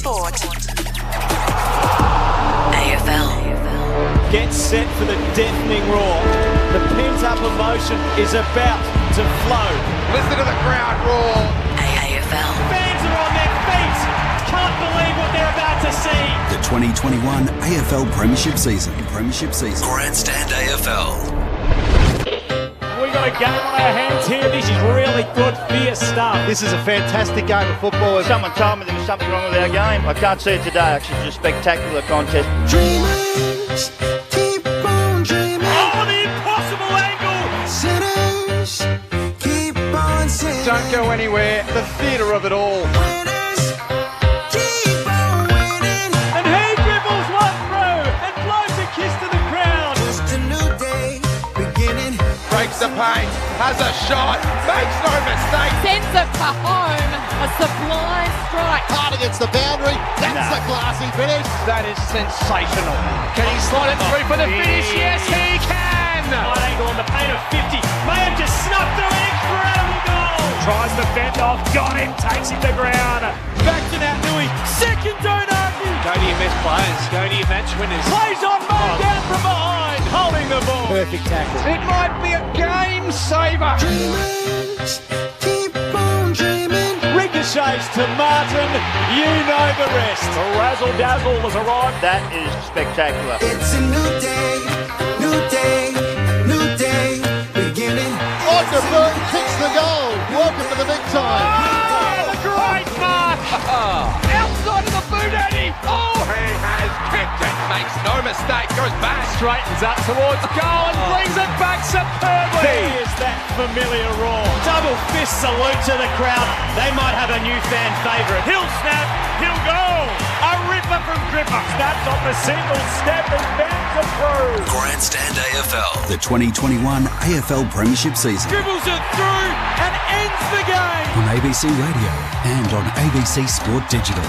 Sport. AFL. Get set for the deafening roar. The pent-up emotion is about to flow. Listen to the crowd roar. AFL. Fans are on their feet. Can't believe what they're about to see. The 2021 AFL Premiership Season. Grandstand AFL. We've got a game on our hands here. This is really good, fierce stuff. This is a fantastic game of football. If someone told me there was something wrong with our game, I can't see it today. Actually, it's a spectacular contest. Dreamers, keep on dreaming. Oh, the impossible angle! Sinners, keep on sinning. Don't go anywhere. The theatre of it all. Winners, keep on winning. And he dribbles one through and blows a kiss to the crowd. Just a new day beginning. Breaks the paint. Has a shot. Makes no mistake. Sends it to home. A sublime strike. Hard against the boundary. That's a classy finish. That is sensational. Can he slide it through for the finish? Yes, he can. Wide angle on the paint of 50. May have just snuffed through an incredible goal. Tries to fend off. Got him. Takes him to ground. Back to Nat Nui. Second, don't argue. Go to your best players. Go to your match winners. Plays on, mowed down from behind. Holding the ball. Perfect tackle. It might be a game saver. Dreamers, keep on dreaming. Ricochets to Martin. You know the rest. The razzle-dazzle has arrived. That is spectacular. It's a new day, new day, new day beginning. Osborne kicks the goal. Welcome to the big time. Oh, the great mark. Outside of the boot, Eddie. Oh, he has kicked it. Makes no mistake. Goes back. Straightens up towards goal and brings it back superbly. Here's that familiar roar. Double fist salute to the crowd. They might have a new fan favourite. He'll snap. He'll go. A ripper from Gripper. Snaps off a single step and bends approve. Grandstand AFL. The 2021 AFL Premiership Season. Dribbles it through and ends the game. On ABC Radio and on ABC Sport Digital.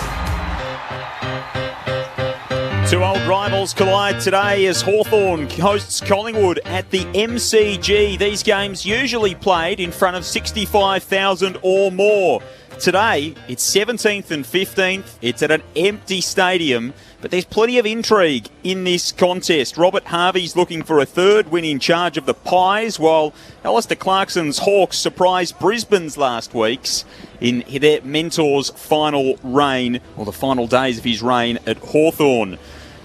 Two old rivals collide today as Hawthorn hosts Collingwood at the MCG. These games usually played in front of 65,000 or more. Today, it's 17th and 15th. It's at an empty stadium, but there's plenty of intrigue in this contest. Robert Harvey's looking for a third win in charge of the Pies, while Alistair Clarkson's Hawks surprised Brisbane's last week's in their mentor's final reign, or the final days of his reign at Hawthorn.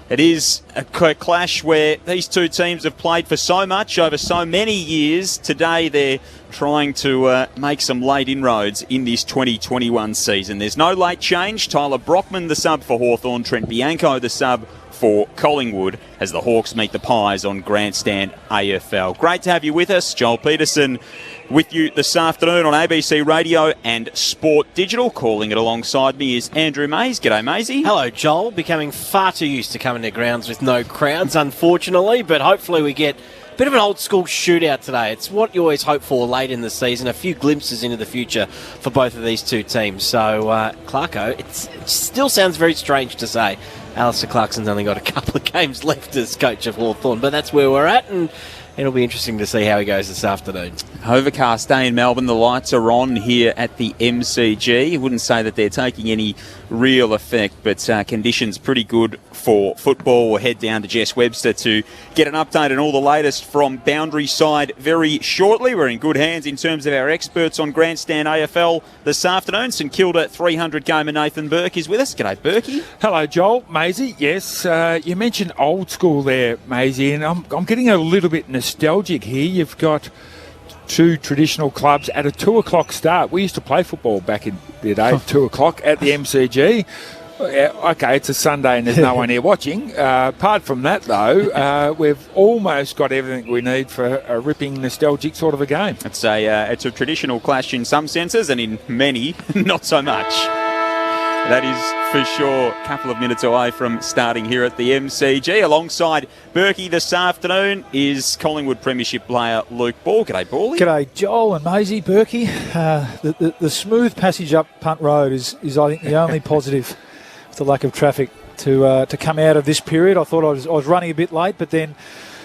It is a clash where these two teams have played for so much over so many years. Today they're trying to make some late inroads in this 2021 season. There's no late change. Tyler Brockman, the sub for Hawthorn. Trent Bianco, the sub for Collingwood, as the Hawks meet the Pies on Grandstand AFL. Great to have you with us. Joel Peterson with you this afternoon on ABC Radio and Sport Digital. Calling it alongside me is Andrew Mays. G'day, Maysy. Hello, Joel. Becoming far too used to coming to grounds with no crowds, unfortunately, but hopefully we get a bit of an old-school shootout today. It's what you always hope for late in the season, a few glimpses into the future for both of these two teams. So, Clarko, it still sounds very strange to say Alistair Clarkson's only got a couple of games left as coach of Hawthorn, but that's where we're at, and it'll be interesting to see how he goes this afternoon. Overcast day in Melbourne. The lights are on here at the MCG. I wouldn't say that they're taking any real effect, but conditions pretty good for football. We'll head down to Jess Webster to get an update on all the latest from Boundary Side very shortly. We're in good hands in terms of our experts on Grandstand AFL this afternoon. St Kilda 300 gamer Nathan Burke is with us. G'day, Burkey. Hello, Joel. Maisie, yes, you mentioned old school there, Maisie, and I'm getting a little bit nostalgic here. You've got two traditional clubs at a 2 o'clock start. We used to play football back in the day, 2 o'clock at the MCG. Okay, it's a Sunday and there's no one here watching. Apart from that, though, we've almost got everything we need for a ripping, nostalgic sort of a game. It's a traditional clash in some senses, and in many, not so much. That is for sure a couple of minutes away from starting here at the MCG. Alongside Berkey this afternoon is Collingwood Premiership player Luke Ball. G'day, Bally. G'day, Joel and Maisie. Berkey. The smooth passage up Punt Road is I think, the only positive with the lack of traffic to come out of this period. I thought I was running a bit late, but then,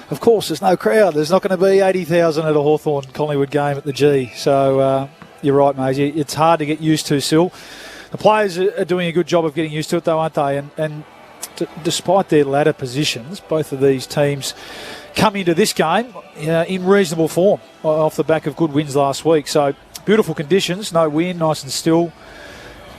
of course, there's no crowd. There's not going to be 80,000 at a Hawthorn Collingwood game at the G. So you're right, Maisie. It's hard to get used to still. The players are doing a good job of getting used to it, though, aren't they? And despite their ladder positions, both of these teams come into this game in reasonable form off the back of good wins last week. So beautiful conditions, no wind, nice and still.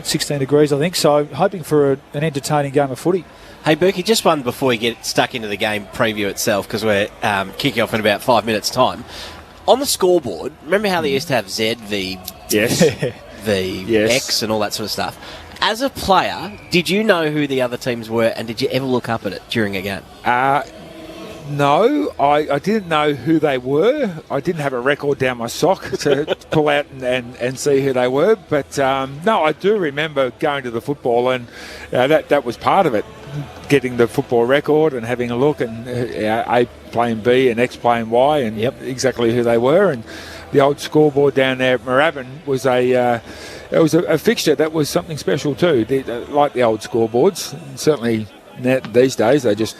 16 degrees, I think. So hoping for an entertaining game of footy. Hey, Berkey, just one before we get stuck into the game preview itself, because we're kicking off in about 5 minutes' time. On the scoreboard, remember how they used to have Z, V, X and all that sort of stuff? As a player, did you know who the other teams were, and did you ever look up at it during a game? No, I didn't know who they were. I didn't have a record down my sock to pull out and see who they were. But no, I do remember going to the football, and that was part of it. Getting the football record and having a look, and A playing B and X playing Y, and exactly who they were. And the old scoreboard down there at Moorabbin was a fixture that was something special too. Like the old scoreboards, certainly these days they just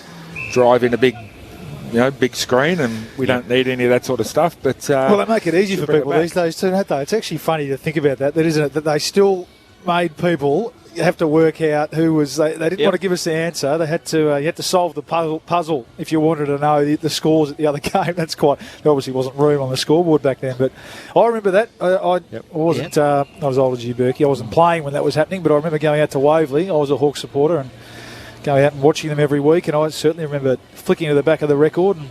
drive in a big screen, and we don't need any of that sort of stuff. But well, they make it easy for people these days too, don't they? It's actually funny to think about that, isn't it? That they still made people have to work out who was. They didn't want to give us the answer. They had to. You had to solve the puzzle if you wanted to know the scores at the other game. There obviously wasn't room on the scoreboard back then. But I remember that. I wasn't. Not as old as you, Berkey. I wasn't playing when that was happening, but I remember going out to Waverley. I was a Hawks supporter and going out and watching them every week. And I certainly remember flicking to the back of the record and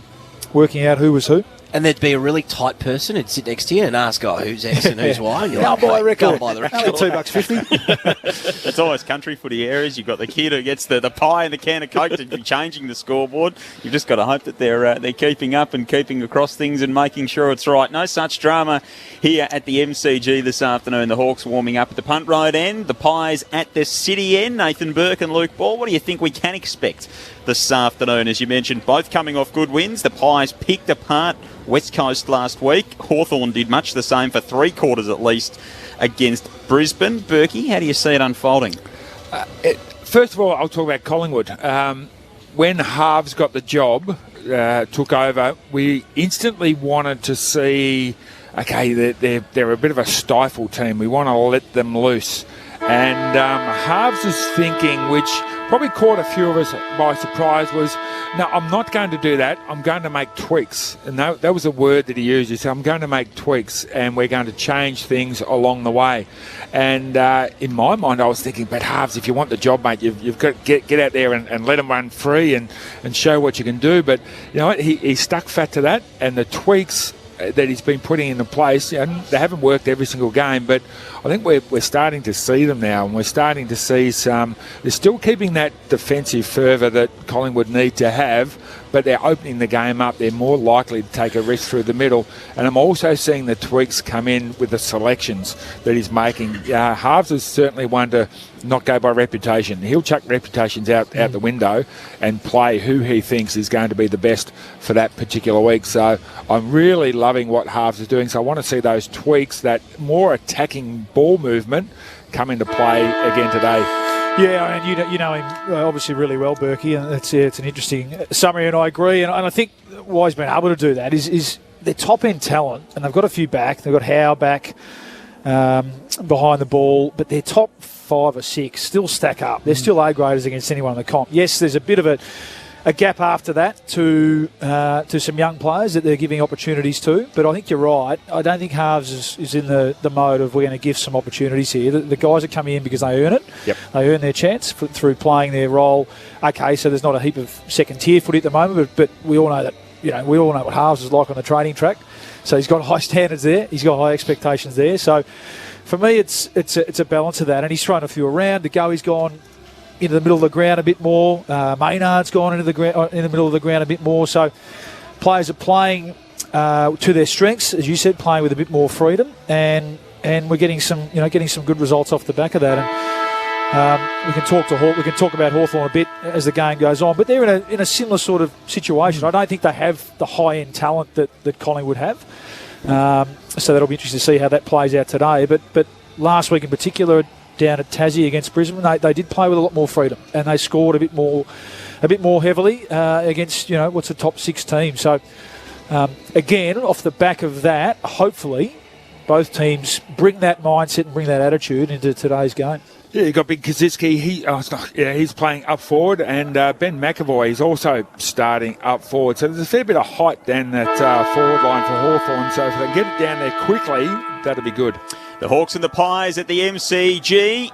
working out who was who. And there'd be a really tight person who'd sit next to you and ask, who's X and who's Y? And you're like, buy a record. Buy the record. Only $2.50. It's almost country footy areas. You've got the kid who gets the pie and the can of Coke to be changing the scoreboard. You've just got to hope that they're keeping up and keeping across things and making sure it's right. No such drama here at the MCG this afternoon. The Hawks warming up at the Punt Road end. The Pies at the City end. Nathan Burke and Luke Ball. What do you think we can expect this afternoon? As you mentioned, both coming off good wins. The Pies picked apart West Coast last week. Hawthorn did much the same for 3 quarters at least against Brisbane. Berkey, how do you see it unfolding? First of all, I'll talk about Collingwood. When Harves got the job, took over, we instantly wanted to see, they're a bit of a stifle team. We want to let them loose. And Harves' thinking, which probably caught a few of us by surprise, was, no, I'm not going to do that. I'm going to make tweaks. And that was a word that he used. He said, I'm going to make tweaks, and we're going to change things along the way. And in my mind, I was thinking, but Harves, if you want the job, mate, you've got to get out there and let them run free and show what you can do. But you know what? He stuck fat to that, and the tweaks that he's been putting into place, they haven't worked every single game, but I think we're starting to see them now, and we're starting to see some. They're still keeping that defensive fervour that Collingwood need to have, but they're opening the game up. They're more likely to take a risk through the middle, and I'm also seeing the tweaks come in with the selections that he's making. Harves is certainly one to not go by reputation. He'll chuck reputations out the window and play who he thinks is going to be the best for that particular week. So I'm really loving what Harves is doing. So I want to see those tweaks, that more attacking ball movement, come into play again today. Yeah, and you know him obviously really well, Berkey, and it's an interesting summary, and I agree. And I think why he's been able to do that is their top-end talent, and they've got a few back. They've got Howe back behind the ball, but their top 5 or 6 still stack up. They're still A-graders against anyone in the comp. Yes, there's a bit of a gap after that to some young players that they're giving opportunities to, but I think you're right. I don't think Harves is in the mode of we're going to give some opportunities here. The guys are coming in because they earn it. Yep. They earn their chance through playing their role. Okay, so there's not a heap of second-tier footy at the moment, but we all know that. We all know what Harves is like on the training track. So he's got high standards there. He's got high expectations there. So for me, it's a balance of that. And he's thrown a few around. To go, he's gone into the middle of the ground a bit more. Maynard's gone in the middle of the ground a bit more. So players are playing to their strengths, as you said, playing with a bit more freedom, and we're getting some good results off the back of that. And we can talk about Hawthorn a bit as the game goes on, but they're in a similar sort of situation. I don't think they have the high end talent that Collingwood have. So that'll be interesting to see how that plays out today. But last week in particular, down at Tassie against Brisbane, they did play with a lot more freedom, and they scored a bit more heavily against what's a top 6 team. So again, off the back of that, hopefully both teams bring that mindset and bring that attitude into today's game. Yeah, you got Big Kaczynski. He's playing up forward, and Ben McAvoy is also starting up forward. So there's a fair bit of height down that forward line for Hawthorn. So if they get it down there quickly, that'll be good. The Hawks and the Pies at the MCG.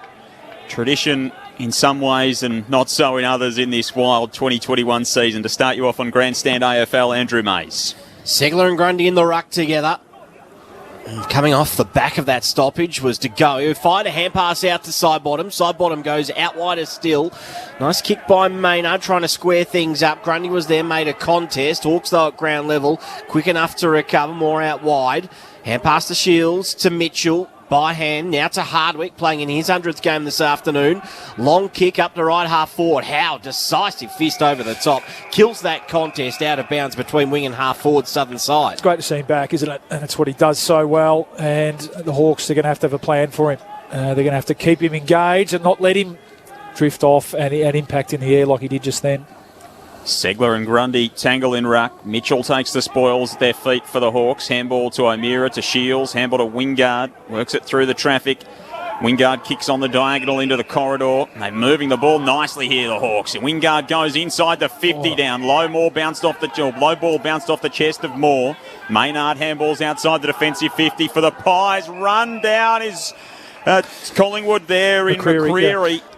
Tradition in some ways and not so in others in this wild 2021 season. To start you off on Grandstand AFL, Andrew Mays. Segler and Grundy in the ruck together. Coming off the back of that stoppage was to go. Fired a hand pass out to side bottom. Side bottom goes out wider still. Nice kick by Maynard trying to square things up. Grundy was there, made a contest. Hawks though at ground level. Quick enough to recover, more out wide. Hand pass to Shields, to Mitchell. By hand, now to Hardwick, playing in his 100th game this afternoon. Long kick up to right half forward. Howe, decisive fist over the top. Kills that contest out of bounds between wing and half forward southern side. It's great to see him back, isn't it? And it's what he does so well. And the Hawks are going to have a plan for him. They're going to have to keep him engaged and not let him drift off and impact in the air like he did just then. Segler and Grundy tangle in ruck. Mitchell takes the spoils at their feet for the Hawks. Handball to O'Meara, to Shields. Handball to Wingard. Works it through the traffic. Wingard kicks on the diagonal into the corridor. They're moving the ball nicely here, the Hawks. Wingard goes inside the 50 down. Low ball bounced off the chest of Moore. Maynard handballs outside the defensive 50 for the Pies. Run down is Collingwood there in McCreary. Yeah.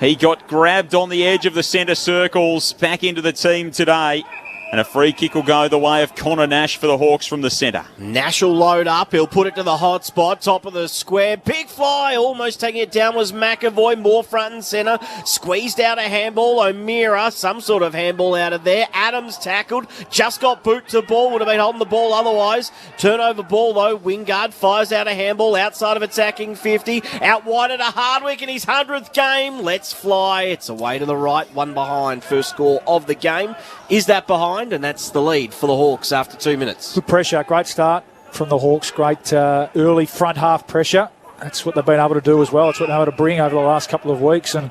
He got grabbed on the edge of the centre circles, back into the team today. And a free kick will go the way of Connor Nash for the Hawks from the centre. Nash will load up. He'll put it to the hot spot, top of the square. Big fly, almost taking it down was McAvoy, more front and centre. Squeezed out a handball. O'Meara, some sort of handball out of there. Adams tackled, just got boot to ball. Would have been holding the ball otherwise. Turnover ball though. Wingard fires out a handball outside of attacking 50. Out wide to Hardwick in his 100th game. Let's fly. It's away to the right, one behind. First score of the game. Is that behind? And that's the lead for the Hawks after 2 minutes. Good pressure, great start from the Hawks. Great early front half pressure. That's what they've been able to do as well. It's what they've been able to bring over the last couple of weeks, and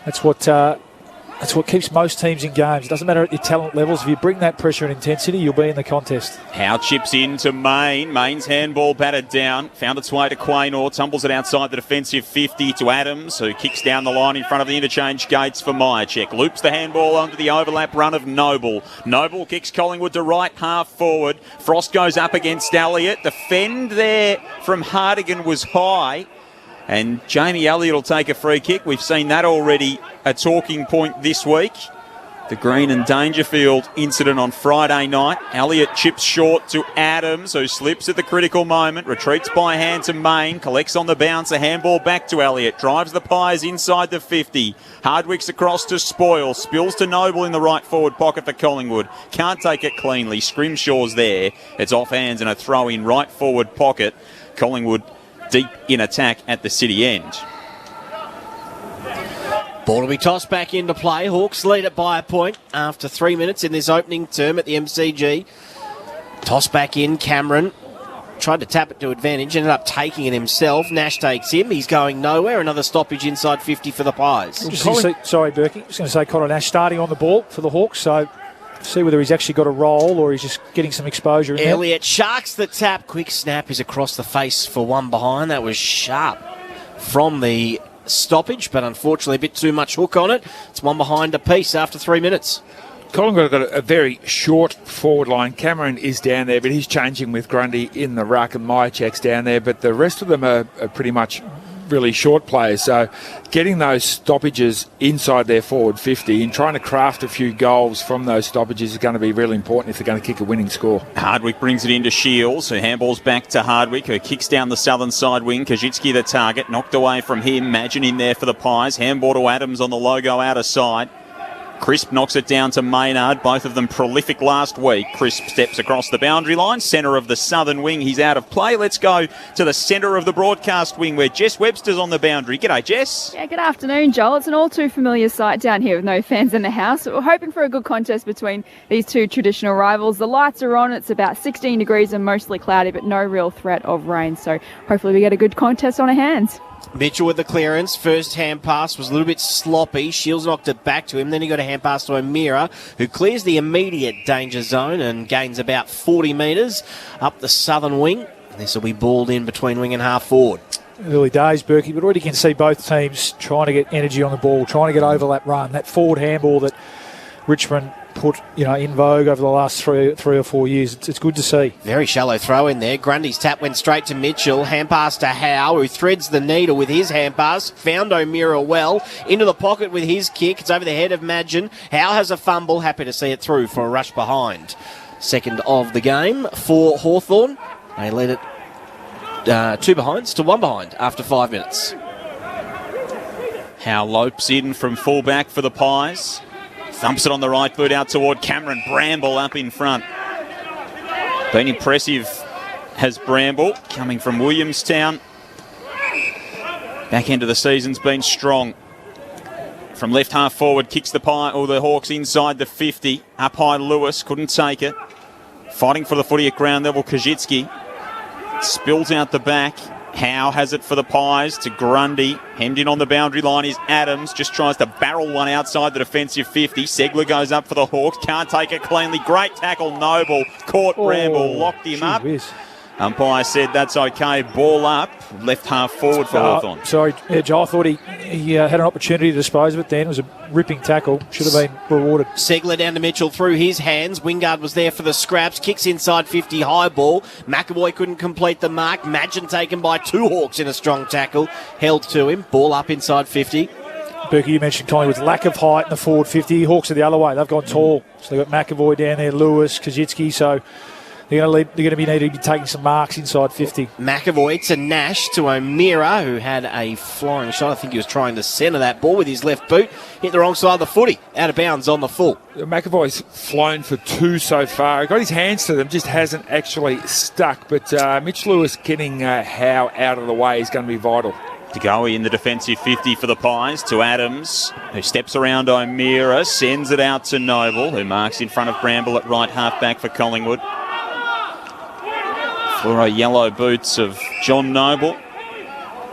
that's what keeps most teams in games. It doesn't matter at your talent levels. If you bring that pressure and intensity, you'll be in the contest. Howe chips in to Main. Main's handball battered down. Found its way to Quaynor. Tumbles it outside the defensive 50 to Adams, who kicks down the line in front of the interchange gates for Myercheck. Loops the handball onto the overlap run of Noble. Noble kicks Collingwood to right half forward. Frost goes up against Elliott. The fend there from Hardigan was high. And Jamie Elliott will take a free kick. We've seen that already, a talking point this week. The Green and Dangerfield incident on Friday night. Elliott chips short to Adams, who slips at the critical moment. Retreats by hand to Main. Collects on the bounce. A handball back to Elliott. Drives the Pies inside the 50. Hardwick's across to Spoil. Spills to Noble in the right forward pocket for Collingwood. Can't take it cleanly. Scrimshaw's there. It's off hands and a throw in right forward pocket. Collingwood deep in attack at the city end. Ball will be tossed back into play. Hawks lead it by a point after 3 minutes in this opening term at the MCG. Toss back in, Cameron. Tried to tap it to advantage, ended up taking it himself. Nash takes him, he's going nowhere. Another stoppage inside 50 for the Pies. Sorry, Berkey. Just going to say Connor Nash starting on the ball for the Hawks, so see whether he's actually got a roll or he's just getting some exposure in Elliott sharks the tap. Quick snap is across the face for one behind. That was sharp from the stoppage, but unfortunately a bit too much hook on it. It's one behind a piece after 3 minutes. Collingwood have got a very short forward line. Cameron is down there, but he's changing with Grundy in the ruck, and Myercheck's down there, but the rest of them are pretty much really short players. So getting those stoppages inside their forward 50 and trying to craft a few goals from those stoppages is going to be really important if they're going to kick a winning score. Hardwick brings it into Shields, who handballs back to Hardwick, who kicks down the southern side wing. Kaczynski the target, knocked away from him. Madgen in there for the Pies. Handball to Adams on the logo outer side. Crisp knocks it down to Maynard, both of them prolific last week. Crisp steps across the boundary line, centre of the southern wing. He's out of play. Let's go to the centre of the broadcast wing where Jess Webster's on the boundary. G'day, Jess. Yeah, good afternoon, Joel. It's an all too familiar sight down here with no fans in the house. We're hoping for a good contest between these two traditional rivals. The lights are on. It's about 16 degrees and mostly cloudy, but no real threat of rain. So hopefully we get a good contest on our hands. Mitchell with the clearance. First hand pass was a little bit sloppy. Shields knocked it back to him. Then he got a hand pass to O'Meara, who clears the immediate danger zone and gains about 40 metres up the southern wing. This will be balled in between wing and half forward. early days, Berkey, but already can see both teams trying to get energy on the ball, trying to get overlap run, that forward handball that Richmond put in vogue over the last three or 4 years. It's good to see. Very shallow throw in there. Grundy's tap went straight to Mitchell. Hand pass to Howe, who threads the needle with his hand pass. Found O'Meara well. Into the pocket with his kick. It's over the head of Madgen. Howe has a fumble. Happy to see it through for a rush behind. Second of the game for Hawthorn. They led it 2 behinds to 1 behind after 5 minutes. Howe lopes in from fullback for the Pies. Thumps it on the right boot out toward Cameron. Bramble up in front. Been impressive has Bramble, coming from Williamstown. Back end of the season's been strong. From left half forward, kicks the Hawks inside the 50. Up high Lewis, couldn't take it. Fighting for the footy at ground level, Kajitsky. Spills out the back. Howe has it for the Pies to Grundy. Hemmed in on the boundary line is Adams. Just tries to barrel one outside the defensive 50. Segler goes up for the Hawks. Can't take it cleanly. Great tackle, Noble. Caught Bramble. Locked him up. Whiz. Umpire said that's okay. Ball up. Left half forward for Hawthorn. Sorry, Joe. I thought he had an opportunity to dispose of it then. It was a ripping tackle. Should have been rewarded. Segler down to Mitchell through his hands. Wingard was there for the scraps. Kicks inside 50. High ball. McAvoy couldn't complete the mark. Madgen taken by 2 Hawks in a strong tackle. Held to him. Ball up inside 50. Berkey, you mentioned Collingwood's lack of height in the forward 50. Hawks are the other way. They've gone tall. So they've got McAvoy down there, Lewis, Kajitsky. So they're going to be needing to be taking some marks inside 50. McAvoy to Nash to O'Meara, who had a flying shot. I think he was trying to centre that ball with his left boot. Hit the wrong side of the footy. Out of bounds on the full. McAvoy's flown for 2 so far. Got his hands to them, just hasn't actually stuck. But Mitch Lewis getting Howe out of the way is going to be vital. DeGoey in the defensive 50 for the Pies to Adams, who steps around O'Meara, sends it out to Noble, who marks in front of Bramble at right half back for Collingwood. Fluoro yellow boots of John Noble.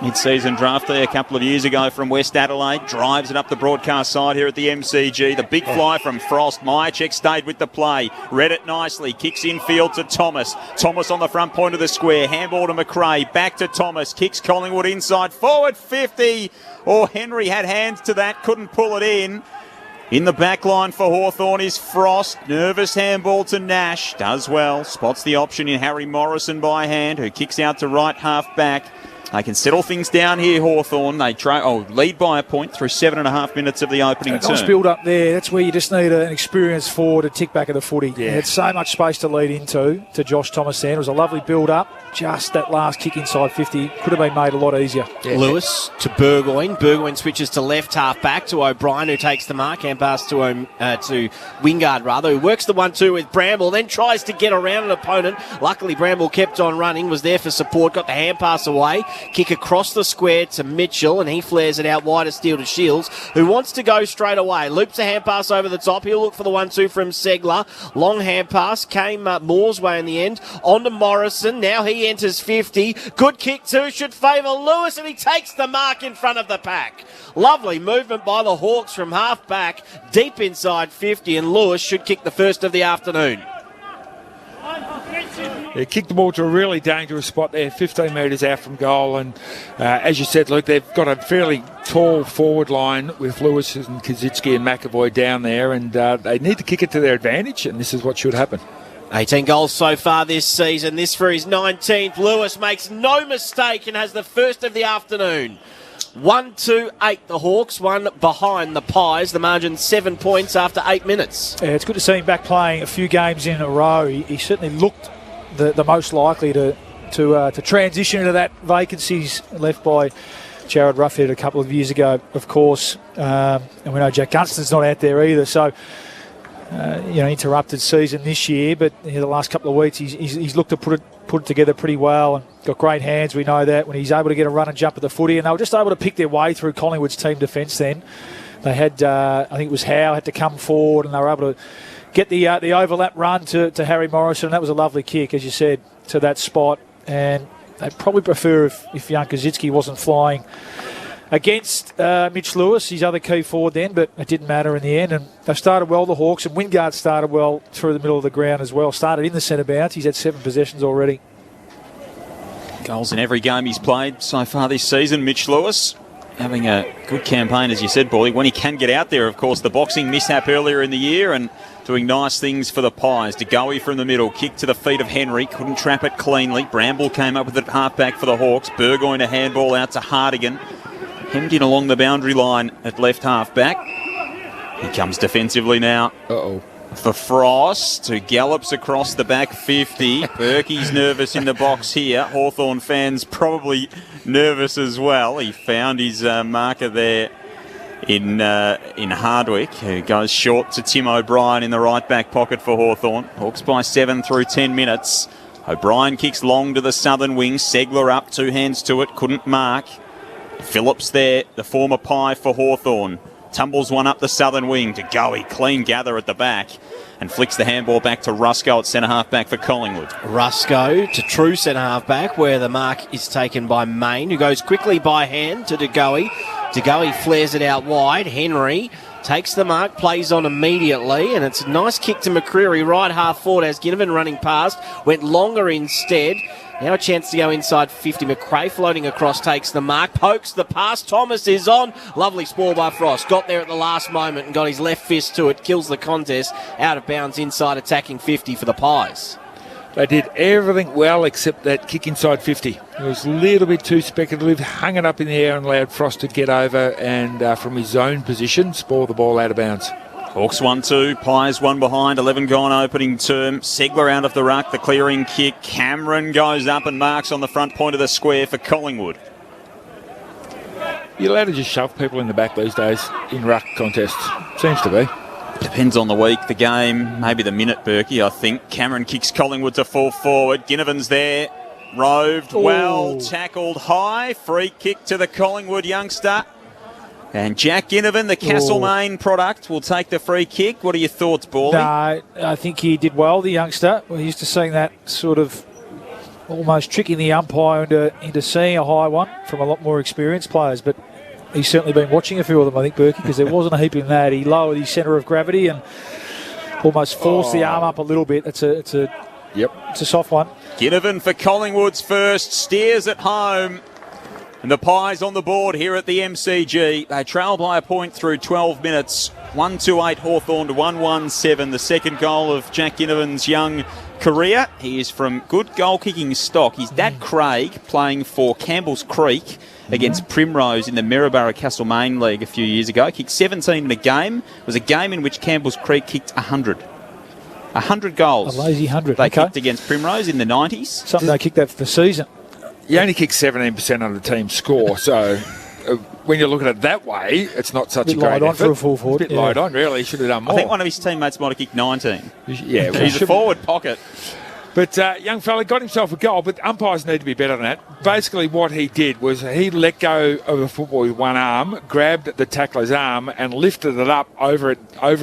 Mid-season draftee a couple of years ago from West Adelaide. Drives it up the broadcast side here at the MCG. The big fly from Frost. Myercheck stayed with the play. Read it nicely. Kicks infield to Thomas. Thomas on the front point of the square. Handball to McRae. Back to Thomas. Kicks Collingwood inside. Forward 50. Henry had hands to that. Couldn't pull it in. In the back line for Hawthorn is Frost. Nervous handball to Nash. Does well. Spots the option in Harry Morrison by hand, who kicks out to right half back. They can settle things down here, Hawthorn. They lead by a point through 7.5 minutes of the opening term. Nice build up there. That's where you just need an experienced forward to tick back of the footy. Yeah. Had so much space to lead into to Josh Thomas there. It was a lovely build up. Just that last kick inside 50 could have been made a lot easier. Yeah. Lewis to Burgoyne. Burgoyne switches to left half back to O'Brien, who takes the mark. Hand pass to Wingard, who works the 1-2 with Bramble, then tries to get around an opponent. Luckily, Bramble kept on running, was there for support, got the hand pass away. Kick across the square to Mitchell, and he flares it out wide of Steele to Shields, who wants to go straight away. Loops a hand pass over the top. He'll look for the 1-2 from Segler. Long hand pass came Moore's way in the end. On to Morrison. Now he enters 50. Good kick too. Should favour Lewis, and he takes the mark in front of the pack. Lovely movement by the Hawks from half back, deep inside 50, and Lewis should kick the first of the afternoon. They kicked the ball to a really dangerous spot there, 15 metres out from goal. And as you said, Luke, they've got a fairly tall forward line with Lewis and Kajitsky and McAvoy down there, and they need to kick it to their advantage, and this is what should happen. 18 goals so far this season. This for his 19th. Lewis makes no mistake and has the first of the afternoon. 1-2-8 the Hawks, one behind the Pies. The margin 7 points after 8 minutes. Yeah, it's good to see him back playing a few games in a row. He certainly looked the most likely to transition into that vacancies left by Jared Ruffhead a couple of years ago, of course. And we know Jack Gunston's not out there either, so interrupted season this year, but the last couple of weeks he's looked to put it together pretty well and got great hands. We know that when he's able to get a run and jump at the footy, and they were just able to pick their way through Collingwood's team defence. Then they had, I think it was Howe had to come forward, and they were able to get the overlap run to Harry Morrison, and that was a lovely kick, as you said, to that spot. And they'd probably prefer if young Kajitsky wasn't flying against Mitch Lewis, his other key forward then, but it didn't matter in the end. And they started well, the Hawks, and Wingard started well through the middle of the ground as well. Started in the centre bounce. He's had 7 possessions already. Goals in every game he's played so far this season. Mitch Lewis having a good campaign, as you said, Paulie, when he can get out there. Of course, the boxing mishap earlier in the year and doing nice things for the Pies. DeGoey from the middle, kick to the feet of Henry, couldn't trap it cleanly. Bramble came up with it half-back for the Hawks. Burgoyne a handball out to Hardigan. Hemmed in along the boundary line at left half-back. He comes defensively now. For Frost, who gallops across the back 50. Berkey's nervous in the box here. Hawthorn fans probably nervous as well. He found his marker there in Hardwick, who goes short to Tim O'Brien in the right back pocket for Hawthorn. Hawks by 7 through 10 minutes. O'Brien kicks long to the southern wing. Segler up, 2 hands to it, couldn't mark. Phillips there, the former Pie for Hawthorn. Tumbles one up the southern wing to Goey. Clean gather at the back and flicks the handball back to Rusco at centre-half back for Collingwood. Rusco to true centre-half back, where the mark is taken by Main, who goes quickly by hand to DeGoey. DeGoey flares it out wide. Henry takes the mark, plays on immediately, and it's a nice kick to McCreery, right half forward as Ginnivan running past. Went longer instead. Now a chance to go inside 50. McRae floating across, takes the mark, pokes the pass. Thomas is on. Lovely spoil by Frost. Got there at the last moment and got his left fist to it. Kills the contest. Out of bounds inside attacking 50 for the Pies. They did everything well except that kick inside 50. It was a little bit too speculative, hung it up in the air and allowed Frost to get over and from his own position, spoil the ball out of bounds. Hawks 1-2, Pies 1 behind, 11 gone opening term. Segler out of the ruck, the clearing kick. Cameron goes up and marks on the front point of the square for Collingwood. You're allowed to just shove people in the back these days in ruck contests. Seems to be. Depends on the week, the game, maybe the minute, Berkey, I think. Cameron kicks Collingwood to full forward. Ginnivan's there, roved well, tackled high. Free kick to the Collingwood youngster. And Jack Ginnivan, the Castlemaine product, will take the free kick. What are your thoughts, Bally? No, I think he did well, the youngster. We're used to seeing that sort of almost tricking the umpire into seeing a high one from a lot more experienced players. But he's certainly been watching a few of them, I think, Berkey, because there wasn't a heap in that. He lowered his centre of gravity and almost forced the arm up a little bit. It's a soft one. Ginnivan for Collingwood's first, steers at home. And the Pies on the board here at the MCG. They trail by a point through 12 minutes. 1-2-8 Hawthorn to 1-1-7. The second goal of Jack Ginnivan's young career. He is from good goal-kicking stock. His dad, Craig, playing for Campbell's Creek against Primrose in the Maryborough Castlemaine League a few years ago. Kicked 17 in a game. It was a game in which Campbell's Creek kicked 100. 100 goals. A lazy 100. They kicked against Primrose in the 90s. Something they kicked that for the season. You only kick 17% of the team's score, so when you look at it that way, it's not such a great effort. For a full forward. A bit light on, really. He should have done more. I think one of his teammates might have kicked 19. Yeah, well, he's a forward pocket. But young fella got himself a goal, but umpires need to be better than that. Basically what he did was he let go of the football with one arm, grabbed the tackler's arm and lifted it up over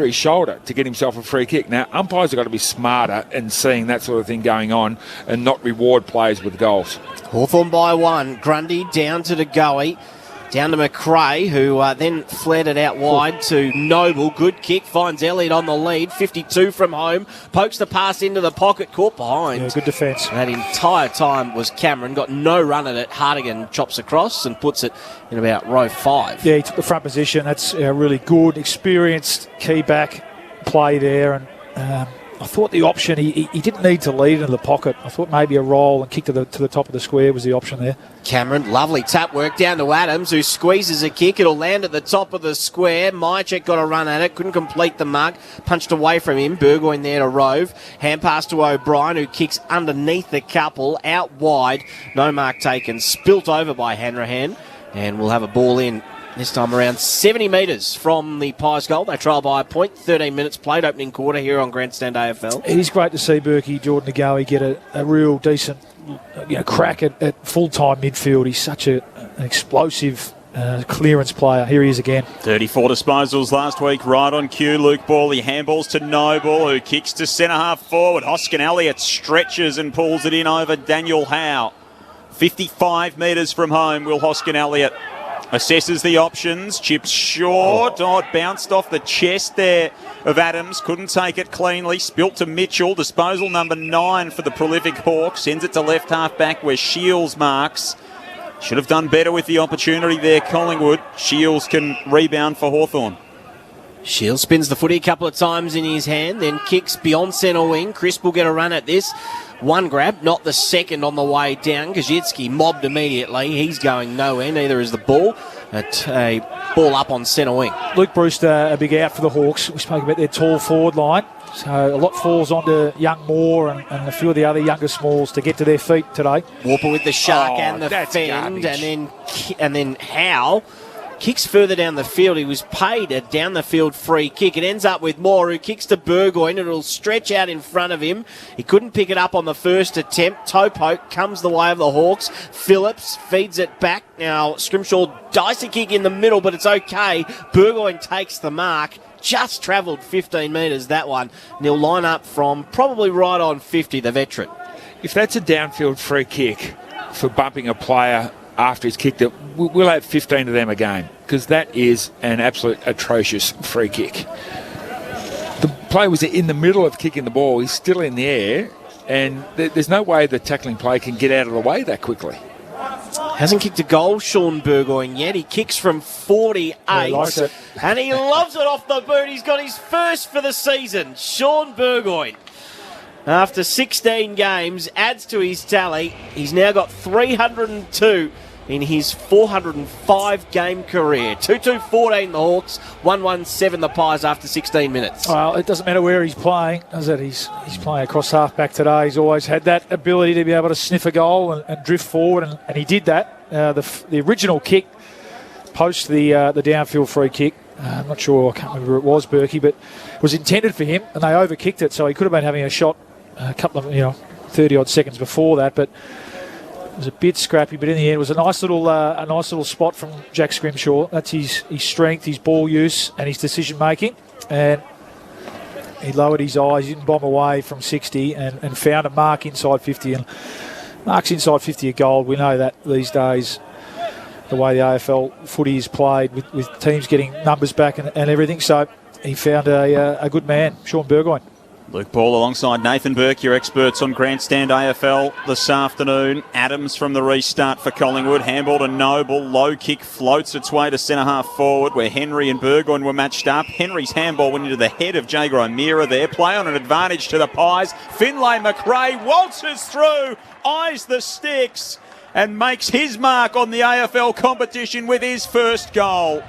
his shoulder to get himself a free kick. Now, umpires have got to be smarter in seeing that sort of thing going on and not reward players with goals. Hawthorn by 1. Grundy down to DeGoey. Down to McRae, who then flared it out wide to Noble. Good kick, finds Elliott on the lead. 52 from home. Pokes the pass into the pocket, caught behind. Yeah, good defence. That entire time was Cameron. Got no run at it. Hardigan chops across and puts it in about row 5. Yeah, he took the front position. That's a really good, experienced key back play there. And I thought the option, he didn't need to lead into the pocket. I thought maybe a roll and kick to the top of the square was the option there. Cameron, lovely tap work down to Adams, who squeezes a kick. It'll land at the top of the square. Mychek got a run at it, couldn't complete the mark. Punched away from him. Burgoyne there to Rove. Hand pass to O'Brien, who kicks underneath the couple, out wide. No mark taken. Spilt over by Hanrahan. And we'll have a ball in. This time around 70 metres from the Pies goal. They trail by a point. 13 minutes played opening quarter here on Grandstand AFL. It is great to see Berkey, Jordan DeGoey get a real decent crack at full-time midfield. He's such an explosive clearance player. Here he is again. 34 disposals last week, right on cue. Luke Bally handballs to Noble, who kicks to centre-half forward. Hoskin Elliott stretches and pulls it in over Daniel Howe. 55 metres from home, Will Hoskin Elliott Assesses the options, chips short. Oh, it bounced off the chest there of Adams. Couldn't take it cleanly. Spilt to Mitchell. Disposal number 9 for the prolific Hawks. Sends it to left half back where Shields marks. Should have done better with the opportunity there, Collingwood. Shields can rebound for Hawthorn. Shields spins the footy a couple of times in his hand, then kicks beyond centre wing. Crisp will get a run at this. One grab, not the second on the way down. Gajitsky mobbed immediately. He's going nowhere, neither is the ball. A ball up on centre wing. Luke Brewster, a big out for the Hawks. We spoke about their tall forward line. So a lot falls onto young Moore and a few of the other younger smalls to get to their feet today. Warper with the shark and the fend, and then Howe kicks further down the field. He was paid a down the field free kick. It ends up with Moore, who kicks to Burgoyne. It'll stretch out in front of him. He couldn't pick it up on the first attempt. Toe poke comes the way of the Hawks. Phillips feeds it back. Now Scrimshaw dicey kick in the middle, but it's okay. Burgoyne takes the mark. Just travelled 15 metres, that one. And he'll line up from probably right on 50, the veteran. If that's a downfield free kick for bumping a player after he's kicked it, we'll have 15 of them a game, because that is an absolute atrocious free kick. The player was in the middle of kicking the ball. He's still in the air, and there's no way the tackling player can get out of the way that quickly. Hasn't kicked a goal, Sean Burgoyne, yet. He kicks from 48. He likes it. And he loves it off the boot. He's got his first for the season. Sean Burgoyne, after 16 games, adds to his tally. He's now got 302 in his 405-game career. 2-2-14 the Hawks, 1-1-7 the Pies after 16 minutes. Well, it doesn't matter where he's playing, does it? He's playing across half-back today. He's always had that ability to be able to sniff a goal and drift forward, and he did that. The original kick, post the downfield free kick, I'm not sure, I can't remember who it was, Berkey, but it was intended for him, and they overkicked it, so he could have been having a shot a couple of 30-odd seconds before that, but it was a bit scrappy, but in the end, it was a nice little spot from Jack Scrimshaw. That's his strength, his ball use, and his decision making. And he lowered his eyes, he didn't bomb away from 60, and found a mark inside 50. And marks inside 50 are gold. We know that these days, the way the AFL footy is played, with teams getting numbers back and everything. So he found a good man, Sean Burgoyne. Luke Ball alongside Nathan Burke, your experts on Grandstand AFL this afternoon. Adams from the restart for Collingwood. Handball to Noble. Low kick floats its way to centre-half forward where Henry and Burgoyne were matched up. Henry's handball went into the head of Jager O'Meara there. Play on an advantage to the Pies. Finlay McRae waltzes through, eyes the sticks, and makes his mark on the AFL competition with his first goal.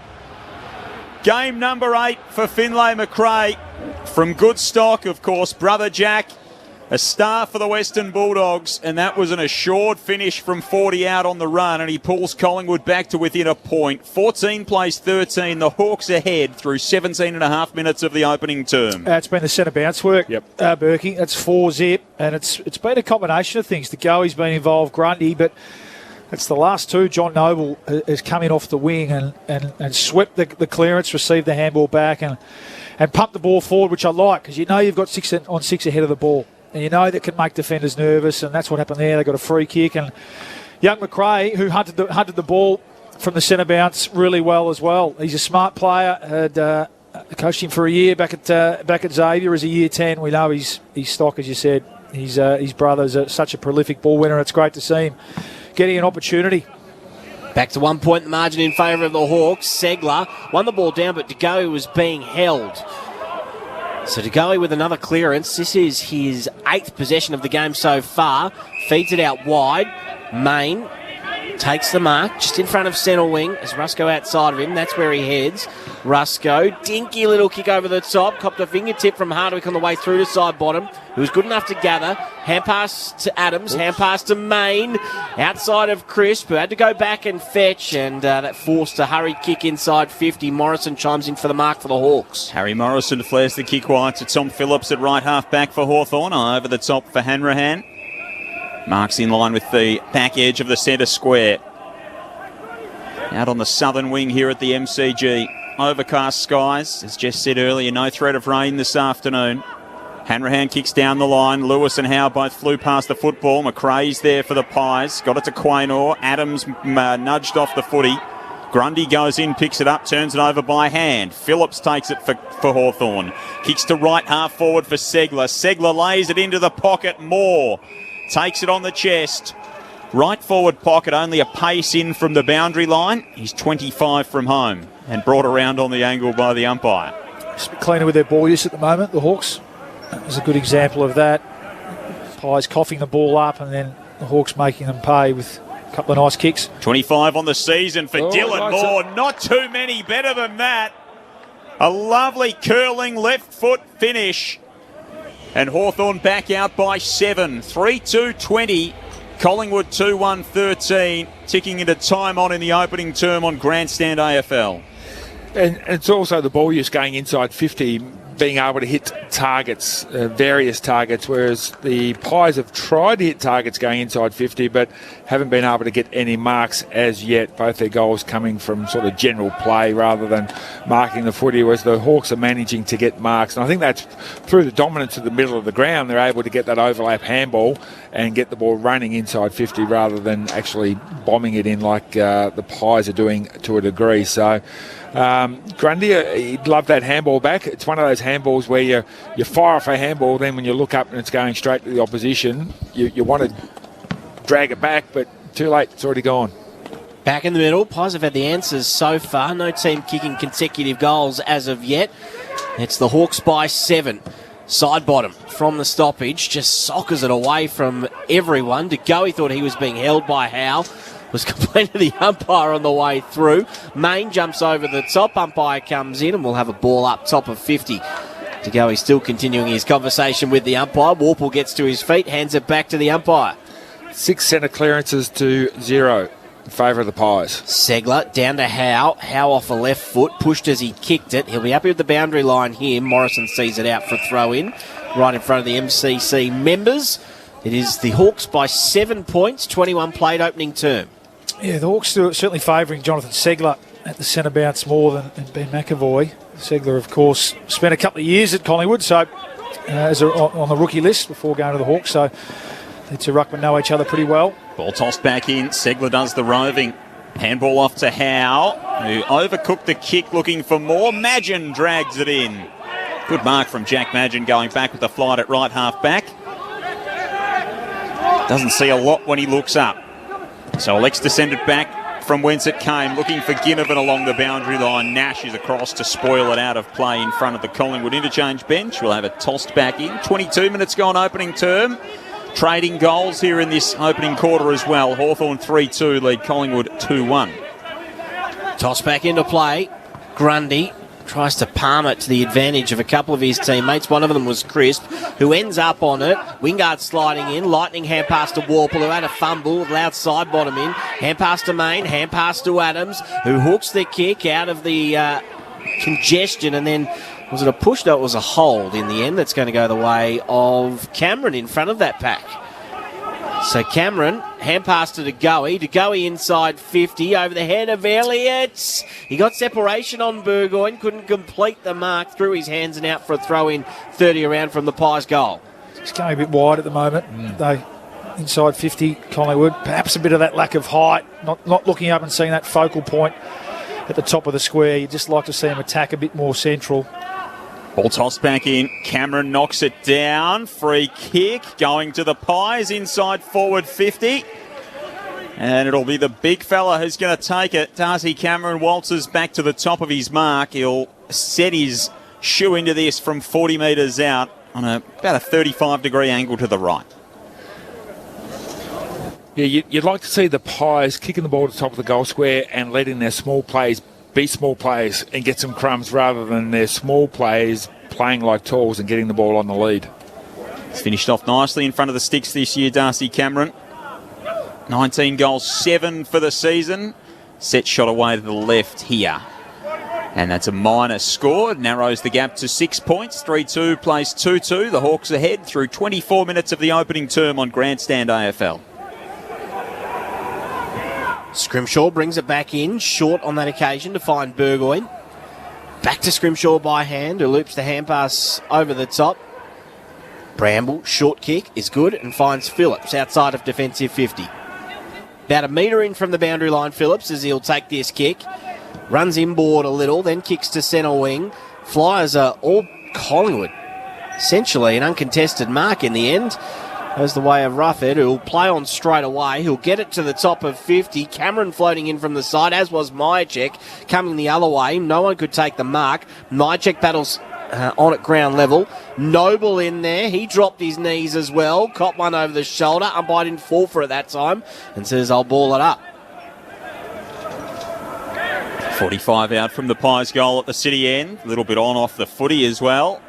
Game number 8 for Finlay McRae. From good stock, of course, brother Jack, a star for the Western Bulldogs, and that was an assured finish from 40 out on the run, and he pulls Collingwood back to within a point. 14 plays 13, the Hawks ahead through 17 and a half minutes of the opening term. It's been the centre bounce work, Berkey. That's 4-zip, and it's been a combination of things. The goalie's been involved, Grundy, but it's the last two. John Noble has come in off the wing and swept the clearance, received the handball back, and pumped the ball forward, which I like, because you know you've got 6 on 6 ahead of the ball. And you know that can make defenders nervous, and that's what happened there. They got a free kick, and young McRae, who hunted the ball from the centre bounce really well as well. He's a smart player. Had coached him for a year back at Xavier as a year 10. We know his stock, as you said. His brother's such a prolific ball winner. It's great to see him getting an opportunity. Back to 1 point the margin in favour of the Hawks. Segler won the ball down, but DeGoey was being held. So DeGoey with another clearance. This is his 8th possession of the game so far. Feeds it out wide. Main takes the mark just in front of centre wing as Rusco outside of him. That's where he heads. Rusco, dinky little kick over the top. Copped a fingertip from Hardwick on the way through to side bottom. Who was good enough to gather. Hand pass to Adams. Hand pass to Main. Outside of Crisp, who had to go back and fetch. And that forced a hurried kick inside 50. Morrison chimes in for the mark for the Hawks. Harry Morrison flares the kick wide to Tom Phillips at right half back for Hawthorn. Over the top for Hanrahan. Marks in line with the back edge of the centre square. Out on the southern wing here at the MCG. Overcast skies, as Jess said earlier, no threat of rain this afternoon. Hanrahan kicks down the line. Lewis and Howe both flew past the football. McRae's there for the Pies. Got it to Quaynor. Adams nudged off the footy. Grundy goes in, picks it up, turns it over by hand. Phillips takes it for Hawthorn. Kicks to right half forward for Segler. Segler lays it into the pocket. Moore takes it on the chest. Right forward pocket, only a pace in from the boundary line. He's 25 from home and brought around on the angle by the umpire. Just a bit cleaner with their ball use at the moment, the Hawks. That was a good example of that. Pies coughing the ball up and then the Hawks making them pay with a couple of nice kicks. 25 on the season for Dylan Moore. Not too many better than that. A lovely curling left foot finish. And Hawthorn back out by 7. 3-2-20. Collingwood 2-1-13. Ticking into time on in the opening term on Grandstand AFL. And it's also the ball use going inside 50, being able to hit targets, various targets, whereas the Pies have tried to hit targets going inside 50 but haven't been able to get any marks as yet. Both their goals coming from sort of general play rather than marking the footy, whereas the Hawks are managing to get marks. And I think that's through the dominance of the middle of the ground, they're able to get that overlap handball and get the ball running inside 50 rather than actually bombing it in like the Pies are doing to a degree. So Grundy, he'd love that handball back. It's one of those handballs where you fire off a handball, then when you look up and it's going straight to the opposition, you want to drag it back, but too late, it's already gone. Back in the middle, Pies have had the answers so far. No team kicking consecutive goals as of yet. It's the Hawks by 7. Side bottom from the stoppage, just soccers it away from everyone. De Goey thought he was being held by Howe. Was complaining to the umpire on the way through. Main jumps over the top. Umpire comes in and we'll have a ball up top of 50. De Goey still continuing his conversation with the umpire. Warple gets to his feet, hands it back to the umpire. 6 centre clearances to 0 in favour of the Pies. Segler down to Howe. Howe off a left foot, pushed as he kicked it. He'll be happy with the boundary line here. Morrison sees it out for a throw in, right in front of the MCC members. It is the Hawks by 7 points, 21 played opening term. Yeah, the Hawks are certainly favouring Jonathan Segler at the centre bounce more than Ben McAvoy. Segler, of course, spent a couple of years at Collingwood, so on the rookie list before going to the Hawks, so the two ruckmen know each other pretty well. Ball tossed back in. Segler does the roving. Handball off to Howe, who overcooked the kick looking for more. Madgen drags it in. Good mark from Jack Madgen going back with the flight at right half back. Doesn't see a lot when he looks up. So Alex descended back from whence it came, looking for Ginnivan along the boundary line. Nash is across to spoil it out of play in front of the Collingwood interchange bench. We'll have it tossed back in. 22 minutes gone opening term. Trading goals here in this opening quarter as well. Hawthorn 3-2 lead Collingwood 2-1. Toss back into play. Grundy tries to palm it to the advantage of a couple of his teammates. One of them was Crisp, who ends up on it. Wingard sliding in. Lightning hand pass to Warple, who had a fumble. Allowed side bottom in. Hand pass to Main. Hand pass to Adams, who hooks the kick out of the congestion. And then, was it a push? No, it was a hold in the end. That's going to go the way of Cameron in front of that pack. So Cameron, hand pass to De Goey. De Goey inside 50, over the head of Elliott. He got separation on Burgoyne, couldn't complete the mark, threw his hands and out for a throw in 30 around from the Pies goal. It's going a bit wide at the moment. They inside 50, Collingwood. Perhaps a bit of that lack of height, not looking up and seeing that focal point at the top of the square. You'd just like to see him attack a bit more central. Ball tossed back in. Cameron knocks it down. Free kick going to the Pies inside forward 50. And it'll be the big fella who's going to take it. Darcy Cameron waltzes back to the top of his mark. He'll set his shoe into this from 40 metres out on about a 35-degree angle to the right. Yeah, you'd like to see the Pies kicking the ball to the top of the goal square and letting their small plays be small plays and get some crumbs rather than their small plays playing like talls and getting the ball on the lead. It's finished off nicely in front of the sticks this year, Darcy Cameron. 19 goals, 7 for the season. Set shot away to the left here. And that's a minus score. Narrows the gap to 6 points. 3-2 plays 2-2. The Hawks ahead through 24 minutes of the opening term on Grandstand AFL. Scrimshaw brings it back in, short on that occasion to find Burgoyne. Back to Scrimshaw by hand, who loops the hand pass over the top. Bramble, short kick is good and finds Phillips outside of defensive 50. About a metre in from the boundary line, Phillips, as he'll take this kick. Runs inboard a little, then kicks to centre wing. Flyers are all Collingwood. Essentially an uncontested mark in the end. Goes the way of Rufford, who'll play on straight away. He'll get it to the top of 50. Cameron floating in from the side, as was Myercheck, coming the other way. No one could take the mark. Myercheck battles on at ground level. Noble in there. He dropped his knees as well. Caught one over the shoulder. Umpire didn't fall for it that time and says, I'll ball it up. 45 out from the Pies goal at the City end. A little bit on off the footy as well.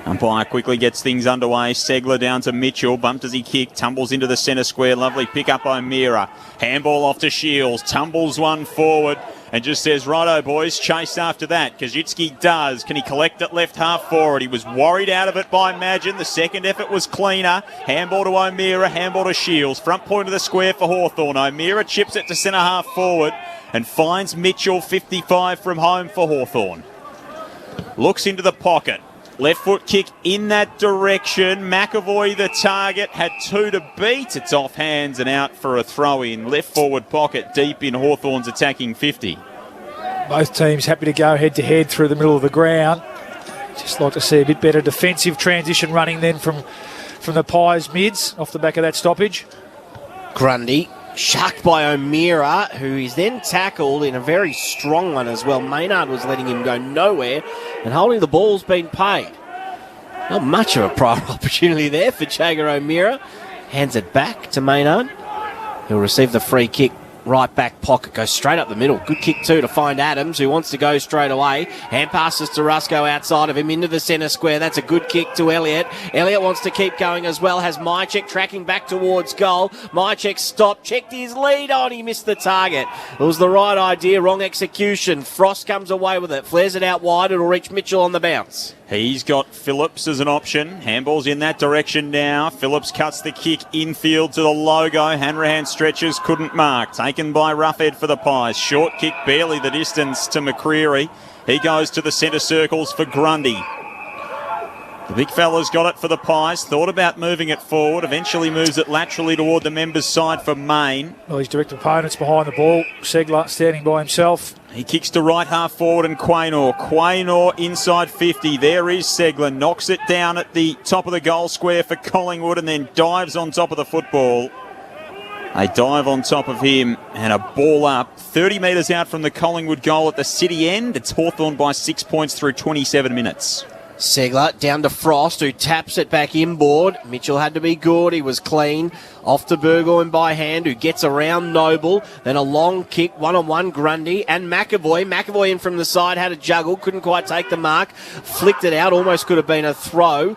Umpire quickly gets things underway. Segler down to Mitchell. Bumped as he kicked. Tumbles into the centre square. Lovely pick up O'Meara. Handball off to Shields. Tumbles one forward and just says, righto, boys, chase after that. Kazitsky does. Can he collect it left half forward? He was worried out of it by Madgen. The second effort was cleaner. Handball to O'Meara. Handball to Shields. Front point of the square for Hawthorn. O'Meara chips it to centre half forward and finds Mitchell. 55 from home for Hawthorn. Looks into the pocket. Left foot kick in that direction. McAvoy, the target, had two to beat. It's off hands and out for a throw-in. Left forward pocket deep in Hawthorn's attacking 50. Both teams happy to go head-to-head through the middle of the ground. Just like to see a bit better defensive transition running then from the Pies mids off the back of that stoppage. Grundy shucked by O'Meara, who is then tackled in a very strong one as well. Maynard was letting him go nowhere, and holding the ball's been paid. Not much of a prior opportunity there for Jagger O'Meara. Hands it back to Maynard. He'll receive the free kick. Right back pocket, goes straight up the middle. Good kick too to find Adams, who wants to go straight away. Hand passes to Rusco outside of him into the centre square. That's a good kick to Elliott. Elliott wants to keep going as well. Has Myercheck tracking back towards goal. Myercheck stopped, checked his lead on. He missed the target. It was the right idea, wrong execution. Frost comes away with it, flares it out wide. It'll reach Mitchell on the bounce. He's got Phillips as an option. Handball's in that direction now. Phillips cuts the kick infield to the logo. Hanrahan stretches, couldn't mark. Taken by Roughead for the Pies. Short kick, barely the distance to McCreary. He goes to the centre circles for Grundy. The big fella's got it for the Pies. Thought about moving it forward. Eventually moves it laterally toward the members' side for Main. Well, his direct opponent's behind the ball. Segler standing by himself. He kicks to right half forward and Quaynor inside 50. There is Segler. Knocks it down at the top of the goal square for Collingwood and then dives on top of the football. A dive on top of him and a ball up. 30 metres out from the Collingwood goal at the City end. It's Hawthorn by 6 points through 27 minutes. Segler down to Frost, who taps it back inboard. Mitchell had to be good. He was clean. Off to Burgoyne by hand, who gets around Noble. Then a long kick, one-on-one Grundy and McAvoy. McAvoy in from the side, had a juggle, couldn't quite take the mark. Flicked it out, almost could have been a throw.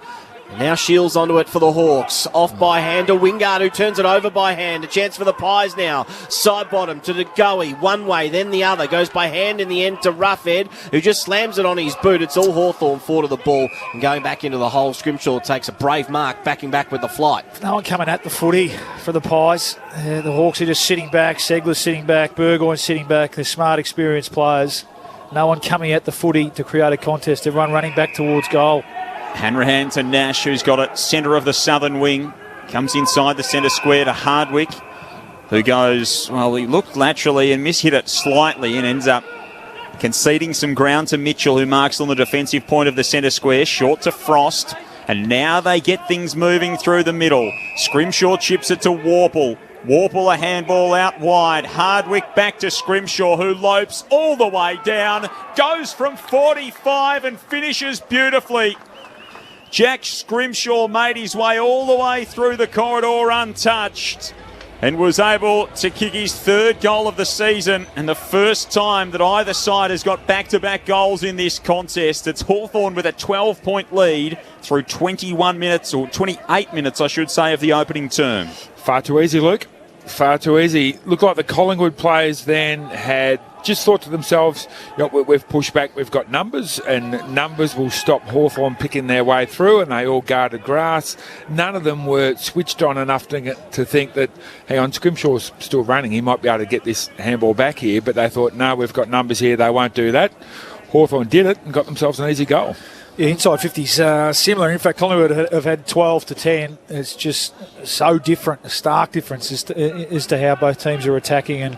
Now Shields onto it for the Hawks. Off by hand to Wingard, who turns it over by hand. A chance for the Pies now. Side bottom to De Goey. One way, then the other. Goes by hand in the end to Roughead, who just slams it on his boot. It's all Hawthorn forward of the ball. And going back into the hole, Scrimshaw takes a brave mark, backing back with the flight. No one coming at the footy for the Pies. The Hawks are just sitting back. Segler's sitting back. Burgoyne's sitting back. They're smart, experienced players. No one coming at the footy to create a contest. Everyone running back towards goal. Hanrahan to Nash, who's got it centre of the southern wing. Comes inside the centre square to Hardwick, who goes, well, he looked laterally and mishit it slightly and ends up conceding some ground to Mitchell, who marks on the defensive point of the centre square. Short to Frost, and now they get things moving through the middle. Scrimshaw chips it to Warple. Warple a handball out wide. Hardwick back to Scrimshaw, who lopes all the way down. Goes from 45 and finishes beautifully. Jack Scrimshaw made his way all the way through the corridor untouched and was able to kick his third goal of the season and the first time that either side has got back-to-back goals in this contest. It's Hawthorn with a 12-point lead through 21 minutes, or 28 minutes, I should say, of the opening term. Far too easy, Luke. Far too easy. Looked like the Collingwood players then had just thought to themselves, you know, we've pushed back, we've got numbers, and numbers will stop Hawthorn picking their way through, and they all guarded grass. None of them were switched on enough to think that, hang on, Scrimshaw's still running, he might be able to get this handball back here, but they thought, no, we've got numbers here, they won't do that. Hawthorn did it and got themselves an easy goal. inside 50s similar. In fact, Collingwood have had 12-10. It's just so different, a stark difference as to how both teams are attacking. And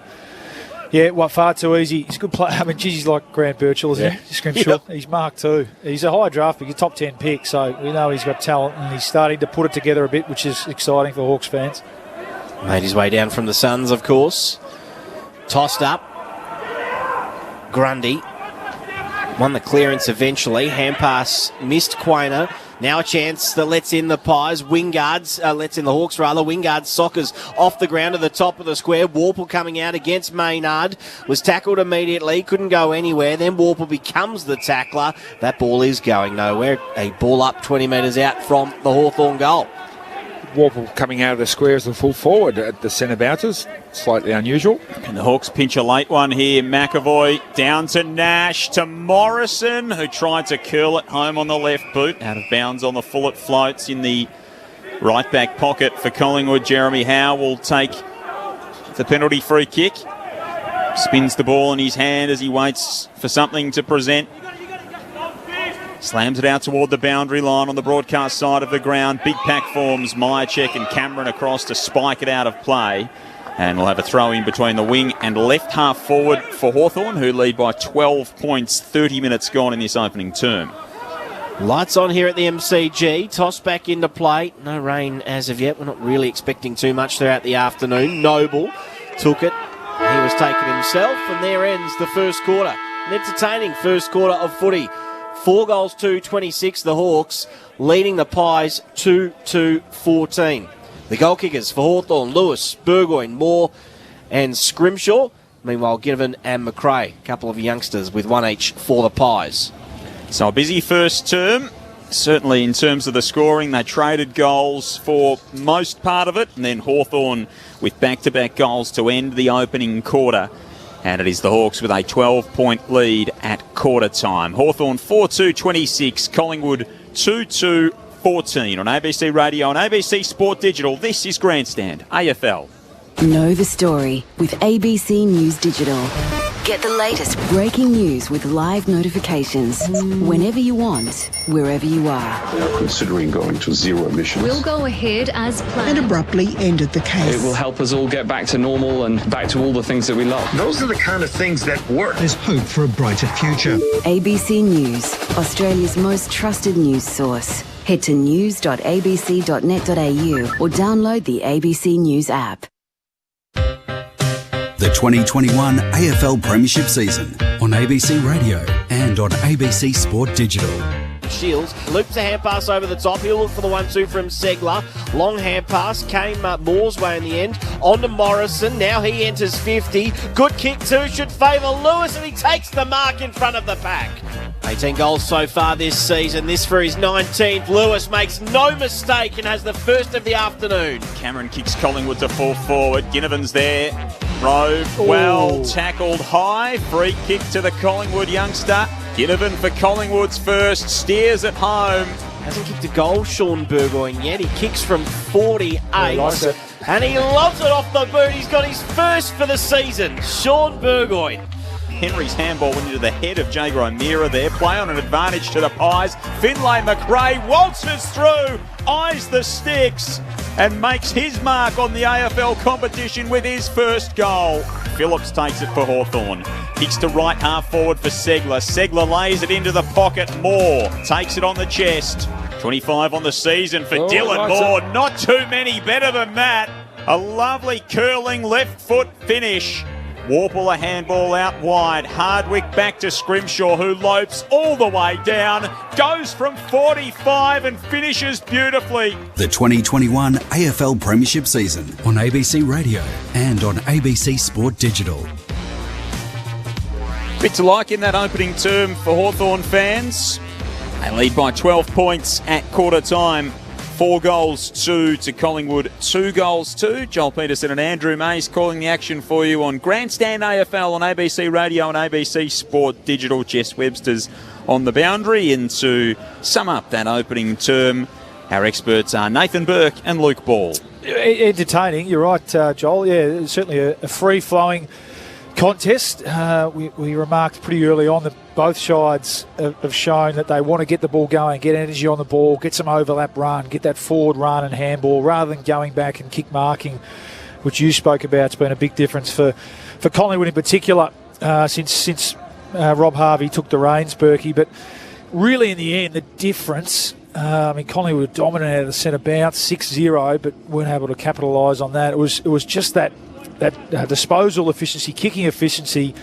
far too easy. He's a good player. I mean, he's like Grant Birchall, isn't he? Scrimshaw. Yep. He's Mark too. He's a high draft pick, a top 10 pick, so we know he's got talent and he's starting to put it together a bit, which is exciting for Hawks fans. Made his way down from the Suns, of course. Tossed up. Grundy won the clearance eventually. Hand pass missed Quainer. Now a chance that lets in the Pies. Lets in the Hawks rather. Wingard's Sockers off the ground to the top of the square. Warple coming out against Maynard. Was tackled immediately. Couldn't go anywhere. Then Warple becomes the tackler. That ball is going nowhere. A ball up 20 metres out from the Hawthorn goal. Warple coming out of the square as the full forward at the centre bounces. Slightly unusual. And the Hawks pinch a late one here. McAvoy down to Nash, to Morrison, who tried to curl it home on the left boot. Out of bounds on the full, it floats in the right back pocket for Collingwood. Jeremy Howe will take the penalty free kick. Spins the ball in his hand as he waits for something to present. Slams it out toward the boundary line on the broadcast side of the ground. Big pack forms, Myercheck and Cameron across to spike it out of play. And we'll have a throw in between the wing and left half forward for Hawthorn, who lead by 12 points, 30 minutes gone in this opening term. Lights on here at the MCG. Toss back into play. No rain as of yet. We're not really expecting too much throughout the afternoon. Noble took it. He was taken himself, and there ends the first quarter. An entertaining first quarter of footy. 4 goals to 26, the Hawks leading the Pies 2-14. The goal kickers for Hawthorn, Lewis, Burgoyne, Moore and Scrimshaw. Meanwhile, Ginnivan and McRae, a couple of youngsters with one each for the Pies. So a busy first term. Certainly in terms of the scoring, they traded goals for most part of it. And then Hawthorn with back-to-back goals to end the opening quarter. And it is the Hawks with a 12-point lead at quarter time. Hawthorn 4-2-26, Collingwood 2-2-14 on ABC Radio and ABC Sport Digital. This is Grandstand, AFL. Know the story with ABC News Digital. Get the latest breaking news with live notifications whenever you want, wherever you are. We are considering going to zero emissions. We'll go ahead as planned. And abruptly ended the case. It will help us all get back to normal and back to all the things that we love. Those are the kind of things that work. There's hope for a brighter future. ABC News, Australia's most trusted news source. Head to news.abc.net.au or download the ABC News app. The 2021 AFL Premiership season on ABC Radio and on ABC Sport Digital. Shields loops a hand pass over the top. He'll look for the 1-2 from Segler. Long hand pass came Moore's way in the end. On to Morrison. Now he enters 50. Good kick too. Should favour Lewis, and he takes the mark in front of the pack. 18 goals so far this season. This for his 19th. Lewis makes no mistake and has the first of the afternoon. Cameron kicks Collingwood to full forward. Ginnivan's there. Rove well tackled high. Free kick to the Collingwood youngster. Ginnivan for Collingwood's first. Steers it home. Hasn't kicked a goal, Sean Burgoyne, yet. He kicks from 48. And he lobs it off the boot. He's got his first for the season. Sean Burgoyne. Henry's handball went into the head of Jager O'Meara there. Play on an advantage to the Pies. Finlay McRae waltzes through, eyes the sticks, and makes his mark on the AFL competition with his first goal. Phillips takes it for Hawthorn. Kicks to right half forward for Segler. Segler lays it into the pocket. Moore takes it on the chest. 25 on the season for Dylan Moore. Not too many better than that. A lovely curling left foot finish. Warple a handball out wide. Hardwick back to Scrimshaw, who lopes all the way down, goes from 45 and finishes beautifully. The 2021 AFL Premiership season on ABC Radio and on ABC Sport Digital. Bit to like in that opening term for Hawthorn fans. They lead by 12 points at quarter time. 4 goals to Collingwood, 2 goals to Joel Peterson and Andrew Mays calling the action for you on Grandstand AFL on ABC Radio and ABC Sport Digital. Jess Webster's on the boundary. And to sum up that opening term, our experts are Nathan Burke and Luke Ball. Entertaining, you're right, Joel. Yeah, certainly a free-flowing contest. We remarked pretty early on that both sides have shown that they want to get the ball going, get energy on the ball, get some overlap run, get that forward run and handball rather than going back and kick marking, which you spoke about. It's been a big difference for Collingwood in particular since Rob Harvey took the reins, Berkey. But really in the end, the difference, Collingwood were dominant out of the centre bounce, 6-0, but weren't able to capitalise on that. It was just that disposal efficiency, kicking efficiency,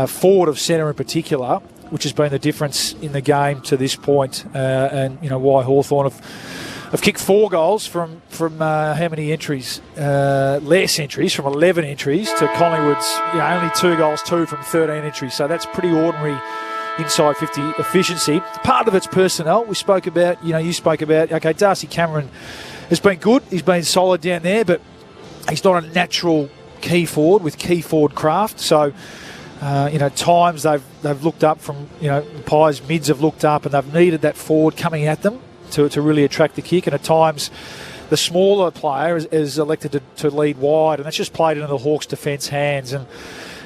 forward of centre in particular, which has been the difference in the game to this point, and why Hawthorn have kicked 4 goals from how many entries? Less entries, from 11 entries to Collingwood's only 2 goals, 2 from 13 entries. So that's pretty ordinary inside 50 efficiency. Part of it's personnel. We spoke about, you spoke about, okay, Darcy Cameron has been good. He's been solid down there, but he's not a natural key forward with key forward craft. So, times they've looked up from, Pies mids have looked up and they've needed that forward coming at them to really attract the kick. And at times the smaller player is elected to lead wide, and that's just played into the Hawks' defence hands and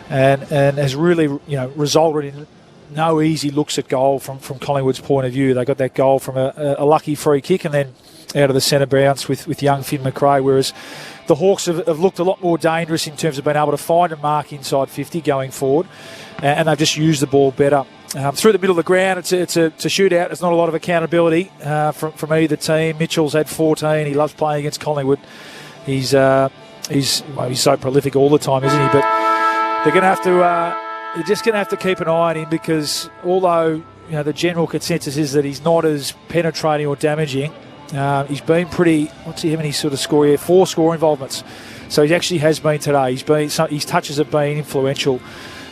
has really, resulted in no easy looks at goal from Collingwood's point of view. They got that goal from a lucky free kick and then out of the centre bounce with young Finn McRae, whereas the Hawks have looked a lot more dangerous in terms of being able to find a mark inside 50 going forward, and they've just used the ball better. Through the middle of the ground, it's a shootout. There's not a lot of accountability from either team. Mitchell's had 14. He loves playing against Collingwood. He's so prolific all the time, isn't he? But they're going to have to... They're just going to have to keep an eye on him, because although the general consensus is that he's not as penetrating or damaging, he's been pretty. What's he have any sort of score here? 4 score involvements. So he actually has been today. His touches have been influential.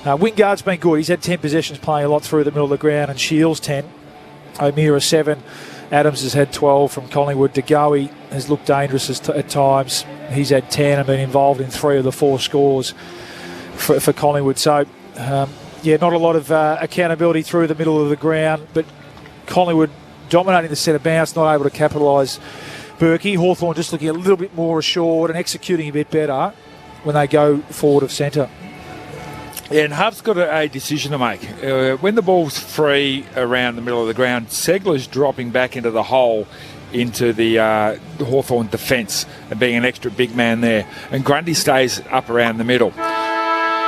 Wingard's been good. He's had 10 possessions, playing a lot through the middle of the ground, and Shields 10. O'Meara 7. Adams has had 12 from Collingwood. DeGoey has looked dangerous at times. He's had 10 and been involved in 3 of the 4 scores for Collingwood. So. Not a lot of accountability through the middle of the ground, but Collingwood dominating the centre bounce, not able to capitalise. Berkey, Hawthorn just looking a little bit more assured and executing a bit better when they go forward of centre. Yeah, and Hub's got a decision to make. When the ball's free around the middle of the ground, Segler's dropping back into the hole into the Hawthorn defence and being an extra big man there, and Grundy stays up around the middle.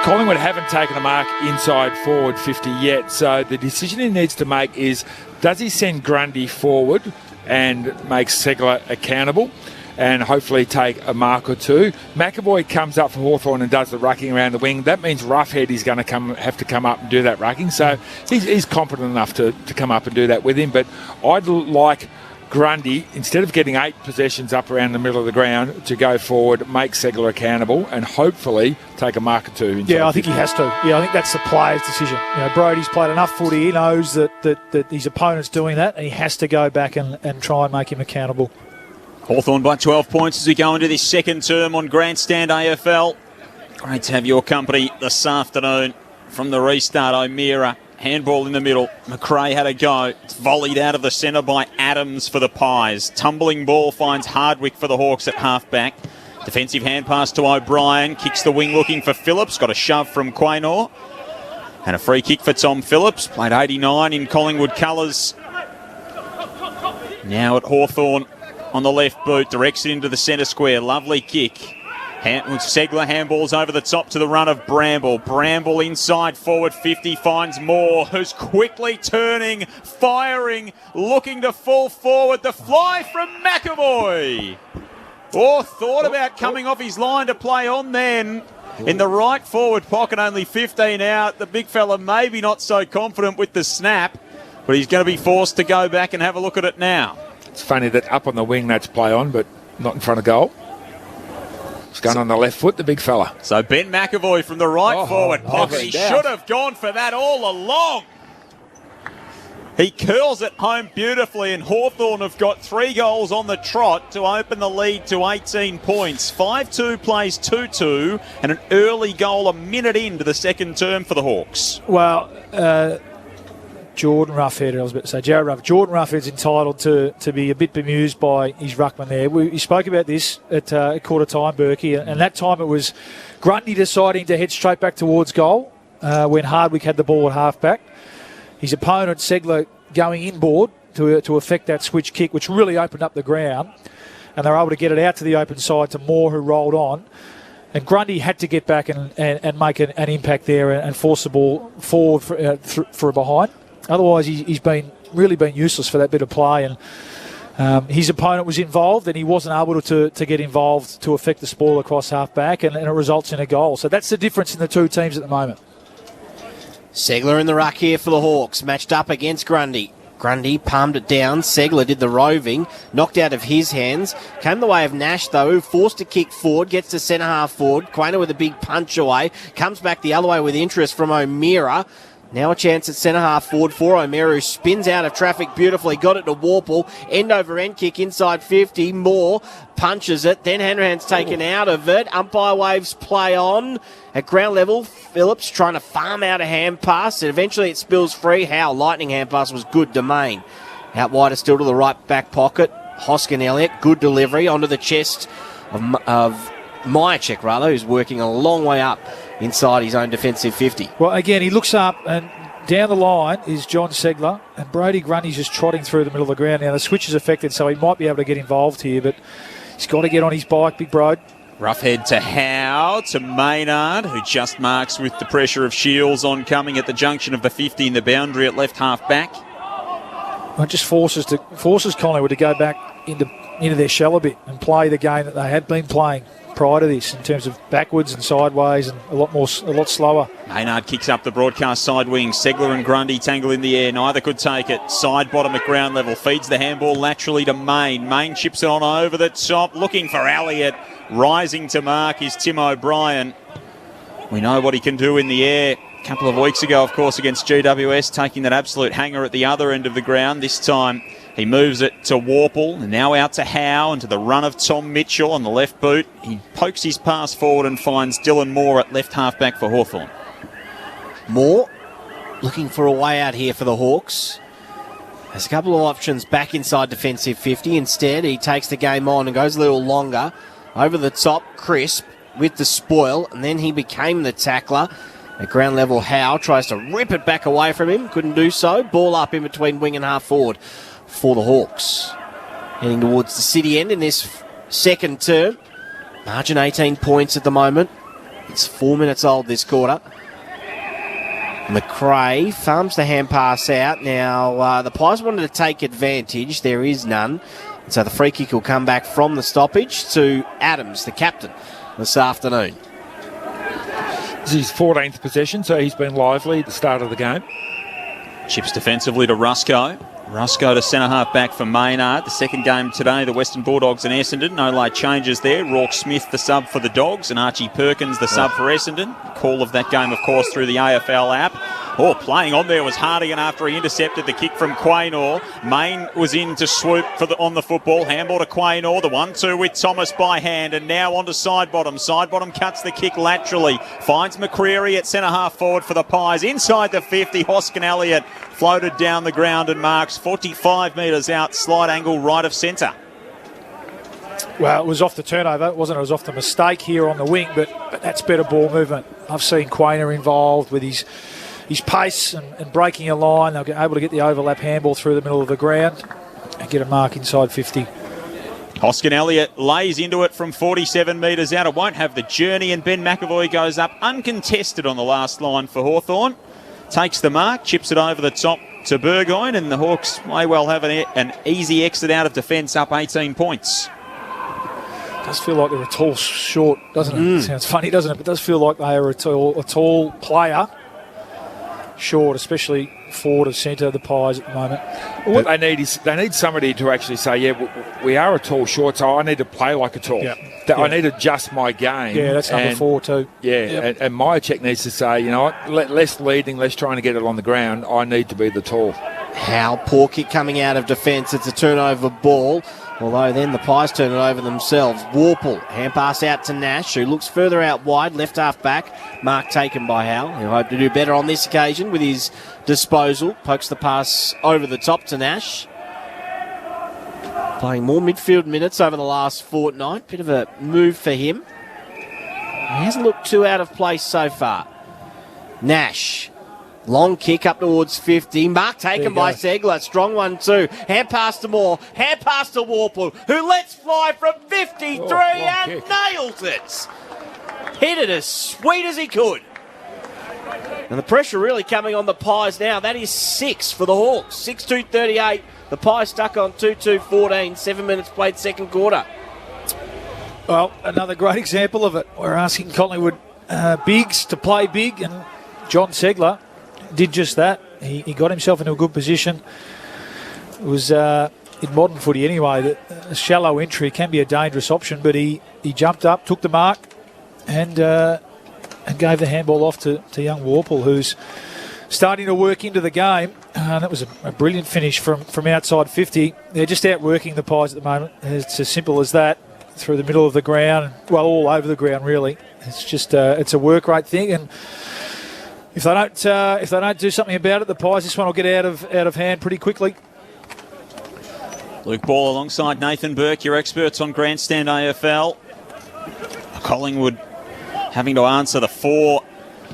Collingwood haven't taken a mark inside forward 50 yet, so the decision he needs to make is, does he send Grundy forward and make Segler accountable and hopefully take a mark or 2? McAvoy comes up for Hawthorn and does the rucking around the wing. That means Roughhead is going to have to come up and do that rucking, so he's competent enough to come up and do that with him. But I'd like Grundy, instead of getting 8 possessions up around the middle of the ground, to go forward, make Segler accountable, and hopefully take a mark or 2. Yeah, I think he has to. Yeah, I think that's the player's decision. Brodie's played enough footy. He knows that his opponent's doing that, and he has to go back and try and make him accountable. Hawthorn by 12 points as we go into this second term on Grandstand AFL. Great to have your company this afternoon from the restart. O'Meara. Handball in the middle. McRae had a go. It's volleyed out of the centre by Adams for the Pies. Tumbling ball finds Hardwick for the Hawks at half-back. Defensive hand pass to O'Brien. Kicks the wing looking for Phillips. Got a shove from Quaynor. And a free kick for Tom Phillips. Played 89 in Collingwood colours. Now at Hawthorn on the left boot. Directs it into the centre square. Lovely kick. Segler handballs over the top to the run of Bramble. Bramble inside forward 50 finds Moore, who's quickly turning, firing, looking to fall forward. The fly from McAvoy. Thought about coming off his line to play on then. In the right forward pocket, only 15 out. The big fella maybe not so confident with the snap, but he's going to be forced to go back and have a look at it now. It's funny that up on the wing that's play on, but not in front of goal. It's going on the left foot, the big fella. So Ben McAvoy from the right forward pocket. He should have gone for that all along. He curls it home beautifully, and Hawthorn have got 3 goals on the trot to open the lead to 18 points. 5-2 plays 2-2, and an early goal a minute into the second term for the Hawks. Well, Jordan Roughhead, I was about to say Jared Roughhead. Jordan Roughhead's entitled to be a bit bemused by his ruckman there. We spoke about this at quarter time, Berkey, and that time it was Grundy deciding to head straight back towards goal when Hardwick had the ball at half-back. His opponent, Segler, going inboard to affect that switch kick, which really opened up the ground, and they were able to get it out to the open side to Moore, who rolled on. And Grundy had to get back and make an impact there and force the ball forward for a behind. Otherwise, he's really been useless for that bit of play. And his opponent was involved, and he wasn't able to get involved to affect the spoil across half-back, and it results in a goal. So that's the difference in the two teams at the moment. Segler in the ruck here for the Hawks, matched up against Grundy. Grundy palmed it down. Segler did the roving, knocked out of his hands. Came the way of Nash, though, forced to kick forward, gets to centre-half forward. Quainer with a big punch away. Comes back the other way with interest from O'Meara. Now a chance at centre-half forward for O'Meara, who spins out of traffic beautifully. Got it to Warple. End-over-end kick inside 50. Moore punches it. Then Hanrahan's taken out of it. Umpire waves play on. At ground level, Phillips trying to farm out a hand pass. And eventually it spills free. Howe, lightning hand pass was good domain. Out wider still to the right back pocket. Hoskin Elliott, good delivery onto the chest of Myercheck, who's working a long way up inside his own defensive 50. Well, again, he looks up, and down the line is John Segler, and Brody Grundy's just trotting through the middle of the ground. Now, the switch is affected, so he might be able to get involved here, but he's got to get on his bike, Big Brode. Roughhead to Howe, to Maynard, who just marks with the pressure of Shields oncoming at the junction of the 50 in the boundary at left half back. It just forces Collingwood to go back into their shell a bit and play the game that they had been playing prior to this, in terms of backwards and sideways and a lot slower. Maynard kicks up the broadcast side wing. Segler and Grundy tangle in the air. Neither could take it. Side bottom at ground level. Feeds the handball laterally to Main. Main chips it on over the top. Looking for Elliott. Rising to mark is Tim O'Brien. We know what he can do in the air. A couple of weeks ago, of course, against GWS, taking that absolute hanger at the other end of the ground. This time he moves it to Warple, and now out to Howe and to the run of Tom Mitchell on the left boot. He pokes his pass forward and finds Dylan Moore at left half-back for Hawthorn. Moore looking for a way out here for the Hawks. There's a couple of options back inside defensive 50. Instead, he takes the game on and goes a little longer. Over the top, Crisp with the spoil, and then he became the tackler. At ground level, Howe tries to rip it back away from him. Couldn't do so. Ball up in between wing and half forward for the Hawks. Heading towards the city end in this second term. Margin 18 points at the moment. It's 4 minutes old this quarter. McRae farms the hand pass out. Now, the Pies wanted to take advantage. There is none. So the free kick will come back from the stoppage to Adams, the captain, this afternoon. This is his 14th possession, so he's been lively at the start of the game. Chips defensively to Rusco. Rusco to centre half back for Maynard. The second game today, the Western Bulldogs and Essendon. No late changes there. Rourke Smith, the sub for the Dogs, and Archie Perkins, the sub for Essendon. Call of that game, of course, through the AFL app. Oh, playing on there was Hardigan after he intercepted the kick from Quaynor. Main was in to swoop on the football. Handball to Quaynor. The 1-2 with Thomas by hand, and now on to Sidebottom. Sidebottom cuts the kick laterally. Finds McCreary at centre half forward for the Pies. Inside the 50, Hoskin Elliott floated down the ground and marks 45 metres out, slight angle right of centre. Well, it was off the turnover, wasn't it? It was off the mistake here on the wing, but that's better ball movement. I've seen Quaynor involved with his pace and breaking a line. They'll be able to get the overlap handball through the middle of the ground and get a mark inside 50. Hoskin Elliott lays into it from 47 metres out. It won't have the journey, and Ben McAvoy goes up uncontested on the last line for Hawthorn. Takes the mark, chips it over the top to Burgoyne, and the Hawks may well have an easy exit out of defence, up 18 points. It does feel like they're a tall short, doesn't it? It sounds funny, doesn't it? But it does feel like they are a tall player. Short, especially forward of centre of the Pies at the moment. Well, what they need somebody to actually say, yeah, we are a tall short, so I need to play like a tall. Yeah. I need to adjust my game. Yeah, that's number 4 too. Yeah, and Myercheck needs to say, you know what, less leading, less trying to get it on the ground. I need to be the tall. Howe, poor kick coming out of defence. It's a turnover ball. Although then the Pies turn it over themselves. Warple, hand pass out to Nash, who looks further out wide, left half back. Mark taken by Hal. He'll hope to do better on this occasion with his disposal. Pokes the pass over the top to Nash. Playing more midfield minutes over the last fortnight. Bit of a move for him. He hasn't looked too out of place so far. Nash. Long kick up towards 50. Mark taken by Segler. Strong one too. Hand pass to Moore. Hand pass to Warple, who lets fly from 53 and nails it. Hit it as sweet as he could. And the pressure really coming on the Pies now. That is 6 for the Hawks. 6-2-38. The Pies stuck on 2-2-14. 7 minutes played second quarter. Well, another great example of it. We're asking Collingwood bigs to play big, and John Segler did just that. He got himself into a good position. It was, in modern footy anyway, that a shallow entry can be a dangerous option, but he jumped up, took the mark, and gave the handball off to young Warple, who's starting to work into the game. That was a brilliant finish from outside 50. They're just outworking the Pies at the moment. It's as simple as that, through the middle of the ground, well, all over the ground really. It's just it's a work rate thing, and if they don't do something about it, the Pies, this one will get out of hand pretty quickly. Luke Ball alongside Nathan Burke, your experts on Grandstand AFL. Collingwood having to answer the 4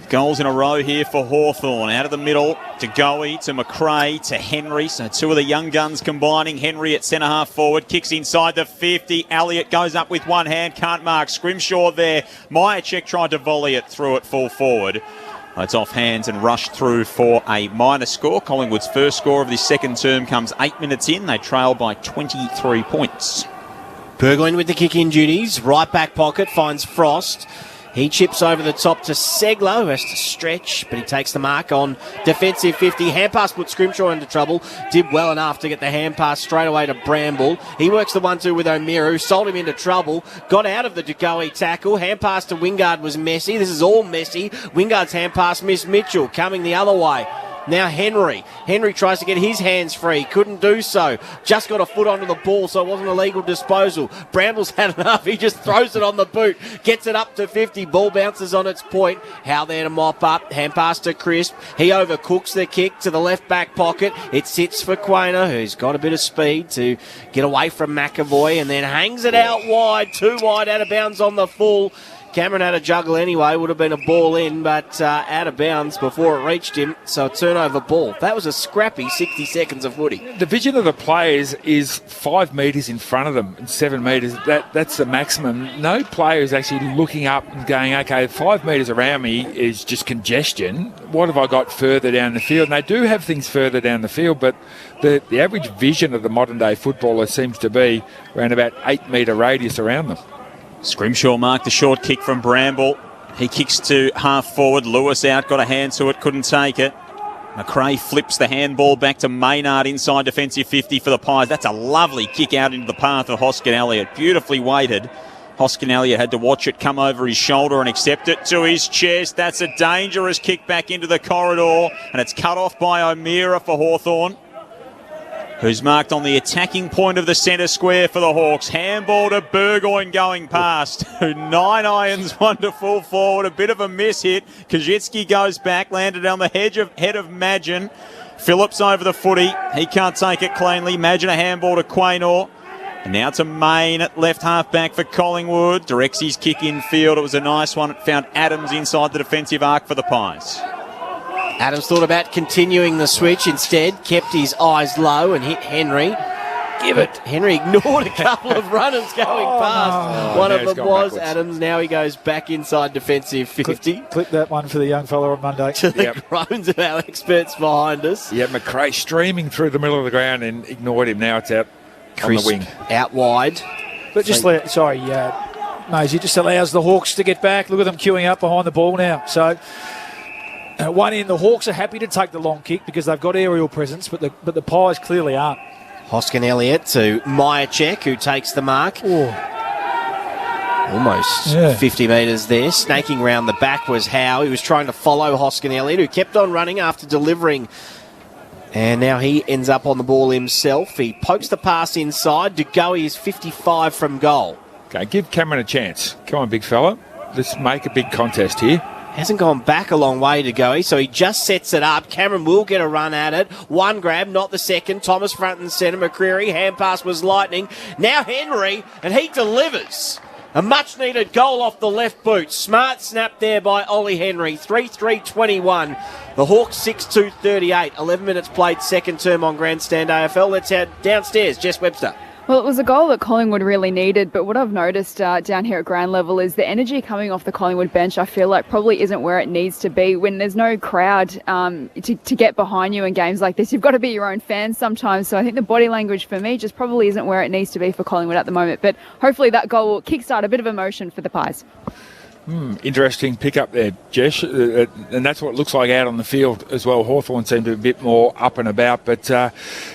goals in a row here for Hawthorn. Out of the middle to Goey, to McRae, to Henry. So 2 of the young guns combining. Henry at centre half forward, kicks inside the 50. Elliott goes up with one hand, can't mark. Scrimshaw there. Myercheck tried to volley it through it full forward. It's off hands and rushed through for a minor score. Collingwood's first score of this second term comes 8 minutes in. They trail by 23 points. Burgoyne with the kick-in duties. Right back pocket finds Frost. He chips over the top to Segler, who has to stretch, but he takes the mark on defensive 50. Hand pass put Scrimshaw into trouble. Did well enough to get the hand pass straight away to Bramble. He works the 1-2 with O'Meara, who sold him into trouble. Got out of the Degoe tackle. Hand pass to Wingard was messy. This is all messy. Wingard's hand pass missed Mitchell, coming the other way. Now Henry. Henry tries to get his hands free. Couldn't do so. Just got a foot onto the ball, so it wasn't a legal disposal. Bramble's had enough. He just throws it on the boot. Gets it up to 50. Ball bounces on its point. How there to mop up. Hand pass to Crisp. He overcooks the kick to the left back pocket. It sits for Quainer, who's got a bit of speed to get away from McAvoy, and then hangs it out wide. Too wide, out of bounds on the full. Cameron had a juggle anyway, would have been a ball in, but out of bounds before it reached him, so a turnover ball. That was a scrappy 60 seconds of footy. The vision of the players is 5 metres in front of them and 7 metres. That's the maximum. No player is actually looking up and going, okay, 5 metres around me is just congestion. What have I got further down the field? And they do have things further down the field, but the average vision of the modern-day footballer seems to be around about 8 metre radius around them. Scrimshaw marked the short kick from Bramble. He kicks to half forward. Lewis out, got a hand to it, couldn't take it. McRae flips the handball back to Maynard inside defensive 50 for the Pies. That's a lovely kick out into the path of Hoskin Elliott. Beautifully weighted. Hoskin Elliott had to watch it come over his shoulder and accept it to his chest. That's a dangerous kick back into the corridor, and it's cut off by O'Meara for Hawthorn, who's marked on the attacking point of the centre square for the Hawks. Handball to Burgoyne going past, who 9 irons one to full forward. A bit of a miss hit. Kajitsky goes back, landed on the head of Madgen. Phillips over the footy. He can't take it cleanly. Madgen a handball to Quaynor. And now to Main at left half back for Collingwood. Directs his kick in field. It was a nice one. It found Adams inside the defensive arc for the Pies. Adams thought about continuing the switch, instead kept his eyes low and hit Henry. Give it. Henry ignored a couple of runners going past. One of them was backwards. Adams. Now he goes back inside defensive 50. Clip that one for the young fella on Monday. To the groans of our experts behind us. Yeah, McRae streaming through the middle of the ground and ignored him. Now it's out Crisp on the wing. Out wide. But just Maisie just allows the Hawks to get back. Look at them queuing up behind the ball now. So one in, the Hawks are happy to take the long kick because they've got aerial presence, but the Pies clearly aren't. Hoskin Elliott to Myercheck, who takes the mark. Almost 50 metres there. Snaking round the back was Howe. He was trying to follow Hoskin Elliott, who kept on running after delivering And now he ends up on the ball himself. He pokes the pass inside. De Goey is 55 from goal. Okay, give Cameron a chance. Come on, big fella. Let's make a big contest here. Hasn't gone back a long way to go, so he just sets it up. Cameron will get a run at it. One grab, not the second. Thomas front and centre. McCreary, hand pass was lightning. Now Henry, and he delivers. A much-needed goal off the left boot. Smart snap there by Ollie Henry. 3-3-21. The Hawks 6-2-38. 11 minutes played, second term on Grandstand AFL. Let's head downstairs. Jess Webster. Well, it was a goal that Collingwood really needed, but what I've noticed down here at ground level is the energy coming off the Collingwood bench, I feel like probably isn't where it needs to be. When there's no crowd to get behind you in games like this, you've got to be your own fans sometimes. So I think the body language for me just probably isn't where it needs to be for Collingwood at the moment. But hopefully that goal will kickstart a bit of emotion for the Pies. Interesting pick up there, Jess, and that's what it looks like out on the field as well. Hawthorn seem to be a bit more up and about, but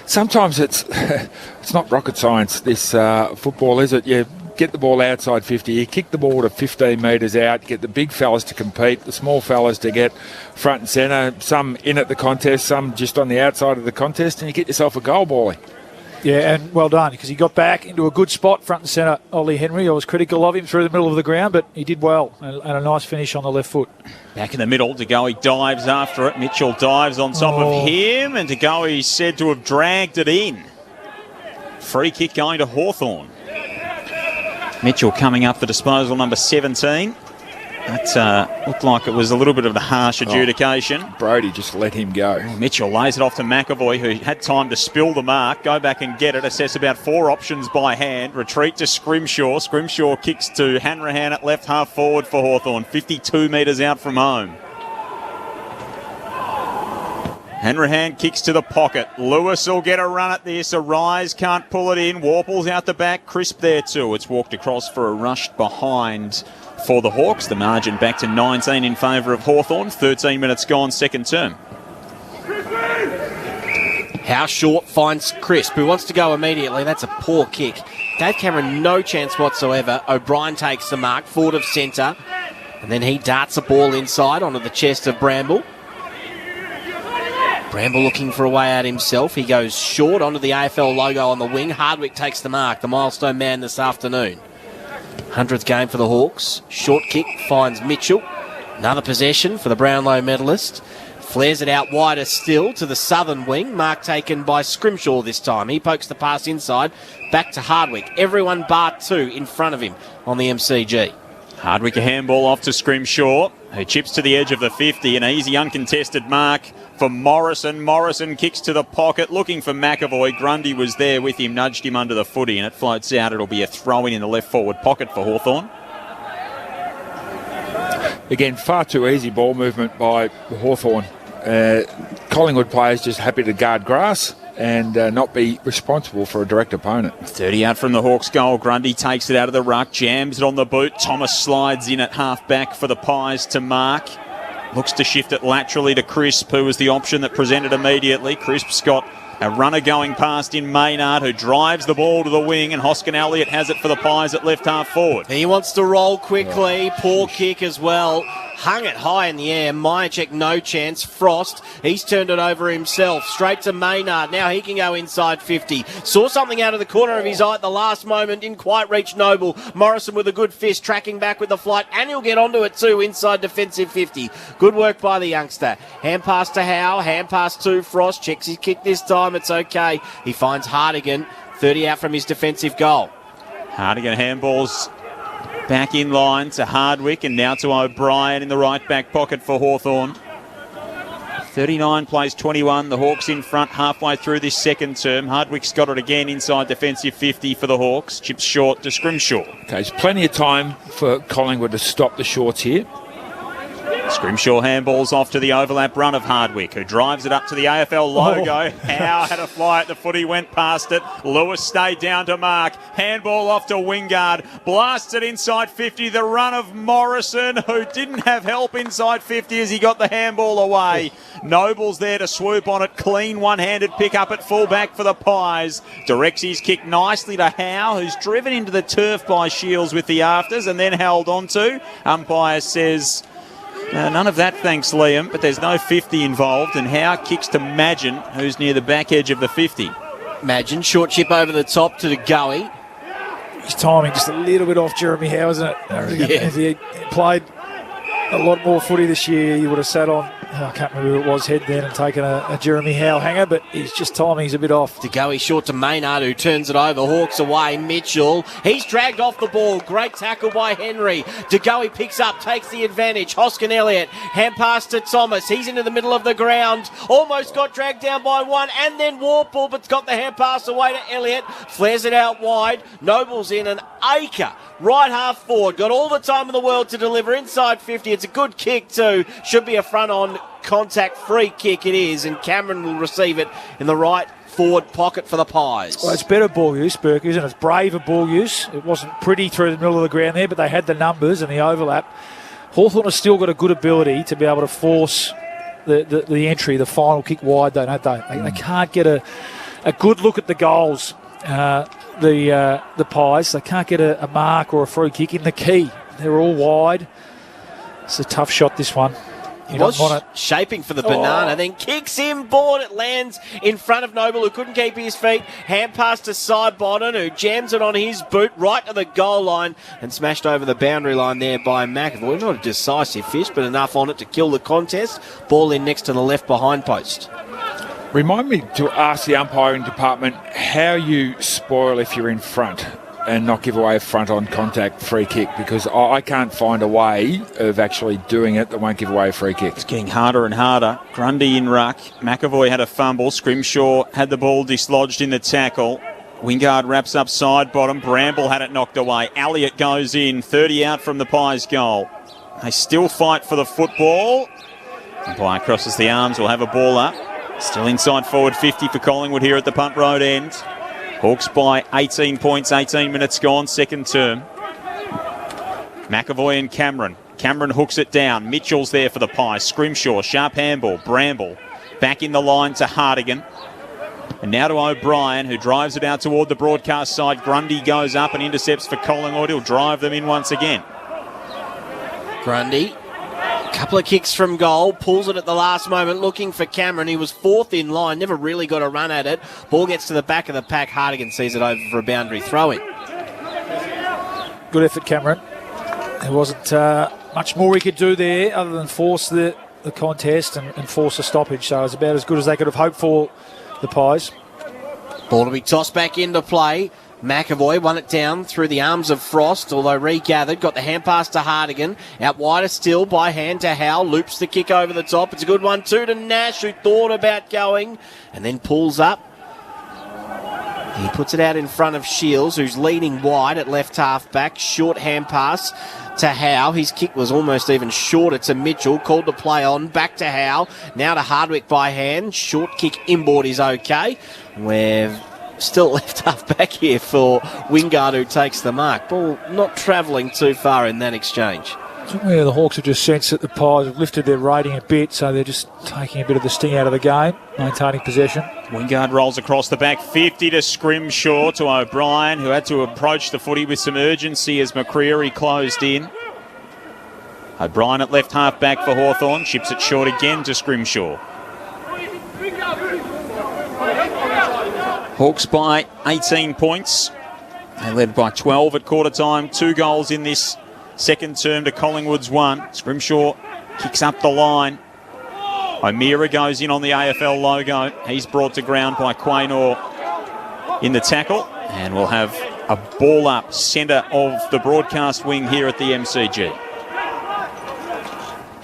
sometimes it's it's not rocket science, this football, is it? You get the ball outside 50, you kick the ball to 15 metres out, get the big fellas to compete, the small fellas to get front and centre, some in at the contest, some just on the outside of the contest, and you get yourself a goal, Bally. Yeah, and well done, because he got back into a good spot, front and centre, Ollie Henry. I was critical of him through the middle of the ground, but he did well, and a nice finish on the left foot. Back in the middle, De Goey dives after it. Mitchell dives on top of him, and De Goey is said to have dragged it in. Free kick going to Hawthorn. Mitchell coming up for disposal, number 17. That looked like it was a little bit of a harsh adjudication. Brody just let him go. Mitchell lays it off to McAvoy, who had time to spill the mark, go back and get it, assess about 4 options by hand, retreat to Scrimshaw. Scrimshaw kicks to Hanrahan at left half forward for Hawthorn, 52 metres out from home. Hanrahan kicks to the pocket. Lewis will get a run at this. Arise can't pull it in. Warple's out the back. Crisp there too. It's walked across for a rushed behind for the Hawks. The margin back to 19 in favour of Hawthorn. 13 minutes gone, second term. How Short finds Crisp, who wants to go immediately. That's a poor kick. Gave Cameron no chance whatsoever. O'Brien takes the mark, forward of centre. And then he darts a ball inside onto the chest of Bramble. Bramble looking for a way out himself. He goes short onto the AFL logo on the wing. Hardwick takes the mark, the milestone man this afternoon. 100th game for the Hawks. Short kick finds Mitchell. Another possession for the Brownlow medalist. Flares it out wider still to the southern wing. Mark taken by Scrimshaw this time. He pokes the pass inside. Back to Hardwick. Everyone bar 2 in front of him on the MCG. Hardwick a handball off to Scrimshaw, who chips to the edge of the 50. An easy uncontested mark for Morrison. Morrison kicks to the pocket, looking for McAvoy. Grundy was there with him, nudged him under the footy, and it floats out. It'll be a throw-in the left forward pocket for Hawthorn. Again, far too easy ball movement by Hawthorn. Collingwood players just happy to guard grass and not be responsible for a direct opponent. 30 out from the Hawks goal. Grundy takes it out of the ruck, jams it on the boot. Thomas slides in at half back for the Pies to mark. Looks to shift it laterally to Crisp, who was the option that presented immediately. Crisp's got a runner going past in Maynard, who drives the ball to the wing, and Hoskin Elliott has it for the Pies at left half forward. He wants to roll quickly. Poor kick as well. Hung it high in the air. Myercheck, no chance. Frost, he's turned it over himself. Straight to Maynard. Now he can go inside 50. Saw something out of the corner of his eye at the last moment. Didn't quite reach Noble. Morrison with a good fist, tracking back with the flight. And he'll get onto it too, inside defensive 50. Good work by the youngster. Hand pass to Howe. Hand pass to Frost. Checks his kick this time. It's okay. He finds Hardigan. 30 out from his defensive goal. Hardigan handballs back in line to Hardwick, and now to O'Brien in the right back pocket for Hawthorn. 39 plays 21. The Hawks in front halfway through this second term. Hardwick's got it again inside defensive 50 for the Hawks. Chips short to Scrimshaw. Okay, there's plenty of time for Collingwood to stop the shorts here. Scrimshaw handballs off to the overlap run of Hardwick, who drives it up to the AFL logo. Howe had a fly at the footy, went past it. Lewis stayed down to mark. Handball off to Wingard. Blasted inside 50. The run of Morrison, who didn't have help inside 50 as he got the handball away. Noble's there to swoop on it. Clean one-handed pick up at fullback for the Pies. Directs his kick nicely to Howe, who's driven into the turf by Shields with the afters and then held on to. Umpire says None of that, thanks, Liam, but there's no 50 involved, and Howe kicks to Madgen, who's near the back edge of the 50. Madgen, short chip over the top to Goey. His timing just a little bit off Jeremy Howe, isn't it? If he played a lot more footy this year, he would have sat on, I can't remember who it was, head then and taken a Jeremy Howe hanger, but he's just timing's a bit off. To Goey short to Maynard, who turns it over. Hawks away. Mitchell. He's dragged off the ball. Great tackle by Henry. De Goey picks up, takes the advantage. Hoskin Elliott. Hand pass to Thomas. He's into the middle of the ground. Almost got dragged down by one, and then Warple, but's got the hand pass away to Elliott. Flares it out wide. Noble's in, and Acre, right half forward. Got all the time in the world to deliver inside 50. It's a good kick too. Should be a front on contact free kick it is, and Cameron will receive it in the right forward pocket for the Pies. Well, it's better ball use, Burke, isn't it? It's braver ball use. It wasn't pretty through the middle of the ground there, but they had the numbers and the overlap. Hawthorn has still got a good ability to be able to force the entry, the final kick wide, though, don't they? They can't get a good look at the goals, the Pies. They can't get a mark or a free kick in the key. They're all wide. It's a tough shot, this one. He was shaping for the banana, then kicks in board. It lands in front of Noble, who couldn't keep his feet. Hand pass to Sidebottom, who jams it on his boot right to the goal line and smashed over the boundary line there by McAvoy. Not a decisive fish, but enough on it to kill the contest. Ball in next to the left behind post. Remind me to ask the umpiring department how you spoil if you're in front and not give away a front-on contact free kick, because I can't find a way of actually doing it that won't give away a free kick. It's getting harder and harder. Grundy in ruck. McAvoy had a fumble. Scrimshaw had the ball dislodged in the tackle. Wingard wraps up Sidebottom. Bramble had it knocked away. Elliott goes in. 30 out from the Pies' goal. They still fight for the football. Umpire crosses the arms. We'll have a ball up. Still inside forward 50 for Collingwood here at the Punt Road end. Hawks by 18 points, 18 minutes gone, second term. McAvoy and Cameron. Cameron hooks it down. Mitchell's there for the Pies. Scrimshaw, sharp handball. Bramble back in the line to Hartigan. And now to O'Brien, who drives it out toward the broadcast side. Grundy goes up and intercepts for Collingwood. He'll drive them in once again. Grundy. Couple of kicks from goal, pulls it at the last moment, looking for Cameron. He was fourth in line, never really got a run at it. Ball gets to the back of the pack. Hartigan sees it over for a boundary throw-in. Good effort, Cameron. There wasn't much more he could do there other than force the contest and force a stoppage. So it was about as good as they could have hoped for, the Pies. Ball to be tossed back into play. McAvoy won it down through the arms of Frost, although regathered. Got the hand pass to Hartigan. Out wider still by hand to Howe. Loops the kick over the top. It's a good one too to Nash, who thought about going and then pulls up. He puts it out in front of Shields, who's leading wide at left half back. Short hand pass to Howe. His kick was almost even shorter to Mitchell. Called to play on. Back to Howe. Now to Hardwick by hand. Short kick inboard is okay. We've still left half back here for Wingard, who takes the mark. Ball not travelling too far in that exchange. Yeah, the Hawks have just sensed that the Pies have lifted their rating a bit, so they're just taking a bit of the sting out of the game, maintaining possession. Wingard rolls across the back, 50 to Scrimshaw, to O'Brien, who had to approach the footy with some urgency as McCreary closed in. O'Brien at left half back for Hawthorn, chips it short again to Scrimshaw. Hawks by 18 points. They led by 12 at quarter time. 2 goals in this second term to Collingwood's 1. Scrimshaw kicks up the line. O'Meara goes in on the AFL logo. He's brought to ground by Quaynor in the tackle. And we'll have a ball up centre of the broadcast wing here at the MCG.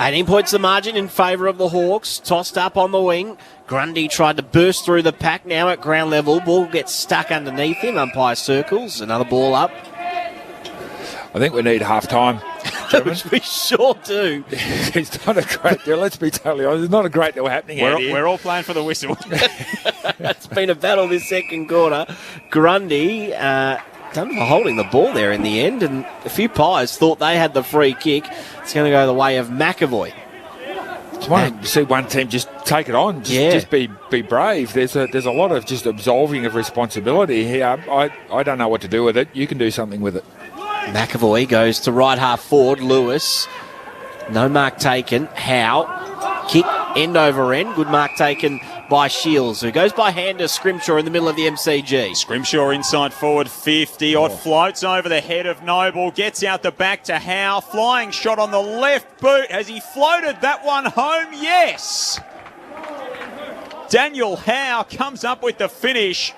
18 points the margin in favour of the Hawks. Tossed up on the wing. Grundy tried to burst through the pack, now at ground level. Ball gets stuck underneath him. Umpire circles. Another ball up. I think we need half-time. Which we sure do. It's not a great deal. Let's be totally honest. It's not a great deal happening out here. We're all playing for the whistle. It's been a battle this second quarter. Grundy done for holding the ball there in the end, and a few Pies thought they had the free kick. It's going to go the way of McAvoy. Just want to see one team just take it on. Just be brave. There's a lot of just absolving of responsibility here. I don't know what to do with it. You can do something with it. McAvoy goes to right half forward. Lewis No mark taken. Howe. Kick end over end. Good mark taken by Shields, who goes by hand to Scrimshaw in the middle of the MCG. Scrimshaw inside forward 50. Odd floats over the head of Noble. Gets out the back to Howe. Flying shot on the left boot. Has he floated that one home? Yes. Daniel Howe comes up with the finish.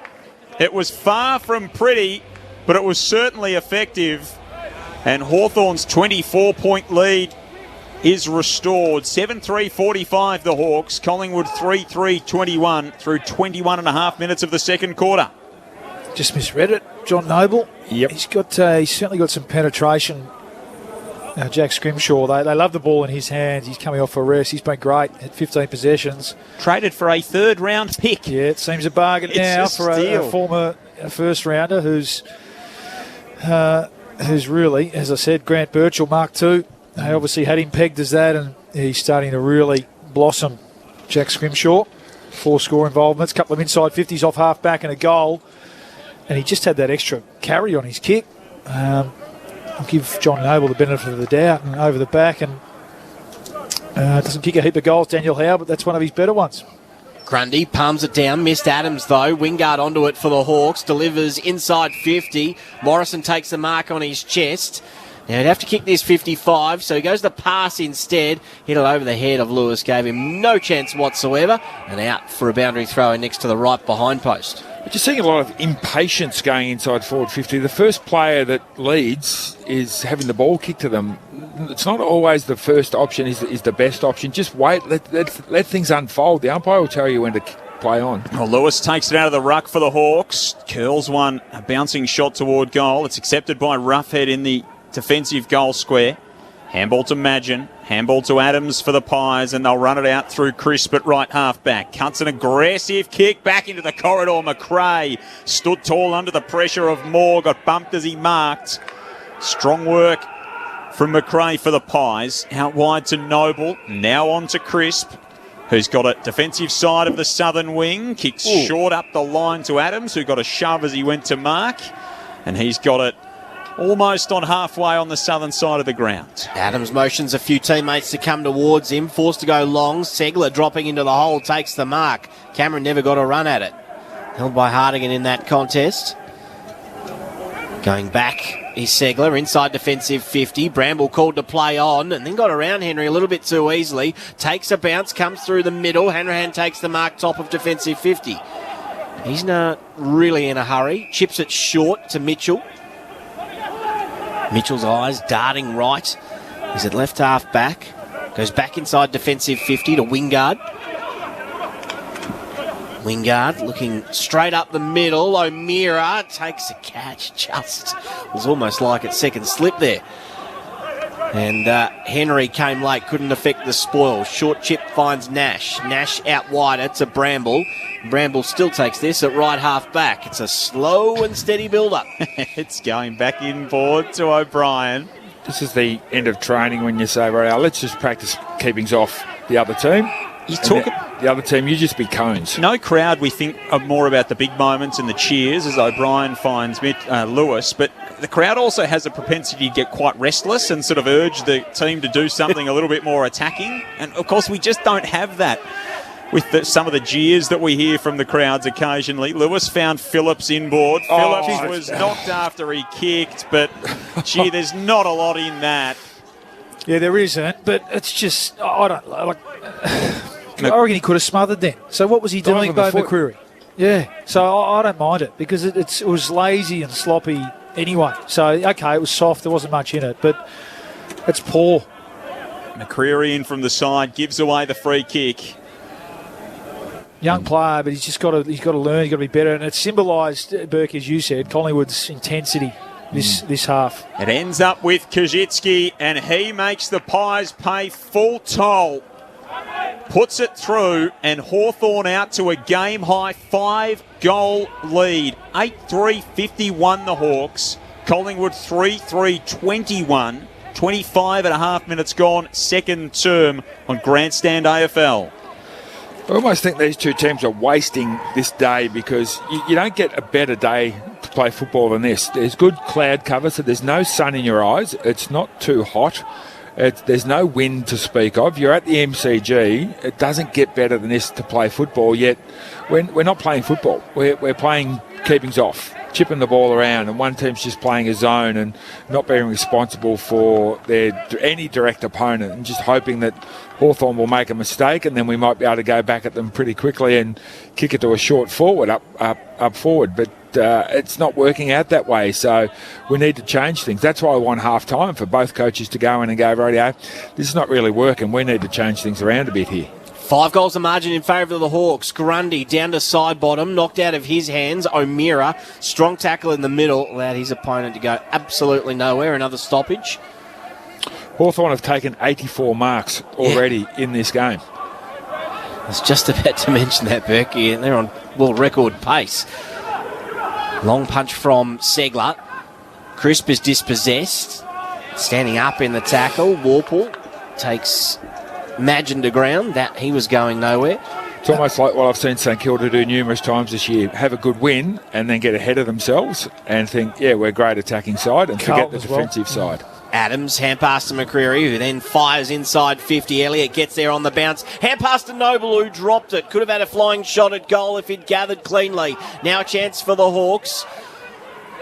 It was far from pretty, but it was certainly effective. And Hawthorn's 24-point lead is restored. 7-3-45 the Hawks. Collingwood 3-3-21 through 21 and a half minutes of the second quarter. Just misread it. John Noble. Yep. He's certainly got some penetration. Jack Scrimshaw, they love the ball in his hands. He's coming off a rest. He's been great at 15 possessions. Traded for a third-round pick. Yeah, it seems a bargain now for a former first-rounder who's really, as I said, Grant Birchall, Mark II. They obviously had him pegged as that, and he's starting to really blossom. Jack Scrimshaw, 4 score involvements, couple of inside 50s off half-back and a goal. And he just had that extra carry on his kick. I'll give John Noble the benefit of the doubt and over the back, and doesn't kick a heap of goals, Daniel Howe, but that's one of his better ones. Grundy palms it down, missed Adams though. Wingard onto it for the Hawks, delivers inside 50. Morrison takes the mark on his chest. Now he'd have to kick this 55, so he goes to pass instead. Hit it over the head of Lewis, gave him no chance whatsoever, and out for a boundary throw next to the right behind post. But you're seeing a lot of impatience going inside forward 50. The first player that leads is having the ball kicked to them. It's not always the first option is the best option. Just wait, let things unfold. The umpire will tell you when to play on. Well, Lewis takes it out of the ruck for the Hawks. Curls one, a bouncing shot toward goal. It's accepted by Roughhead in the defensive goal square. Handball to Madgen. Handball to Adams for the Pies, and they'll run it out through Crisp at right half-back. Cuts an aggressive kick back into the corridor. McRae stood tall under the pressure of Moore. Got bumped as he marked. Strong work from McRae for the Pies. Out wide to Noble. Now on to Crisp, who's got it defensive side of the southern wing. Kicks short up the line to Adams, who got a shove as he went to mark. And he's got it almost on halfway on the southern side of the ground. Adams motions a few teammates to come towards him, forced to go long. Segler dropping into the hole, takes the mark. Cameron never got a run at it. Held by Hardigan in that contest. Going back is Segler, inside defensive 50. Bramble called to play on, and then got around Henry a little bit too easily. Takes a bounce, comes through the middle. Hanrahan takes the mark, top of defensive 50. He's not really in a hurry. Chips it short to Mitchell. Mitchell's eyes darting right. He's at left half back. Goes back inside defensive 50 to Wingard. Wingard looking straight up the middle. O'Meara takes a catch. Just was almost like its second slip there. And Henry came late, couldn't affect the spoil. Short chip finds Nash. Nash out wider to Bramble. Bramble still takes this at right half back. It's a slow and steady build-up. It's going back inboard to O'Brien. This is the end of training when you say, right, let's just practice keepings off the other team. The other team, you just be cones. No crowd, we think more about the big moments and the cheers as O'Brien finds Lewis, but the crowd also has a propensity to get quite restless and sort of urge the team to do something a little bit more attacking. And, of course, we just don't have that with some of the jeers that we hear from the crowds occasionally. Lewis found Phillips inboard. Phillips was knocked after he kicked, but, gee, there's not a lot in that. Yeah, there isn't, but it's just, I don't like. I reckon he could have smothered then. So what was he doing, Bo McCreary? Yeah, so I don't mind it because it was lazy and sloppy anyway. So, okay, it was soft, there wasn't much in it, but it's poor. McCreary in from the side, gives away the free kick. Young player, but he's got to learn, he's got to be better. And it symbolised, Burke, as you said, Collingwood's intensity this half. It ends up with Kajitsky, and he makes the Pies pay full toll. Puts it through, and Hawthorn out to a game-high 5-goal lead. 8-3-51 the Hawks. Collingwood 3-3-21. 25 and a half minutes gone, second term on Grandstand AFL. I almost think these two teams are wasting this day because you don't get a better day to play football than this. There's good cloud cover, so there's no sun in your eyes. It's not too hot. There's no wind to speak of. You're at the MCG. It doesn't get better than this to play football, yet we're not playing football. We're playing keepings off, chipping the ball around, and one team's just playing a zone and not being responsible for any direct opponent, and just hoping that Hawthorn will make a mistake, and then we might be able to go back at them pretty quickly and kick it to a short forward, up forward. But it's not working out that way, so we need to change things. That's why I want half time for both coaches to go in and go, radio, this is not really working. We need to change things around a bit here. 5 goals the margin in favour of the Hawks. Grundy down to side bottom, knocked out of his hands. O'Meara, strong tackle in the middle, allowed his opponent to go absolutely nowhere. Another stoppage. Hawthorn have taken 84 marks already in this game. I was just about to mention that, Berkey, and they're on world record pace. Long punch from Segler. Crisp is dispossessed. Standing up in the tackle. Warple takes Magin to ground. That he was going nowhere. It's almost like what I've seen St Kilda do numerous times this year. Have a good win and then get ahead of themselves and think, yeah, we're a great attacking side, and forget the defensive side. Adams, hand pass to McCreary, who then fires inside 50. Elliott gets there on the bounce. Hand pass to Noble, who dropped it. Could have had a flying shot at goal if he'd gathered cleanly. Now a chance for the Hawks.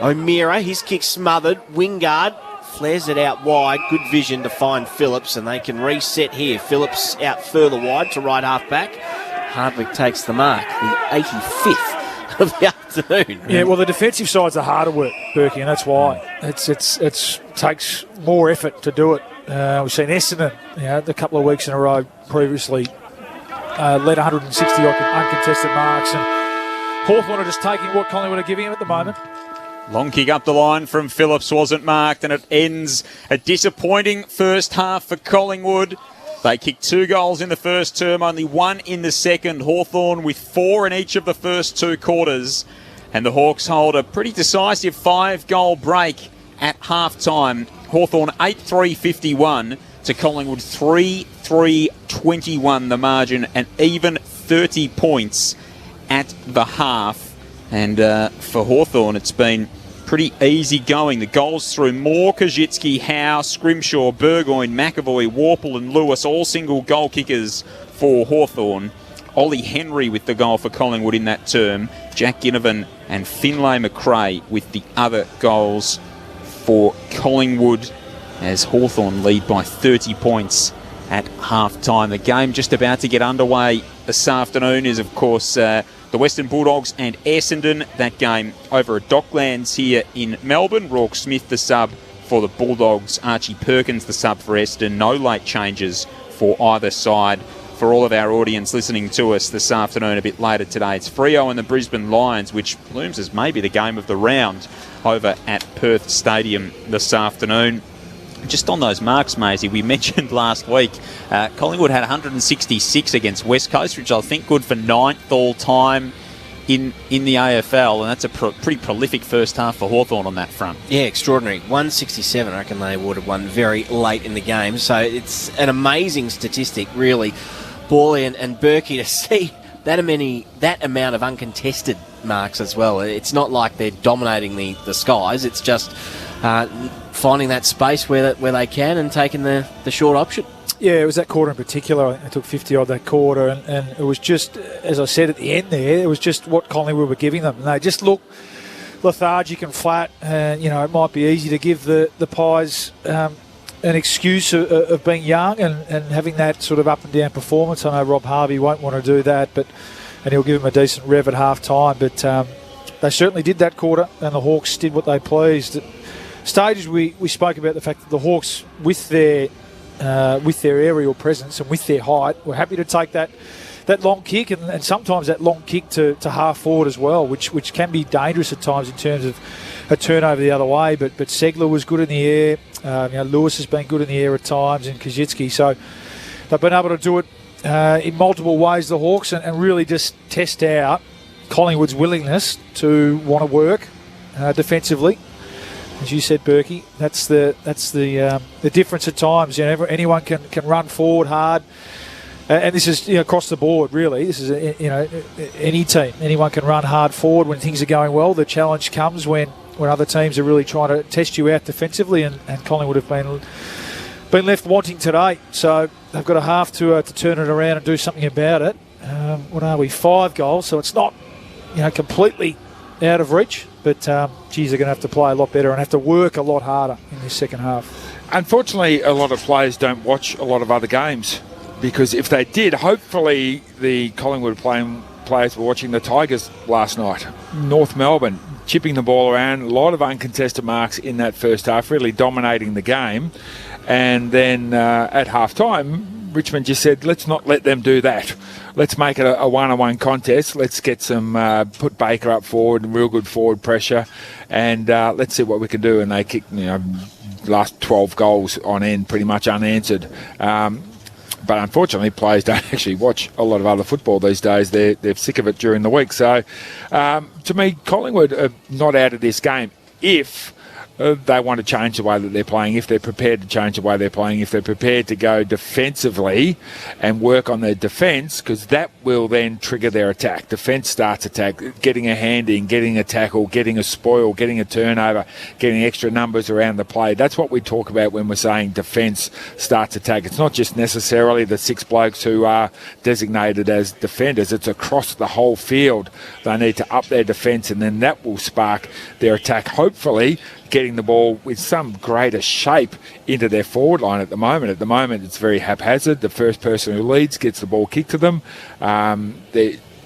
O'Meara, his kick smothered. Wingard flares it out wide. Good vision to find Phillips, and they can reset here. Phillips out further wide to right half back. Hardwick takes the mark. The 85th of the afternoon. Yeah, well, the defensive side's the harder work, Berkey, and that's why. It takes more effort to do it. We've seen Essendon, a couple of weeks in a row previously, led 160 uncontested marks, and Hawthorn are just taking what Collingwood are giving him at the moment. Long kick up the line from Phillips wasn't marked, and it ends a disappointing first half for Collingwood. They kicked 2 goals in the first term, only 1 in the second. Hawthorn with 4 in each of the first 2 quarters. And the Hawks hold a pretty decisive 5-goal break at half-time. Hawthorn 8-3-51 to Collingwood 3-3-21 the margin, and even 30 points at the half. And for Hawthorn, it's been pretty easy going. The goals through Moore, Kajitsky, Howe, Scrimshaw, Burgoyne, McAvoy, Warple and Lewis, all single goal kickers for Hawthorn. Ollie Henry with the goal for Collingwood in that term. Jack Ginnivan and Finlay McRae with the other goals for Collingwood, as Hawthorn lead by 30 points at half-time. The game just about to get underway this afternoon is, of course, the Western Bulldogs and Essendon. That game over at Docklands here in Melbourne. Rourke Smith the sub for the Bulldogs. Archie Perkins the sub for Essendon. No late changes for either side. For all of our audience listening to us this afternoon a bit later today, it's Freo and the Brisbane Lions, which looms as maybe the game of the round over at Perth Stadium this afternoon. Just on those marks, Maisie, we mentioned last week, Collingwood had 166 against West Coast, which I think good for 9th all-time in the AFL, and that's a pretty prolific first half for Hawthorn on that front. Yeah, extraordinary. 167, I reckon they would have won very late in the game, so it's an amazing statistic, really, Bally and Berkey, to see that amount of uncontested marks as well. It's not like they're dominating the skies, it's just finding that space where they can and taking the short option. Yeah, it was that quarter in particular. I think they took 50 odd that quarter, and it was just, as I said at the end there, it was just what Collingwood were giving them. And they just looked lethargic and flat. It might be easy to give the Pies an excuse of being young and having that sort of up and down performance. I know Rob Harvey won't want to do that, and he'll give them a decent rev at half time. But they certainly did that quarter, and the Hawks did what they pleased. Stages we spoke about the fact that the Hawks, with their aerial presence and with their height, were happy to take that long kick and sometimes that long kick to half forward as well, which can be dangerous at times in terms of a turnover the other way. But Segler was good in the air. Lewis has been good in the air at times, and Kajitsky. So they've been able to do it in multiple ways, the Hawks, and really just test out Collingwood's willingness to want to work defensively. As you said, Berkey, that's the difference at times. Anyone can run forward hard, and this is across the board. Really, this is any team. Anyone can run hard forward when things are going well. The challenge comes when other teams are really trying to test you out defensively, and Collingwood have been been left wanting today. So they've got a half to turn it around and do something about it. What are we? 5 goals, so it's not completely out of reach. But, geez, they're going to have to play a lot better and have to work a lot harder in this second half. Unfortunately, a lot of players don't watch a lot of other games, because if they did, hopefully the Collingwood players were watching the Tigers last night. North Melbourne, chipping the ball around, a lot of uncontested marks in that first half, really dominating the game. And then at half-time, Richmond just said, let's not let them do that. Let's make it a one-on-one contest. Let's get some, put Baker up forward and real good forward pressure, and let's see what we can do. And they kicked, last 12 goals on end, pretty much unanswered. But unfortunately, players don't actually watch a lot of other football these days. They're sick of it during the week. So, to me, Collingwood are not out of this game if they want to change the way that they're playing, if they're prepared to change the way they're playing, if they're prepared to go defensively and work on their defence, because that will then trigger their attack. Defence starts attack, getting a hand in, getting a tackle, getting a spoil, getting a turnover, getting extra numbers around the play. That's what we talk about when we're saying defence starts attack. It's not just necessarily the 6 blokes who are designated as defenders. It's across the whole field. They need to up their defence, and then that will spark their attack, hopefully getting the ball with some greater shape into their forward line at the moment. At the moment, it's very haphazard. The first person who leads gets the ball kicked to them.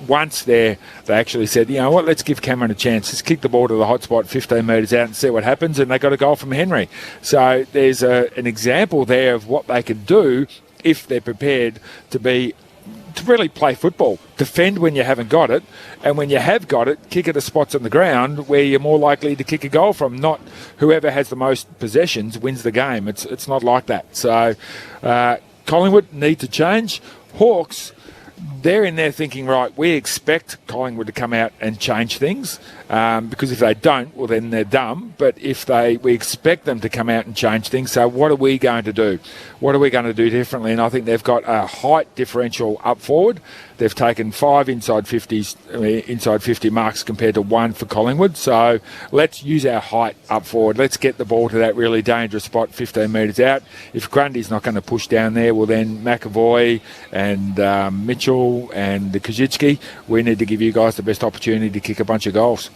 Once they actually said, you know what, let's give Cameron a chance. Let's kick the ball to the hot spot 15 metres out and see what happens. And they got a goal from Henry. So there's an example there of what they could do if they're prepared to really play football. Defend when you haven't got it, and when you have got it, kick it to spots on the ground where you're more likely to kick a goal from. Not whoever has the most possessions wins the game. It's not like that. So Collingwood need to change. Hawks, they're in there thinking, right, we expect Collingwood to come out and change things, because if they don't, well, then they're dumb. But we expect them to come out and change things. So what are we going to do? What are we going to do differently? And I think they've got a height differential up forward. They've taken 5 inside 50 marks compared to 1 for Collingwood. So let's use our height up forward. Let's get the ball to that really dangerous spot 15 metres out. If Grundy's not going to push down there, well, then McAvoy and Mitchell and the Kajitsky, we need to give you guys the best opportunity to kick a bunch of goals.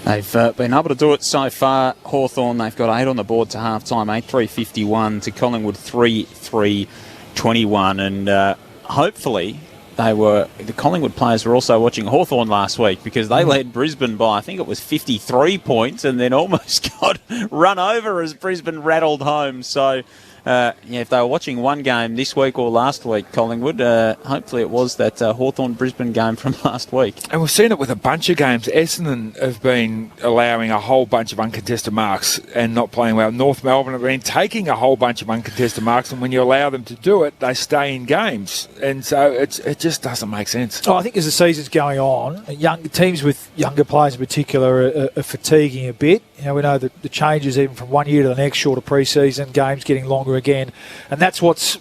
They've been able to do it so far. Hawthorn, they've got 8 on the board to half-time, 8-3-51 to Collingwood 3-3-21. And hopefully the Collingwood players were also watching Hawthorn last week, because they led Brisbane by, I think it was 53 points, and then almost got run over as Brisbane rattled home. So, if they were watching one game this week or last week, Collingwood, hopefully it was that Hawthorn-Brisbane game from last week. And we've seen it with a bunch of games. Essendon have been allowing a whole bunch of uncontested marks and not playing well. North Melbourne have been taking a whole bunch of uncontested marks, and when you allow them to do it, they stay in games. And so it just doesn't make sense. I think as the season's going on, young teams with younger players in particular are fatiguing a bit. We know that the changes even from one year to the next, shorter pre-season, games getting longer again, and that's what's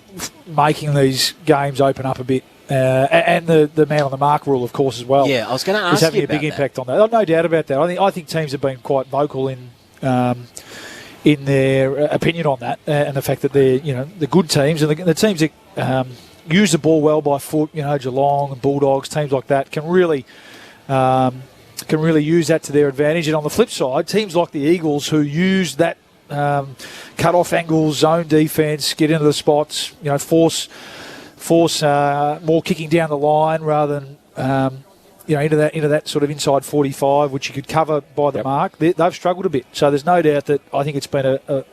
making these games open up a bit. And the man on the mark rule, of course, as well. Yeah, I was going to ask you about that. Is having a big impact on that. Oh, no doubt about that. I think teams have been quite vocal in their opinion on that, and the fact that they're the good teams and the teams that use the ball well by foot, Geelong and Bulldogs, teams like that can really use that to their advantage. And on the flip side, teams like the Eagles, who use that cut-off angle, zone defence, get into the spots, force more kicking down the line rather than into that sort of inside 45, which you could cover by the mark. They've struggled a bit. So there's no doubt that I think it's been a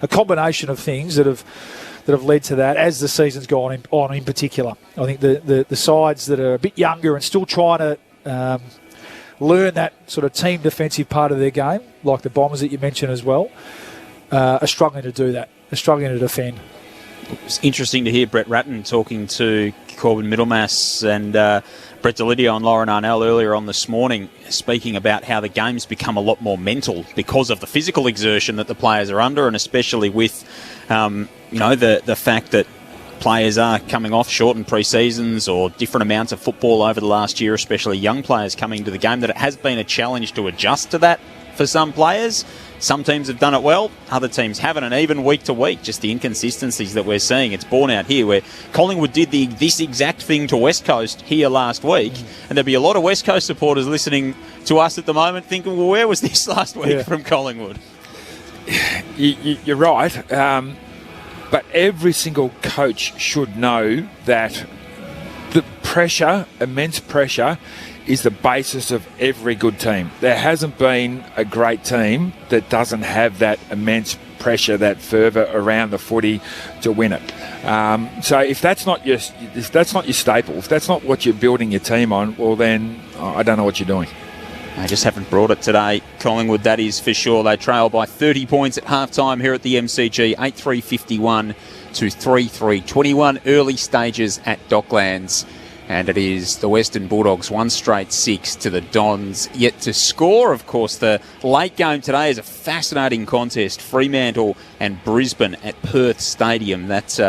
combination of things that have led to that as the season's gone on in particular. I think the sides that are a bit younger and still trying to learn that sort of team defensive part of their game, like the Bombers that you mentioned as well, are struggling to do that. They're struggling to defend. It's interesting to hear Brett Ratton talking to Corbin Middlemass and Brett Delidio and Lauren Arnell earlier on this morning, speaking about how the game's become a lot more mental because of the physical exertion that the players are under, and especially with the fact that players are coming off shortened pre-seasons or different amounts of football over the last year, especially young players coming to the game, that it has been a challenge to adjust to that for some players. Some teams have done it well, other teams haven't, and even week to week, just the inconsistencies that we're seeing. It's borne out here where Collingwood did this exact thing to West Coast here last week, and there'll be a lot of West Coast supporters listening to us at the moment thinking, well, where was this last week from Collingwood? You're right, but every single coach should know that the pressure, immense pressure, is the basis of every good team. There hasn't been a great team that doesn't have that immense pressure, that fervour around the footy to win it. So if that's not your staple, if that's not what you're building your team on, well then I don't know what you're doing. They just haven't brought it today, Collingwood, that is for sure. They trail by 30 points at half-time here at the MCG, 8-3-51 to 3-3. 21 early stages at Docklands. And it is the Western Bulldogs, 1 straight 6 to the Dons. Yet to score, of course, the late game today is a fascinating contest. Fremantle and Brisbane at Perth Stadium. That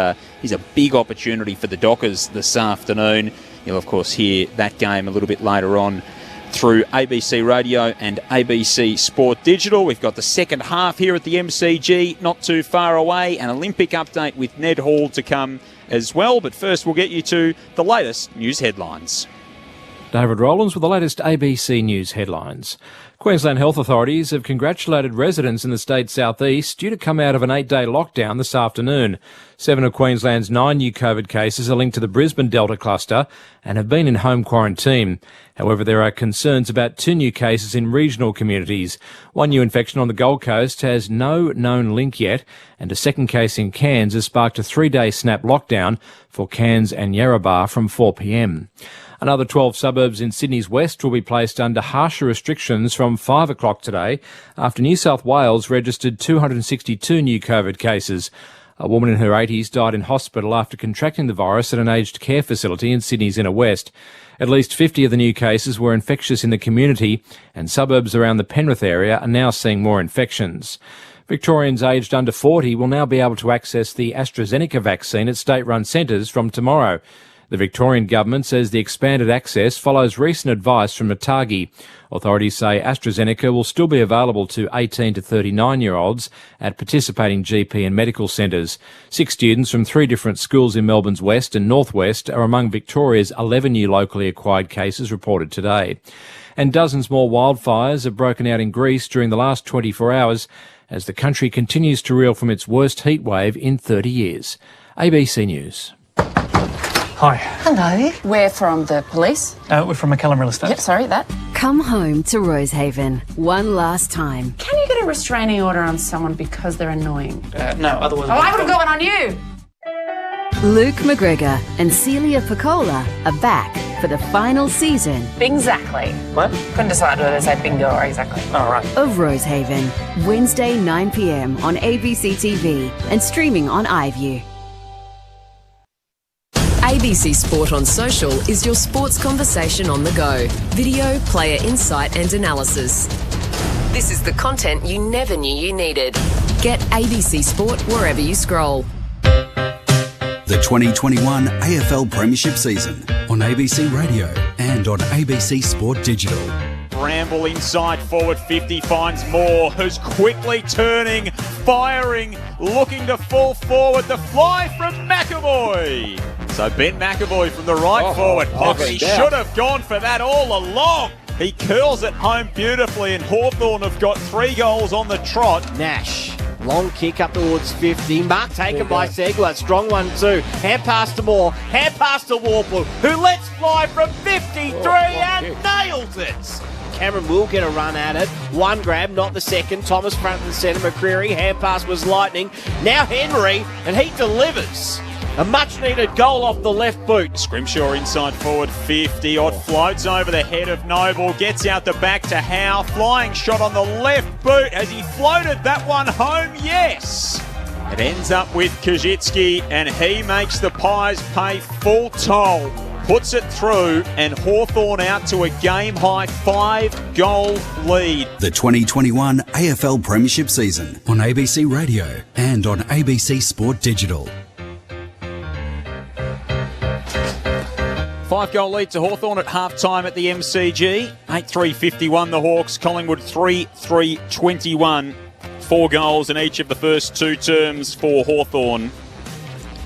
is a big opportunity for the Dockers this afternoon. You'll, of course, hear that game a little bit later on through ABC Radio and ABC Sport Digital. We've got the second half here at the MCG, not too far away. An Olympic update with Ned Hall to come as well. But first, we'll get you to the latest news headlines. David Rowlands with the latest ABC News headlines. Queensland health authorities have congratulated residents in the state's southeast due to come out of an 8-day lockdown this afternoon. 7 of Queensland's 9 new COVID cases are linked to the Brisbane Delta cluster and have been in home quarantine. However, there are concerns about 2 new cases in regional communities. 1 new infection on the Gold Coast has no known link yet, and a second case in Cairns has sparked a 3-day snap lockdown for Cairns and Yarrabah from 4 p.m. Another 12 suburbs in Sydney's west will be placed under harsher restrictions from 5 o'clock today after New South Wales registered 262 new COVID cases. A woman in her 80s died in hospital after contracting the virus at an aged care facility in Sydney's inner west. At least 50 of the new cases were infectious in the community, and suburbs around the Penrith area are now seeing more infections. Victorians aged under 40 will now be able to access the AstraZeneca vaccine at state-run centres from tomorrow. The Victorian government says the expanded access follows recent advice from Matagi. Authorities say AstraZeneca will still be available to 18 to 39-year-olds at participating GP and medical centres. 6 students from 3 different schools in Melbourne's west and northwest are among Victoria's 11 new locally acquired cases reported today. And dozens more wildfires have broken out in Greece during the last 24 hours as the country continues to reel from its worst heat wave in 30 years. ABC News. Hi. Hello. We're from the police. We're from McCallum Real Estate. Yep, sorry, that. Come home to Rosehaven one last time. Can you get a restraining order on someone because they're annoying? No, otherwise... Oh, I would have got one on you! Luke McGregor and Celia Piccola are back for the final season. Exactly. What? Couldn't decide whether to say bingo or exactly. All right. Of Rosehaven, Wednesday 9 p.m. on ABC TV and streaming on iView. ABC Sport on Social is your sports conversation on the go. Video, player insight and analysis. This is the content you never knew you needed. Get ABC Sport wherever you scroll. The 2021 AFL Premiership season on ABC Radio and on ABC Sport Digital. Bramble inside forward 50 finds Moore, who's quickly turning, firing, looking to fall forward. The fly from McAvoy. So Ben McAvoy from the right forward pocket. He should have gone for that all along. He curls it home beautifully, and Hawthorn have got 3 goals on the trot. Nash. Long kick up towards 50. Mark taken by Segler. Strong one too. Hand pass to Moore. Hand pass to Warple, who lets fly from 53 and nails it. Cameron will get a run at it. One grab, not the second. Thomas front and centre. McCreary. Hand pass was lightning. Now Henry, and he delivers. A much-needed goal off the left boot. Scrimshaw inside forward 50. Odd floats over the head of Noble. Gets out the back to Howe. Flying shot on the left boot. Has he floated that one home? Yes. It ends up with Kajitsky, and he makes the Pies pay full toll. Puts it through, and Hawthorn out to a game-high 5-goal lead. The 2021 AFL Premiership season on ABC Radio and on ABC Sport Digital. 5-goal lead to Hawthorn at half-time at the MCG. 8-3-51 the Hawks. Collingwood 3-3-21. 4 goals in each of the first 2 terms for Hawthorn.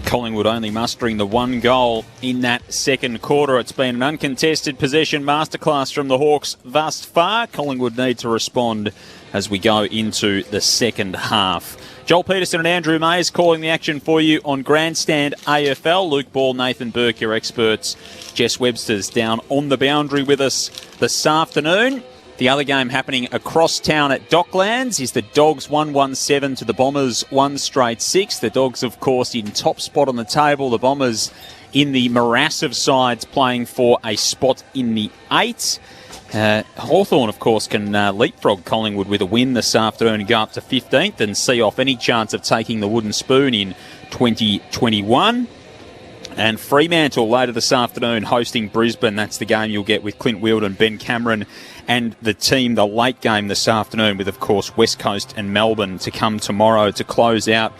Collingwood only mustering the 1 goal in that second quarter. It's been an uncontested possession masterclass from the Hawks thus far. Collingwood need to respond as we go into the second half. Joel Peterson and Andrew Mays calling the action for you on Grandstand AFL. Luke Ball, Nathan Burke, your experts. Jess Webster's down on the boundary with us this afternoon. The other game happening across town at Docklands is the Dogs 1-1-7 to the Bombers 1-6. The Dogs, of course, in top spot on the table. The Bombers in the morass of sides playing for a spot in the 8. Hawthorn, of course, can leapfrog Collingwood with a win this afternoon and go up to 15th and see off any chance of taking the wooden spoon in 2021. And Fremantle later this afternoon hosting Brisbane. That's the game you'll get with Clint Wheeldon, Ben Cameron and the team, the late game this afternoon with, of course, West Coast and Melbourne to come tomorrow to close out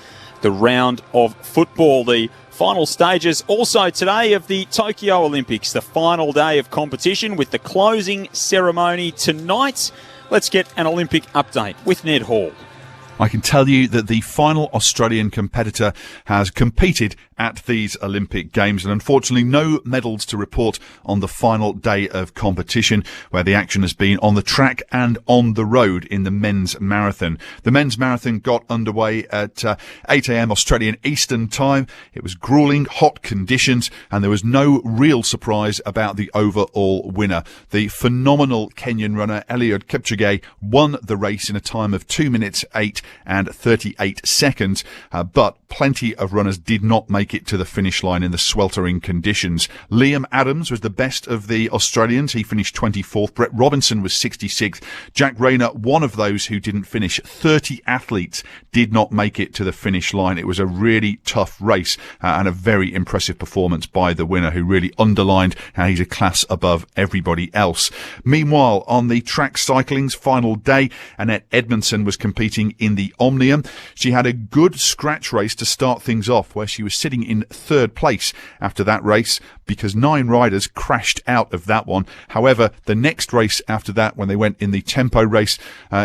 the round of football. The final stages also today of the Tokyo Olympics, the final day of competition with the closing ceremony tonight. Let's get an Olympic update with Ned Hall. I can tell you that the final Australian competitor has competed at these Olympic Games, and unfortunately no medals to report on the final day of competition, where the action has been on the track and on the road in the men's marathon. The men's marathon got underway at 8 a.m. Australian Eastern Time. It was grueling, hot conditions, and there was no real surprise about the overall winner. The phenomenal Kenyan runner Eliud Kipchoge won the race in a time of 2 minutes 8 and 38 seconds, but plenty of runners did not make it to the finish line in the sweltering conditions. Liam Adams was the best of the Australians. He finished 24th. Brett Robinson was 66th. Jack Rayner, one of those who didn't finish. 30 athletes did not make it to the finish line. It was a really tough race and a very impressive performance by the winner, who really underlined how he's a class above everybody else. Meanwhile, on the track cycling's final day, Annette Edmondson was competing in the Omnium. She had a good scratch race to start things off, where she was sitting in 3rd place after that race because 9 riders crashed out of that one. However, the next race after that, when they went in the tempo race,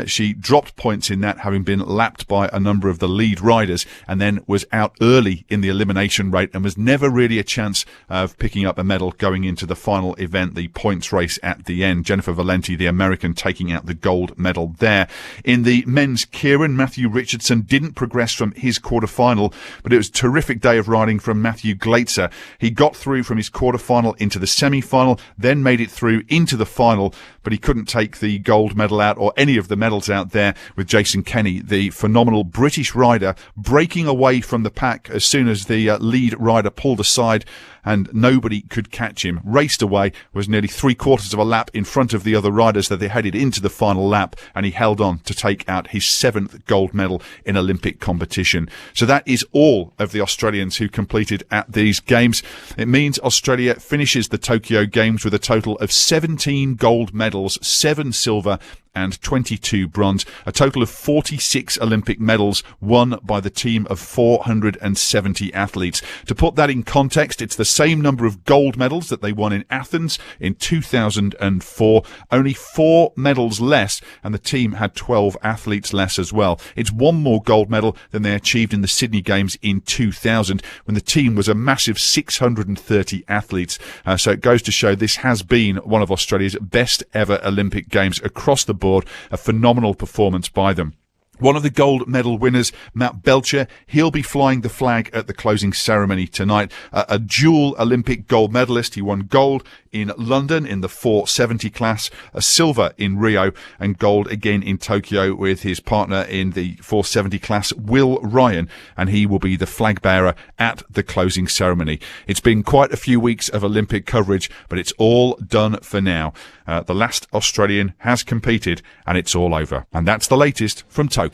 she dropped points in that, having been lapped by a number of the lead riders, and then was out early in the elimination rate and was never really a chance of picking up a medal going into the final event, the points race at the end. Jennifer Valenti, the American, taking out the gold medal there. In the men's Kieran, Matthew Richardson didn't progress from his quarterfinal, but it was a terrific day of riding from Matthew Glaetzer. He got through from his quarterfinal into the semi-final, then made it through into the final, but he couldn't take the gold medal out, or any of the medals out there, with Jason Kenny, the phenomenal British rider, breaking away from the pack as soon as the lead rider pulled aside and nobody could catch him. Raced away, was nearly 3/4 of a lap in front of the other riders that they headed into the final lap, and he held on to take out his 7th gold medal in Olympic competition. So that is all of the Australians who completed at these games. It means Australia finishes the Tokyo Games with a total of 17 gold medals, 7 silver and 22 bronze, a total of 46 Olympic medals won by the team of 470 athletes. To put that in context, it's the same number of gold medals that they won in Athens in 2004, only 4 medals less, and the team had 12 athletes less as well. It's 1 more gold medal than they achieved in the Sydney Games in 2000, when the team was a massive 630 athletes. So it goes to show this has been one of Australia's best ever Olympic Games across the board. A phenomenal performance by them. One of the gold medal winners, Matt Belcher, he'll be flying the flag at the closing ceremony tonight. A dual Olympic gold medalist. He won gold in London in the 470 class, a silver in Rio, and gold again in Tokyo with his partner in the 470 class, Will Ryan, and he will be the flag bearer at the closing ceremony. It's been quite a few weeks of Olympic coverage, but it's all done for now. The last Australian has competed, and it's all over. And that's the latest from Tokyo.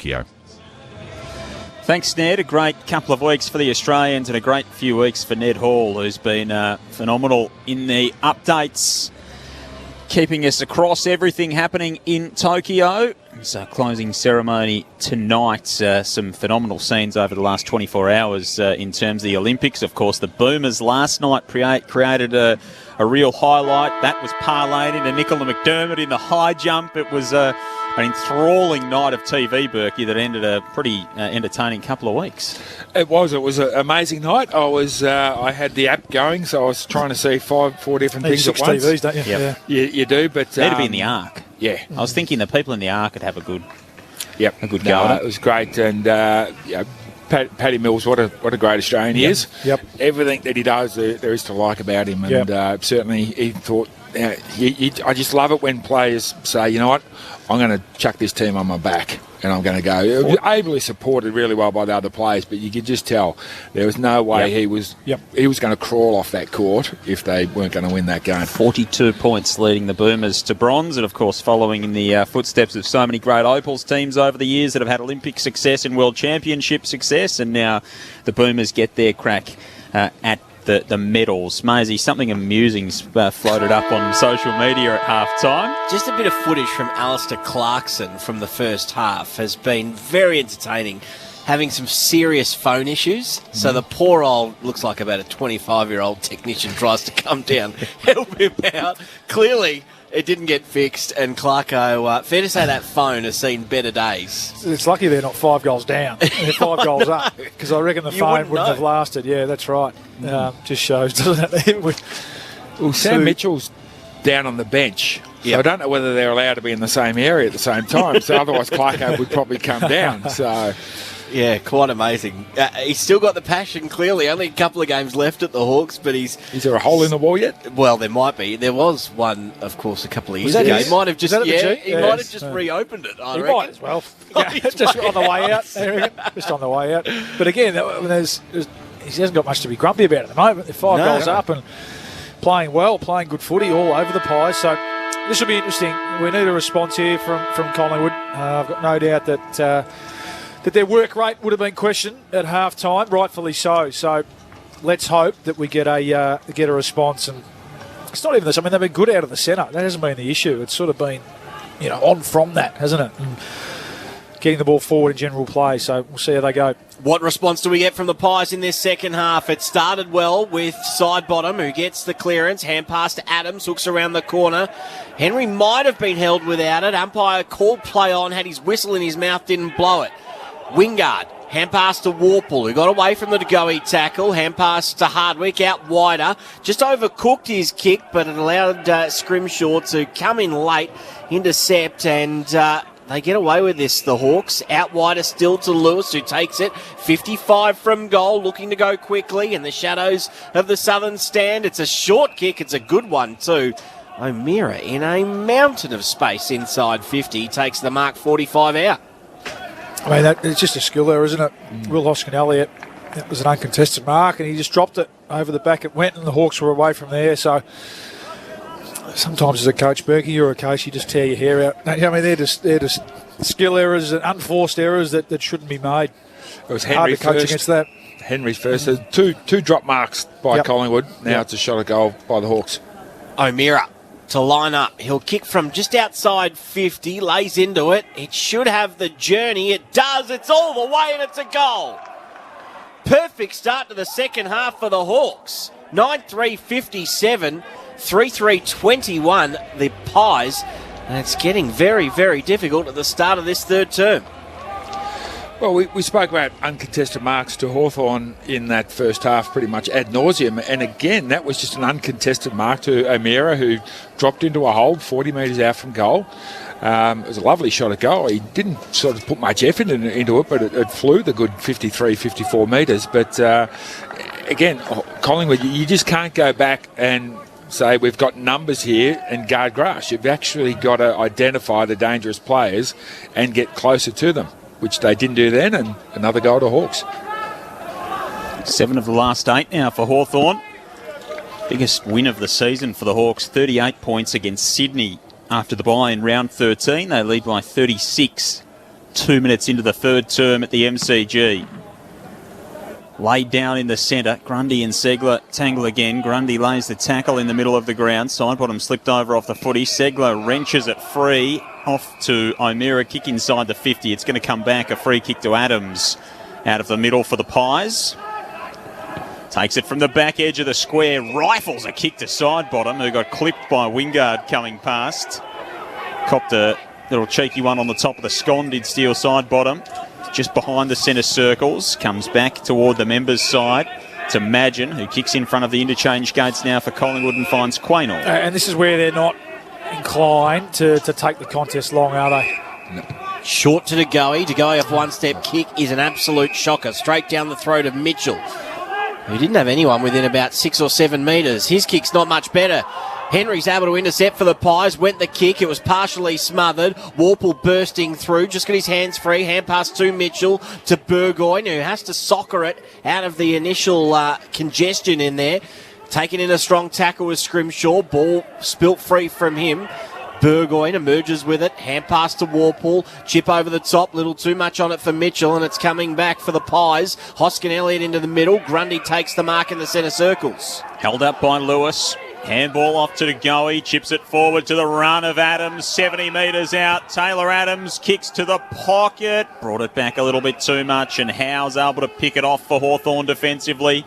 Thanks, Ned. A great couple of weeks for the Australians and a great few weeks for Ned Hall, who's been phenomenal in the updates. keeping us across everything happening in Tokyo. It's a closing ceremony tonight. Some phenomenal scenes over the last 24 hours in terms of the Olympics. Of course, the Boomers last night created a real highlight. That was parlayed into Nicola McDermott in the high jump. It was an enthralling night of TV, Berkey, that ended a pretty entertaining couple of weeks. It was an amazing night. I had the app going, so I was trying to see four different things at once. TVs, don't you? Yep. Yeah, you do, but need to be in the Ark. Yeah, I was thinking the people in the Ark could have a good go. It was great, and Paddy Mills, what a great Australian he is. Yep. Everything that he does, there is to like about him, and certainly he thought. I just love it when players say, you know what, I'm going to chuck this team on my back and I'm going to go. Ably supported really well by the other players, but you could just tell there was no way he was going to crawl off that court if they weren't going to win that game. 42 points leading the Boomers to bronze, and of course following in the footsteps of so many great Opals teams over the years that have had Olympic success and World Championship success, and now the Boomers get their crack at the medals. Maisie, something amusing's floated up on social media at half-time. Just a bit of footage from Alistair Clarkson from the first half has been very entertaining, having some serious phone issues. So the poor old, looks like about a 25-year-old technician tries to come down, help him out. Clearly, it didn't get fixed, and Clarko, fair to say that phone has seen better days. It's lucky they're not 5 goals down. They're 5 goals up, because I reckon the phone wouldn't have lasted. Yeah, that's right. Just shows, doesn't it? Well, Sam Mitchell's down on the bench. So I don't know whether they're allowed to be in the same area at the same time. So otherwise Clarko would probably come down. So... Yeah, quite amazing. He's still got the passion, clearly. Only a couple of games left at the Hawks, but he's... Is there a hole in the wall yet? Well, there might be. There was one, of course, a couple of years ago. He might have just, might have just reopened it, I reckon. Might as well. Just on the way out. Just on the way out. But again, he hasn't got much to be grumpy about at the moment. They're 5 goals up and playing well, playing good footy all over the pies. So this will be interesting. We need a response here from Collingwood. I've got no doubt that their work rate would have been questioned at half-time, rightfully so. So let's hope that we get a response. And it's not even this. I mean, they've been good out of the centre. That hasn't been the issue. It's sort of been, on from that, hasn't it? And getting the ball forward in general play. So we'll see how they go. What response do we get from the Pies in this second half? It started well with Sidebottom, who gets the clearance. Hand pass to Adams, hooks around the corner. Henry might have been held without it. Umpire called play on, had his whistle in his mouth, didn't blow it. Wingard, hand pass to Warple, who got away from the to-go tackle. Hand pass to Hardwick, out wider. Just overcooked his kick, but it allowed Scrimshaw to come in late, intercept, and they get away with this, the Hawks. Out wider still to Lewis, who takes it. 55 from goal, looking to go quickly in the shadows of the Southern stand. It's a short kick. It's a good one, too. O'Meara in a mountain of space inside 50. Takes the mark 45 out. I mean, it's just a skill there, isn't it? Will Hoskin-Elliott, that was an uncontested mark, and he just dropped it over the back. It went, and the Hawks were away from there. So sometimes as a coach, Berkey, you're a coach, you just tear your hair out. I mean, they're just skill errors and unforced errors that shouldn't be made. It was Henry hard to coach against that. Henry's first. Two drop marks by Collingwood. Now it's a shot at goal by the Hawks. O'Meara to line up. He'll kick from just outside 50, lays into it. It should have the journey. It does. It's all the way, and it's a goal. Perfect start to the second half for the Hawks. 9-3-57, 3-3-21, the Pies. And it's getting very, very difficult at the start of this third term. Well, we spoke about uncontested marks to Hawthorn in that first half pretty much ad nauseum. And again, that was just an uncontested mark to O'Meara, who dropped into a hole 40 metres out from goal. It was a lovely shot at goal. He didn't sort of put much effort into it, but it flew the good 53, 54 metres. But again, Collingwood, you just can't go back and say we've got numbers here and guard grass. You've actually got to identify the dangerous players and get closer to them, which they didn't do then, and another goal to Hawks. 7 of the last 8 now for Hawthorn. Biggest win of the season for the Hawks, 38 points against Sydney after the bye in round 13. They lead by 36, 2 minutes into the third term at the MCG. laid down in the centre. Grundy and Segler tangle again. Grundy lays the tackle in the middle of the ground. Side bottom slipped over off the footy. Segler wrenches it free off to O'Meara. Kick inside the 50. It's going to come back. A free kick to Adams out of the middle for the Pies. Takes it from the back edge of the square. Rifles a kick to side bottom, who got clipped by Wingard coming past. Copped a little cheeky one on the top of the scone, did steal side bottom. Just behind the centre circles. Comes back toward the members' side to Madgen, who kicks in front of the interchange gates now for Collingwood and finds Quaynor. And this is where they're not inclined to take the contest long, are they? No. Short to DeGoey. DeGoey off one-step kick is an absolute shocker. Straight down the throat of Mitchell, who didn't have anyone within about 6 or 7 metres. His kick's not much better. Henry's able to intercept for the Pies. Went the kick. It was partially smothered. Warple bursting through. Just got his hands free. Hand pass to Mitchell to Burgoyne, who has to soccer it out of the initial congestion in there. Taken in a strong tackle with Scrimshaw. Ball spilt free from him. Burgoyne emerges with it. Hand pass to Warple. Chip over the top. Little too much on it for Mitchell, and it's coming back for the Pies. Hoskin Elliott into the middle. Grundy takes the mark in the centre circles. Held up by Lewis. Handball off to DeGoey. Chips it forward to the run of Adams. 70 metres out. Taylor Adams kicks to the pocket. Brought it back a little bit too much, and Howe's able to pick it off for Hawthorn defensively.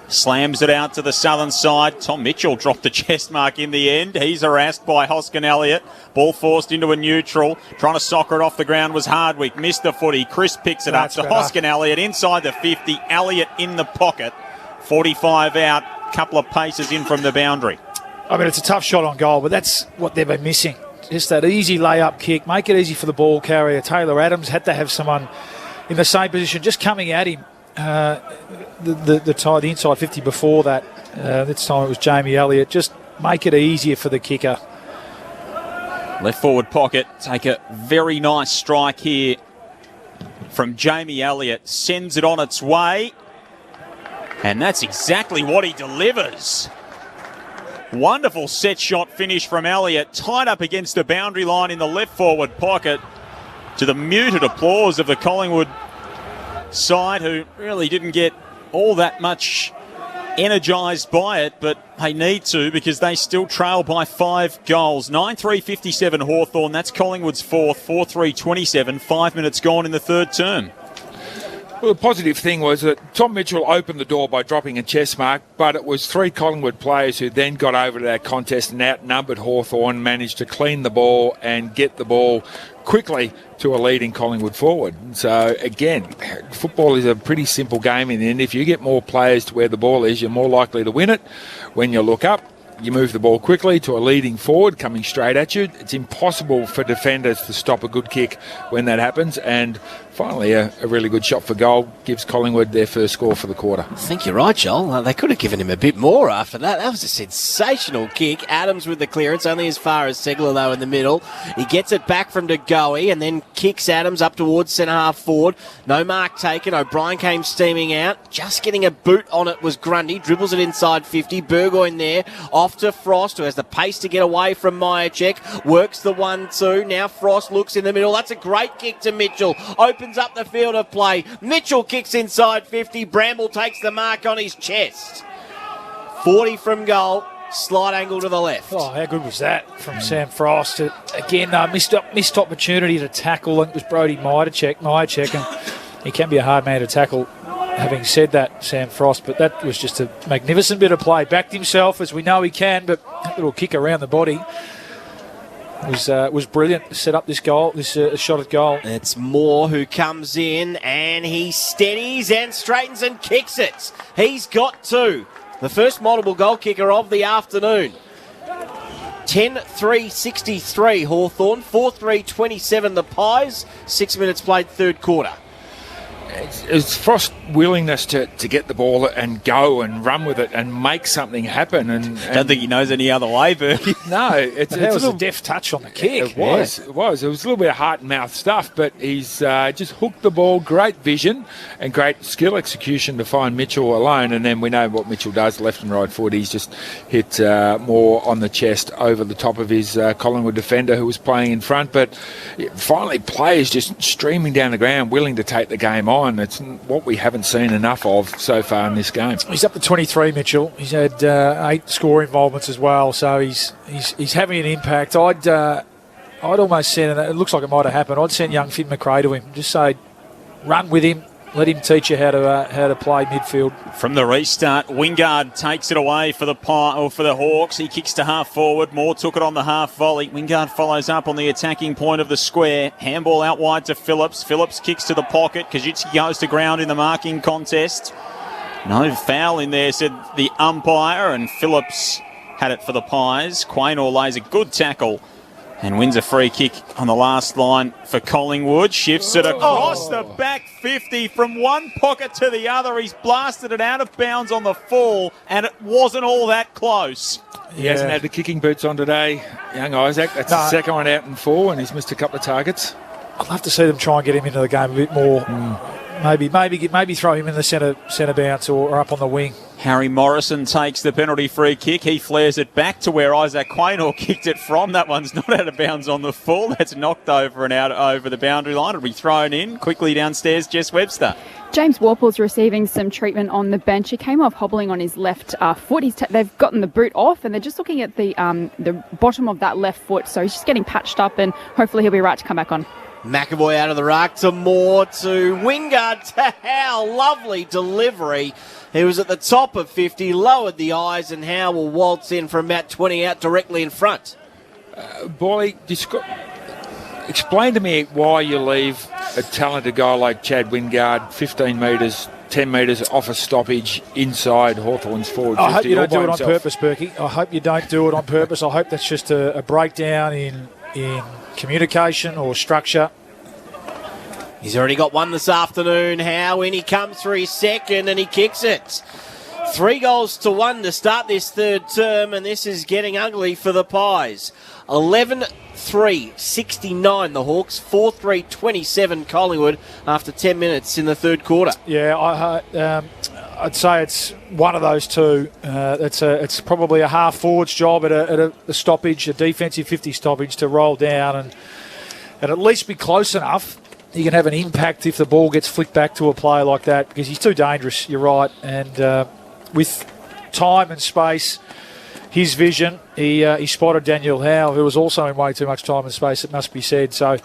Slams it out to the southern side. Tom Mitchell dropped the chest mark in the end. He's harassed by Hoskin Elliott. Ball forced into a neutral. Trying to soccer it off the ground was Hardwick. Missed the footy. Chris picks it up to Hoskin Elliott inside the 50. Elliott in the pocket. 45 out. Couple of paces in from the boundary. I mean, it's a tough shot on goal, but that's what they've been missing. Just that easy layup kick. Make it easy for the ball carrier. Taylor Adams had to have someone in the same position just coming at him. The inside 50 before that. This time it was Jamie Elliott. Just make it easier for the kicker. Left forward pocket. Take a very nice strike here from Jamie Elliott. Sends it on its way. And that's exactly what he delivers. Wonderful set shot finish from Elliott. Tied up against the boundary line in the left forward pocket. To the muted applause of the Collingwood side, who really didn't get all that much energised by it, but they need to because they still trail by 5 goals. 9-3-57 Hawthorn. That's Collingwood's fourth. 4-3-27. 5 minutes gone in the third term. Well, the positive thing was that Tom Mitchell opened the door by dropping a chest mark, but it was 3 Collingwood players who then got over to that contest and outnumbered Hawthorn, managed to clean the ball and get the ball quickly to a leading Collingwood forward. So, again, football is a pretty simple game in the end. If you get more players to where the ball is, you're more likely to win it. When you look up, you move the ball quickly to a leading forward coming straight at you. It's impossible for defenders to stop a good kick when that happens. And finally, a really good shot for goal gives Collingwood their first score for the quarter. I think you're right, Joel. They could have given him a bit more after that. That was a sensational kick. Adams with the clearance, only as far as Segler, though, in the middle. He gets it back from DeGoey and then kicks Adams up towards centre-half forward. No mark taken. O'Brien came steaming out. Just getting a boot on it was Grundy. Dribbles it inside 50. Burgoyne there. Off to Frost, who has the pace to get away from Myercheck. Works the 1-2. Now Frost looks in the middle. That's a great kick to Mitchell. Opens up the field of play. Mitchell kicks inside 50. Bramble takes the mark on his chest. 40 from goal. Slight angle to the left. Oh, how good was that from Sam Frost? Again, missed opportunity to tackle. It was Brodie Myercheck, and he can be a hard man to tackle. Having said that, Sam Frost, but that was just a magnificent bit of play. Backed himself, as we know he can, but that little kick around the body was brilliant to set up this goal, this shot at goal. It's Moore who comes in, and he steadies and straightens and kicks it. He's got 2. The first multiple goal kicker of the afternoon. 10-3-63 Hawthorn, 4-3-27 the Pies. 6 minutes played, third quarter. It's Frost's willingness to get the ball and go and run with it and make something happen. And don't think he knows any other way, Berkey. No, it's a little deft touch on the kick. It was. It was a little bit of heart and mouth stuff, but he's just hooked the ball. Great vision and great skill execution to find Mitchell alone. And then we know what Mitchell does, left and right foot. He's just hit more on the chest over the top of his Collingwood defender who was playing in front. But finally, players just streaming down the ground, willing to take the game on. It's what we haven't haven't seen enough of so far in this game. He's up to 23, Mitchell. He's had 8 score involvements as well, so he's having an impact. I'd almost send, and it looks like it might have happened, I'd send young Finn McRae to him. Just say, run with him. Let him teach you how to play midfield. From the restart, Wingard takes it away for the Hawks. He kicks to half forward. Moore took it on the half volley. Wingard follows up on the attacking point of the square. Handball out wide to Phillips. Phillips kicks to the pocket. Kajitsky goes to ground in the marking contest. No foul in there, said the umpire, and Phillips had it for the Pies. Quaynor lays a good tackle and wins a free kick on the last line for Collingwood. Shifts it across the back 50 from one pocket to the other. He's blasted it out of bounds on the full, and it wasn't all that close. He hasn't had the kicking boots on today, young Isaac. That's the second one out in 4, and he's missed a couple of targets. I'd love to see them try and get him into the game a bit more. Maybe throw him in the centre bounce or up on the wing. Harry Morrison takes the penalty free kick. He flares it back to where Isaac Quaynor kicked it from. That one's not out of bounds on the full. That's knocked over and out over the boundary line. It'll be thrown in. Quickly downstairs, Jess Webster. James Warple's receiving some treatment on the bench. He came off hobbling on his left foot. They've gotten the boot off, and they're just looking at the bottom of that left foot. So he's just getting patched up, and hopefully he'll be right to come back on. McAvoy out of the ruck to Moore to Wingard to Howe. Lovely delivery. He was at the top of 50, lowered the eyes, and Howe will waltz in from about 20 out directly in front. Boy, explain to me why you leave a talented guy like Chad Wingard 15 metres, 10 metres off a stoppage inside Hawthorn's forward 50. I hope you don't do it on purpose, Berkey. I hope you don't do it on purpose. I hope that's just a breakdown in communication or structure. He's already got one this afternoon. Howe in, he comes for his second and he kicks it. 3-1 to start this third term, and this is getting ugly for the Pies. 11-3-69 the Hawks, 4-3-27 Collingwood after 10 minutes in the third quarter. Yeah, I'd say it's one of those two. It's probably a half-forward's job at a stoppage, a defensive 50 stoppage, to roll down and at least be close enough. He can have an impact if the ball gets flicked back to a player like that, because he's too dangerous, you're right. And with time and space, his vision, he spotted Daniel Howe, who was also in way too much time and space, it must be said. So,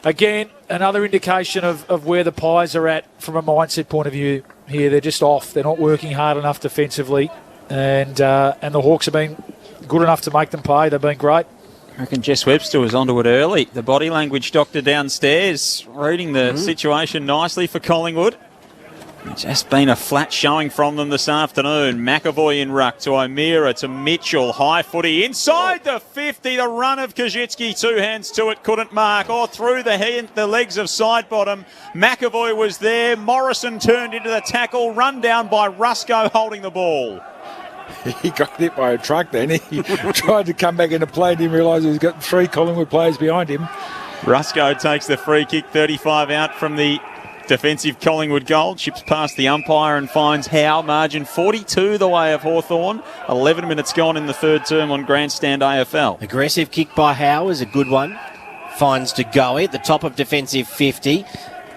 again, another indication of where the Pies are at from a mindset point of view here. They're just off. They're not working hard enough defensively. And the Hawks have been good enough to make them pay. They've been great. I reckon Jess Webster was onto it early. The body language doctor downstairs reading the situation nicely for Collingwood. It's just been a flat showing from them this afternoon. McAvoy in ruck to O'Meara to Mitchell. High footy inside the 50. The run of Kajitsky. 2 hands to it. Couldn't mark. Through the legs of Sidebottom. McAvoy was there. Morrison turned into the tackle. Run down by Rusco holding the ball. He got hit by a truck then. He tried to come back into play and didn't realise he's got 3 Collingwood players behind him. Rusco takes the free kick, 35 out from the defensive Collingwood goal. Chips past the umpire and finds Howe. Margin 42 the way of Hawthorn. 11 minutes gone in the third term on Grandstand AFL. Aggressive kick by Howe is a good one. Finds De Goey at the top of defensive 50.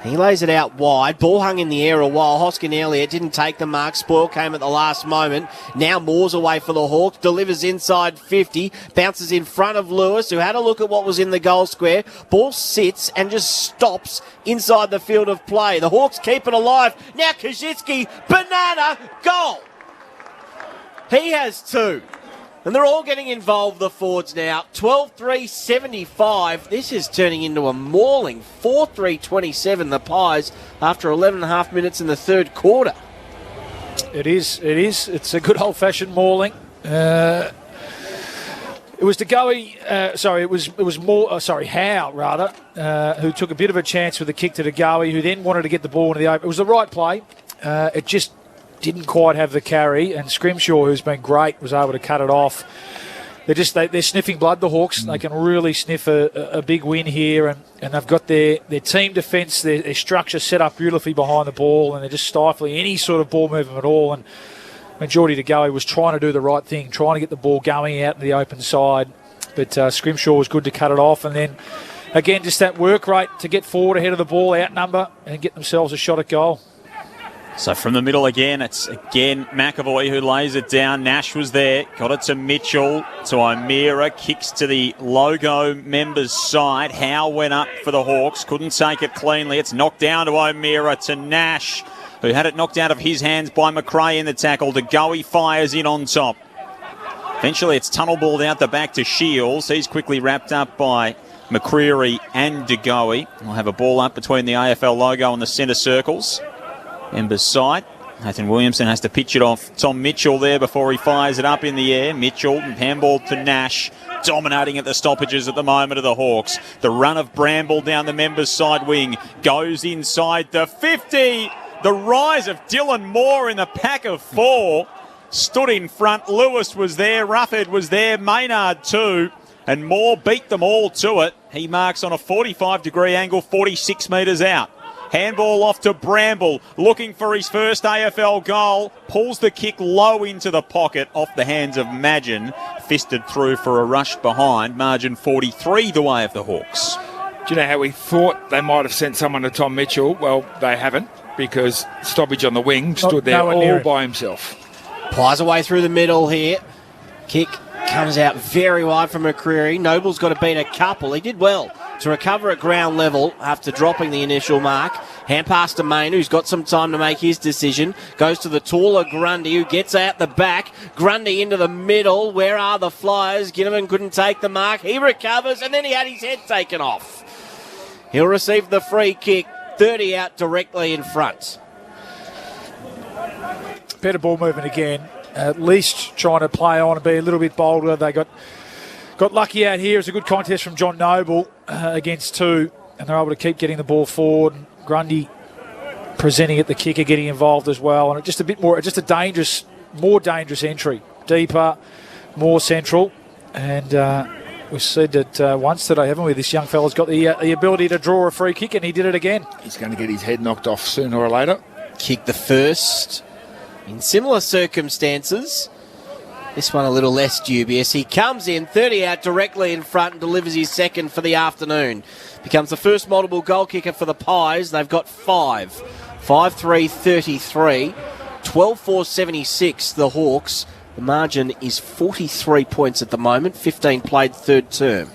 He lays it out wide. Ball hung in the air a while. Hoskin Elliott didn't take the mark. Spoil came at the last moment. Now Moore's away for the Hawks. Delivers inside 50. Bounces in front of Lewis, who had a look at what was in the goal square. Ball sits and just stops inside the field of play. The Hawks keep it alive. Now Kajitsky, banana, goal. He has 2. And they're all getting involved, the forwards now. 12-3-75. This is turning into a mauling. 4-3-27, the Pies, after 11.5 minutes in the third quarter. It is. It's a good old-fashioned mauling. It was De Goey, it was Howe, rather, who took a bit of a chance with the kick to De Goey, who then wanted to get the ball into the open. It was the right play. It just didn't quite have the carry, and Scrimshaw, who's been great, was able to cut it off. They're sniffing blood, the Hawks. They can really sniff a big win here, and they've got their team defence, their structure set up beautifully behind the ball, and they're just stifling any sort of ball movement at all. And Geordie De Goey was trying to do the right thing, trying to get the ball going out in the open side, but Scrimshaw was good to cut it off. And then, again, just that work rate to get forward ahead of the ball, outnumber, and get themselves a shot at goal. So from the middle again, it's again McAvoy who lays it down. Nash was there, got it to Mitchell, to O'Meara, kicks to the logo members' side. Howe went up for the Hawks, couldn't take it cleanly. It's knocked down to O'Meara, to Nash, who had it knocked out of his hands by McRae in the tackle. De Goey fires in on top. Eventually it's tunnel balled out the back to Shields. He's quickly wrapped up by McCreary and De Goey. We'll have a ball up between the AFL logo and the centre circles. Ember's side. Nathan Williamson has to pitch it off Tom Mitchell there before he fires it up in the air. Mitchell, handball to Nash, dominating at the stoppages at the moment of the Hawks. The run of Bramble down the members' side wing goes inside the 50. The rise of Dylan Moore in the pack of four. Stood in front. Lewis was there. Ruffhead was there. Maynard too. And Moore beat them all to it. He marks on a 45-degree angle, 46 metres out. Handball off to Bramble, looking for his first AFL goal. Pulls the kick low into the pocket off the hands of Magin. Fisted through for a rush behind. Margin 43 the way of the Hawks. Do you know how we thought they might have sent someone to Tom Mitchell? Well, they haven't, because Stoppage on the wing stood there all by himself. Plies away through the middle here. Kick comes out very wide from McCreary. Noble's got to beat a couple. He did well to recover at ground level after dropping the initial mark. Hand pass to Main, who's got some time to make his decision. Goes to the taller Grundy, who gets out the back. Grundy into the middle. Where are the Flyers? Ginnivan couldn't take the mark. He recovers, and then he had his head taken off. He'll receive the free kick. 30 out directly in front. Better ball movement again. At least trying to play on and be a little bit bolder. They got lucky out here. It's a good contest from John Noble against two, and they're able to keep getting the ball forward. And Grundy presenting at the kicker, getting involved as well, and just a bit more, just a more dangerous entry, deeper, more central. And we've said that once today, haven't we? This young fella's got the ability to draw a free kick, and he did it again. He's going to get his head knocked off sooner or later. Kick the first. In similar circumstances, this one a little less dubious. He comes in 30 out directly in front and delivers his second for the afternoon. Becomes the first multiple goal kicker for the Pies. They've got 5. 5-3-33. 12-4-76, the Hawks. The margin is 43 points at the moment. 15 played third term.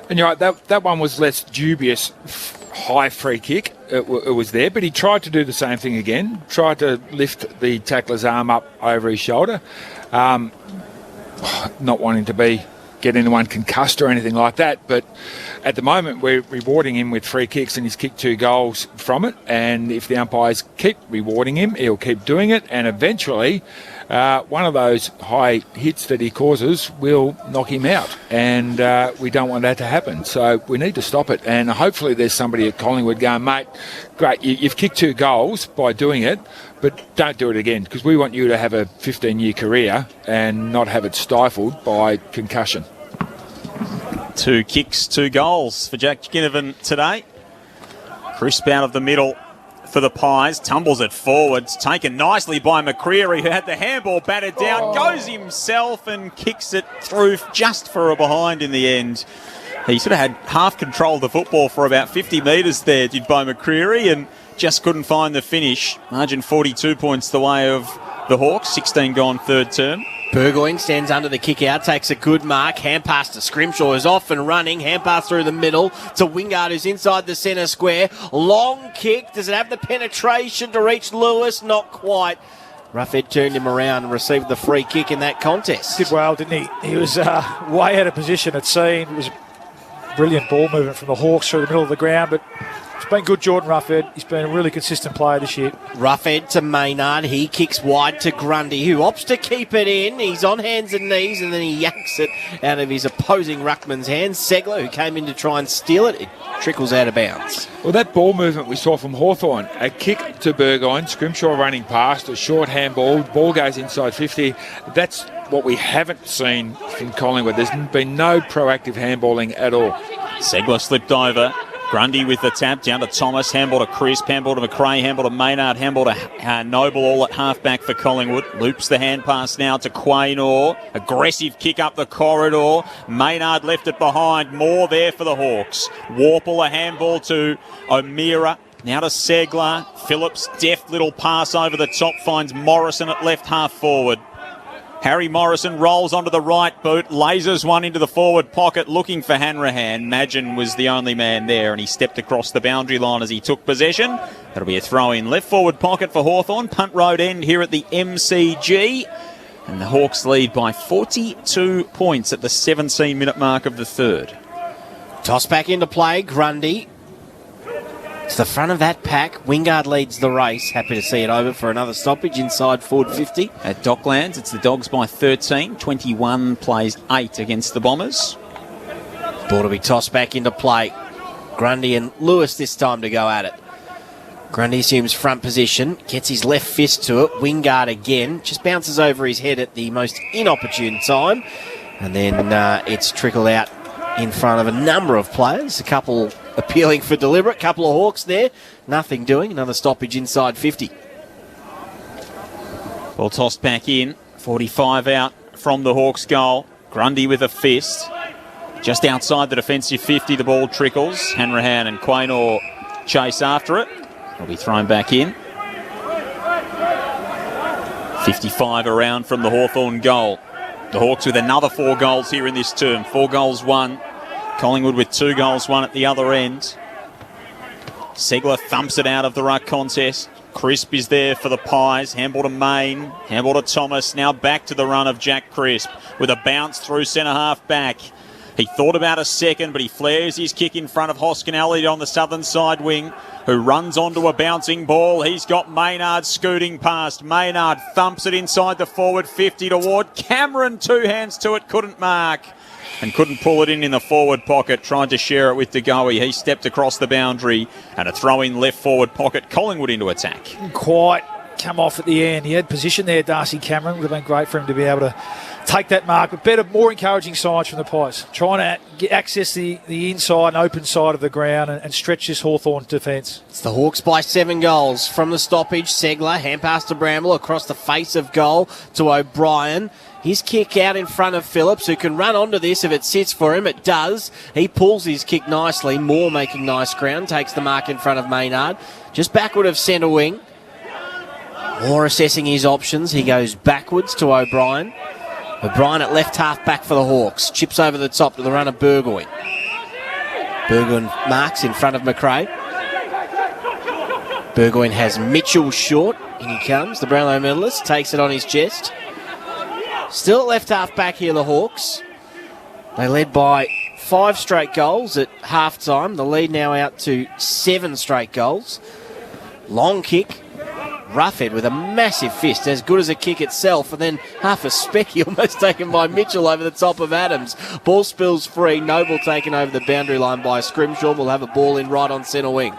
And you're right, that one was less dubious. High free kick, it was there, but he tried to do the same thing again, tried to lift the tackler's arm up over his shoulder, not wanting to get anyone concussed or anything like that, but at the moment we're rewarding him with free kicks, and he's kicked 2 goals from it, and if the umpires keep rewarding him, he'll keep doing it, and eventually one of those high hits that he causes will knock him out, and we don't want that to happen. So we need to stop it, and hopefully there's somebody at Collingwood going, mate, great, you've kicked 2 goals by doing it, but don't do it again, because we want you to have a 15-year career and not have it stifled by concussion. 2 kicks, 2 goals for Jack Ginnivan today. Crisp out of the middle for the Pies, tumbles it forwards, taken nicely by McCreary, who had the handball batted down, goes himself and kicks it through just for a behind in the end. He sort of had half control of the football for about 50 metres there, did by McCreary, and just couldn't find the finish. Margin 42 points the way of the Hawks, 16 gone third term. Burgoyne stands under the kick out, takes a good mark. Hand pass to Scrimshaw, is off and running. Hand pass through the middle to Wingard, who's inside the centre square. Long kick. Does it have the penetration to reach Lewis? Not quite. Ruffhead turned him around and received the free kick in that contest. Did well, didn't he? He was way out of position at scene. It was brilliant ball movement from the Hawks through the middle of the ground, but it's been good, Jordan Ruffhead. He's been a really consistent player this year. Ruffhead to Maynard. He kicks wide to Grundy, who opts to keep it in. He's on hands and knees, and then he yanks it out of his opposing ruckman's hands. Segler, who came in to try and steal it, it trickles out of bounds. Well, that ball movement we saw from Hawthorn, a kick to Burgoyne, Scrimshaw running past, a short handball, ball goes inside 50. That's what we haven't seen from Collingwood. There's been no proactive handballing at all. Segler slipped over. Grundy with the tap, down to Thomas, handball to Crisp, handball to McRae, handball to Maynard, handball to Noble, all at halfback for Collingwood. Loops the hand pass now to Quaynor. Aggressive kick up the corridor. Maynard left it behind. More there for the Hawks. Warple a handball to O'Meara. Now to Segler. Phillips, deft little pass over the top, finds Morrison at left half forward. Harry Morrison rolls onto the right boot, lasers one into the forward pocket looking for Hanrahan. Magin was the only man there and he stepped across the boundary line as he took possession. That'll be a throw in left forward pocket for Hawthorn. Punt road end here at the MCG. And the Hawks lead by 42 points at the 17-minute mark of the third. Toss back into play, Grundy. To the front of that pack, Wingard leads the race. Happy to see it over for another stoppage inside forward 50. At Docklands, it's the Dogs by 13. 21 plays 8 against the Bombers. Ball to be tossed back into play. Grundy and Lewis this time to go at it. Grundy assumes front position, gets his left fist to it. Wingard again, just bounces over his head at the most inopportune time. And then it's trickled out in front of a number of players. A couple appealing for deliberate. Couple of Hawks there. Nothing doing. Another stoppage inside 50. Ball tossed back in. 45 out from the Hawks goal. Grundy with a fist. Just outside the defensive 50, the ball trickles. Hanrahan and Quaynor chase after it. It'll be thrown back in. 55 around from the Hawthorn goal. The Hawks with another 4 goals here in this term. 4 goals won. Collingwood with 2 goals won at the other end. Segler thumps it out of the ruck contest. Crisp is there for the Pies. Handball to Main. Handball to Thomas. Now back to the run of Jack Crisp with a bounce through centre half back. He thought about a second, but he flares his kick in front of Hoskin-Elliott on the southern side wing, who runs onto a bouncing ball. He's got Maynard scooting past. Maynard thumps it inside the forward 50 toward Cameron. 2 hands to it, couldn't mark. And couldn't pull it in the forward pocket. Tried to share it with DeGoey. He stepped across the boundary. And a throw in left forward pocket. Collingwood into attack. Quite come off at the end. He had position there, Darcy Cameron. Would have been great for him to be able to take that mark. But better, more encouraging signs from the Pies. Trying to access the inside and open side of the ground and stretch this Hawthorn defence. It's the Hawks by 7 goals. From the stoppage, Segler, hand pass to Bramble across the face of goal to O'Brien. His kick out in front of Phillips, who can run onto this if it sits for him. It does. He pulls his kick nicely. Moore making nice ground. Takes the mark in front of Maynard. Just backward of centre wing. Moore assessing his options. He goes backwards to O'Brien. O'Brien at left half back for the Hawks. Chips over the top to the run of Burgoyne. Burgoyne marks in front of McRae. Burgoyne has Mitchell short. In he comes. The Brownlow medalist takes it on his chest. Still at left half back here, the Hawks. They led by 5 straight goals at half time. The lead now out to 7 straight goals. Long kick. Roughhead with a massive fist, as good as a kick itself, and then half a specky almost taken by Mitchell over the top of Adams. Ball spills free. Noble taken over the boundary line by Scrimshaw. Will have a ball in right on centre wing. In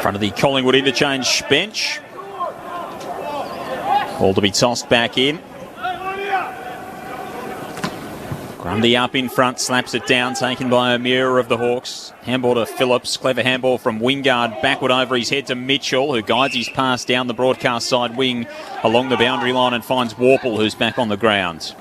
front of the Collingwood interchange bench. Ball to be tossed back in. Grundy up in front, slaps it down, taken by O'Meara of the Hawks. Handball to Phillips, clever handball from Wingard, backward over his head to Mitchell, who guides his pass down the broadcast side wing along the boundary line and finds Warple, who's back on the ground.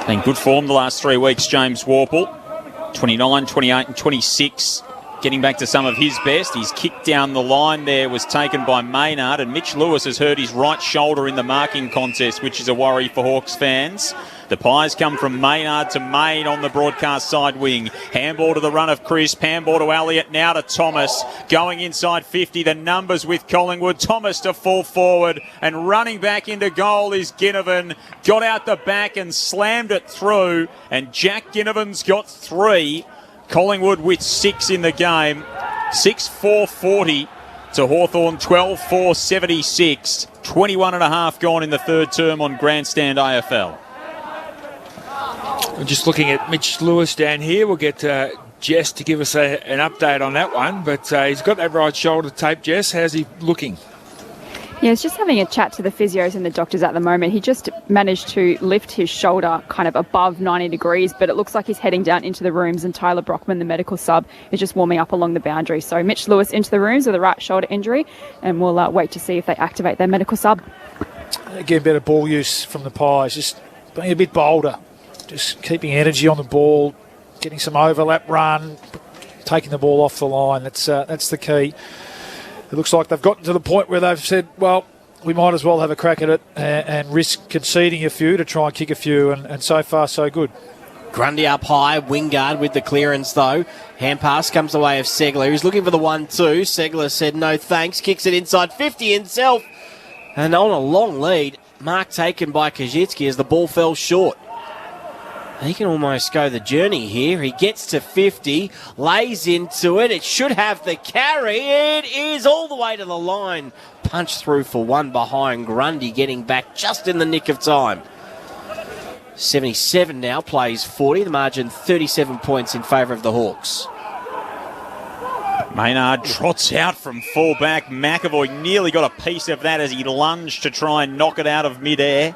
In good form the last 3 weeks, James Warple. 29, 28 and 26. Getting back to some of his best. His kick down the line there was taken by Maynard, and Mitch Lewis has hurt his right shoulder in the marking contest, which is a worry for Hawks fans. The Pies come from Maynard to Main on the broadcast side wing. Handball to the run of Crisp. Handball to Elliott. Now to Thomas. Going inside 50. The numbers with Collingwood. Thomas to full forward. And running back into goal is Ginnivan. Got out the back and slammed it through. And Jack Ginnivan's got 3. Collingwood with 6 in the game. 6-4-40 to Hawthorn. 12-4-76. 21 and a half gone in the third term on Grandstand AFL. We're just looking at Mitch Lewis down here. We'll get Jess to give us an update on that one. But he's got that right shoulder tape. Jess, how's he looking? Yeah, he's just having a chat to the physios and the doctors at the moment. He just managed to lift his shoulder kind of above 90 degrees, but it looks like he's heading down into the rooms, and Tyler Brockman, the medical sub, is just warming up along the boundary. So Mitch Lewis into the rooms with a right shoulder injury, and we'll wait to see if they activate their medical sub. Again, better ball use from the Pies, just being a bit bolder, just keeping energy on the ball, getting some overlap run, taking the ball off the line. That's the key. It looks like they've gotten to the point where they've said, well, we might as well have a crack at it and risk conceding a few to try and kick a few, and so far so good. Grundy up high, Wingard with the clearance though. Hand pass comes the way of Segler, who's looking for the 1-2. Segler said no thanks, kicks it inside 50 himself. And on a long lead, mark taken by Kajitsky as the ball fell short. He can almost go the journey here. He gets to 50, lays into it. It should have the carry. It is all the way to the line. Punch through for one behind Grundy, getting back just in the nick of time. 77 now, plays 40. The margin 37 points in favour of the Hawks. Maynard trots out from full-back. McAvoy nearly got a piece of that as he lunged to try and knock it out of mid-air.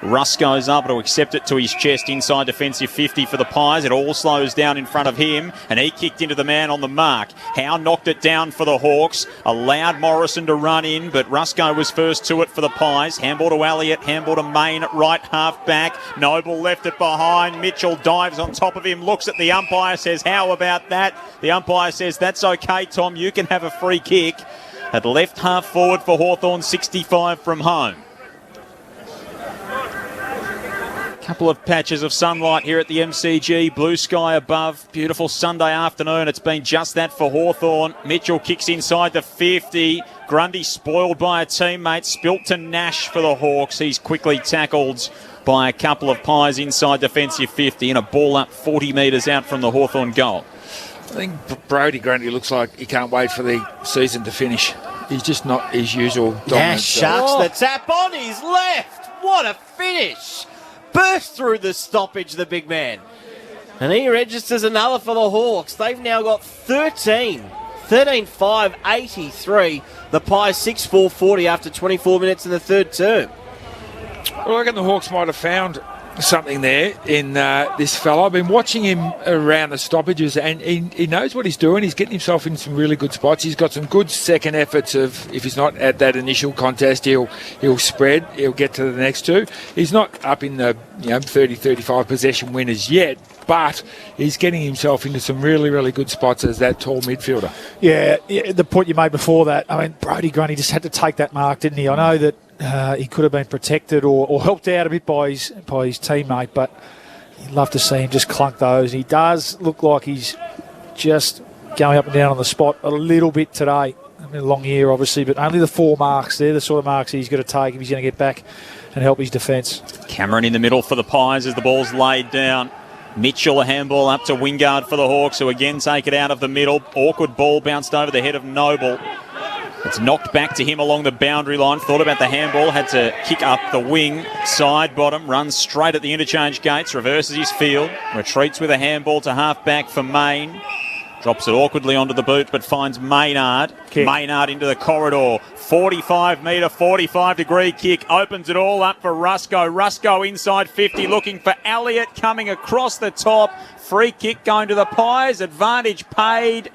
Russ goes up to accept it to his chest inside defensive 50 for the Pies. It all slows down in front of him, and he kicked into the man on the mark. Howe knocked it down for the Hawks, allowed Morrison to run in, but Rusco was first to it for the Pies. Handball to Elliott, handball to Main at right half back. Noble left it behind. Mitchell dives on top of him, looks at the umpire, says, how about that? The umpire says, that's okay, Tom, you can have a free kick. At left half forward for Hawthorn, 65 from home. Couple of patches of sunlight here at the MCG. Blue sky above. Beautiful Sunday afternoon. It's been just that for Hawthorn. Mitchell kicks inside the 50. Grundy spoiled by a teammate. Spilt to Nash for the Hawks. He's quickly tackled by a couple of Pies inside defensive 50 and a ball up 40 metres out from the Hawthorn goal. I think Brodie Grundy looks like he can't wait for the season to finish. He's just not his usual dominant. Nash sharks the tap on his left. What a finish. Burst through the stoppage, the big man. And he registers another for the Hawks. They've now got 13-5, 83. The Pies 6-4, 40 after 24 minutes in the third term. Well, I reckon the Hawks might have found something there in this fella. I've been watching him around the stoppages, and he knows what he's doing. He's getting himself in some really good spots. He's got some good second efforts of, if he's not at that initial contest, he'll spread, he'll get to the next two. He's not up in the 30-35 possession winners yet, but he's getting himself into some really, really good spots as that tall midfielder. Yeah, the point you made before that, I mean, Brodie Grundy just had to take that mark, didn't he? I know that he could have been protected or helped out a bit by his teammate, but you'd love to see him just clunk those. He does look like he's just going up and down on the spot a little bit today. I mean, a long year, obviously, but only the 4 marks. They're the sort of marks he's got to take if he's going to get back and help his defence. Cameron in the middle for the Pies as the ball's laid down. Mitchell, a handball up to Wingard for the Hawks, who again take it out of the middle. Awkward ball bounced over the head of Noble. It's knocked back to him along the boundary line. Thought about the handball, had to kick up the wing. Side bottom, runs straight at the interchange gates, reverses his field. Retreats with a handball to half back for Main. Drops it awkwardly onto the boot, but finds Maynard. Maynard into the corridor. 45-metre, 45-degree kick. Opens it all up for Rusco. Rusco inside 50, looking for Elliott coming across the top. Free kick going to the Pies. Advantage paid.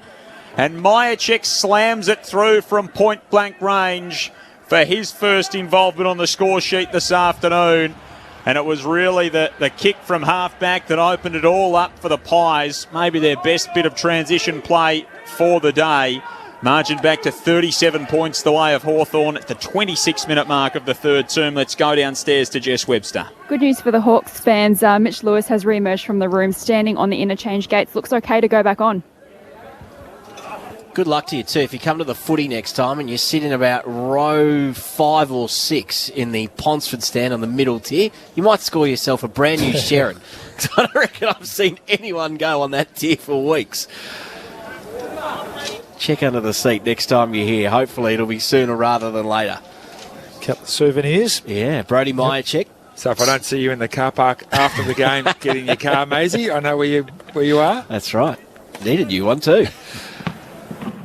And Majacek slams it through from point-blank range for his first involvement on the score sheet this afternoon. And it was really the kick from half-back that opened it all up for the Pies. Maybe their best bit of transition play for the day. Margin back to 37 points the way of Hawthorn at the 26-minute mark of the third term. Let's go downstairs to Jess Webster. Good news for the Hawks fans. Mitch Lewis has re-emerged from the room, standing on the interchange gates. Looks okay to go back on. Good luck to you too. If you come to the footy next time and you sit in about row 5 or 6 in the Ponsford stand on the middle tier, you might score yourself a brand new Sharon. Because I don't reckon I've seen anyone go on that tier for weeks. Check under the seat next time you're here. Hopefully it'll be sooner rather than later. Couple of souvenirs. Yeah, Brodie Majacek. So if I don't see you in the car park after the game, get in your car, Maisie. I know where you are. That's right. Needed you one too.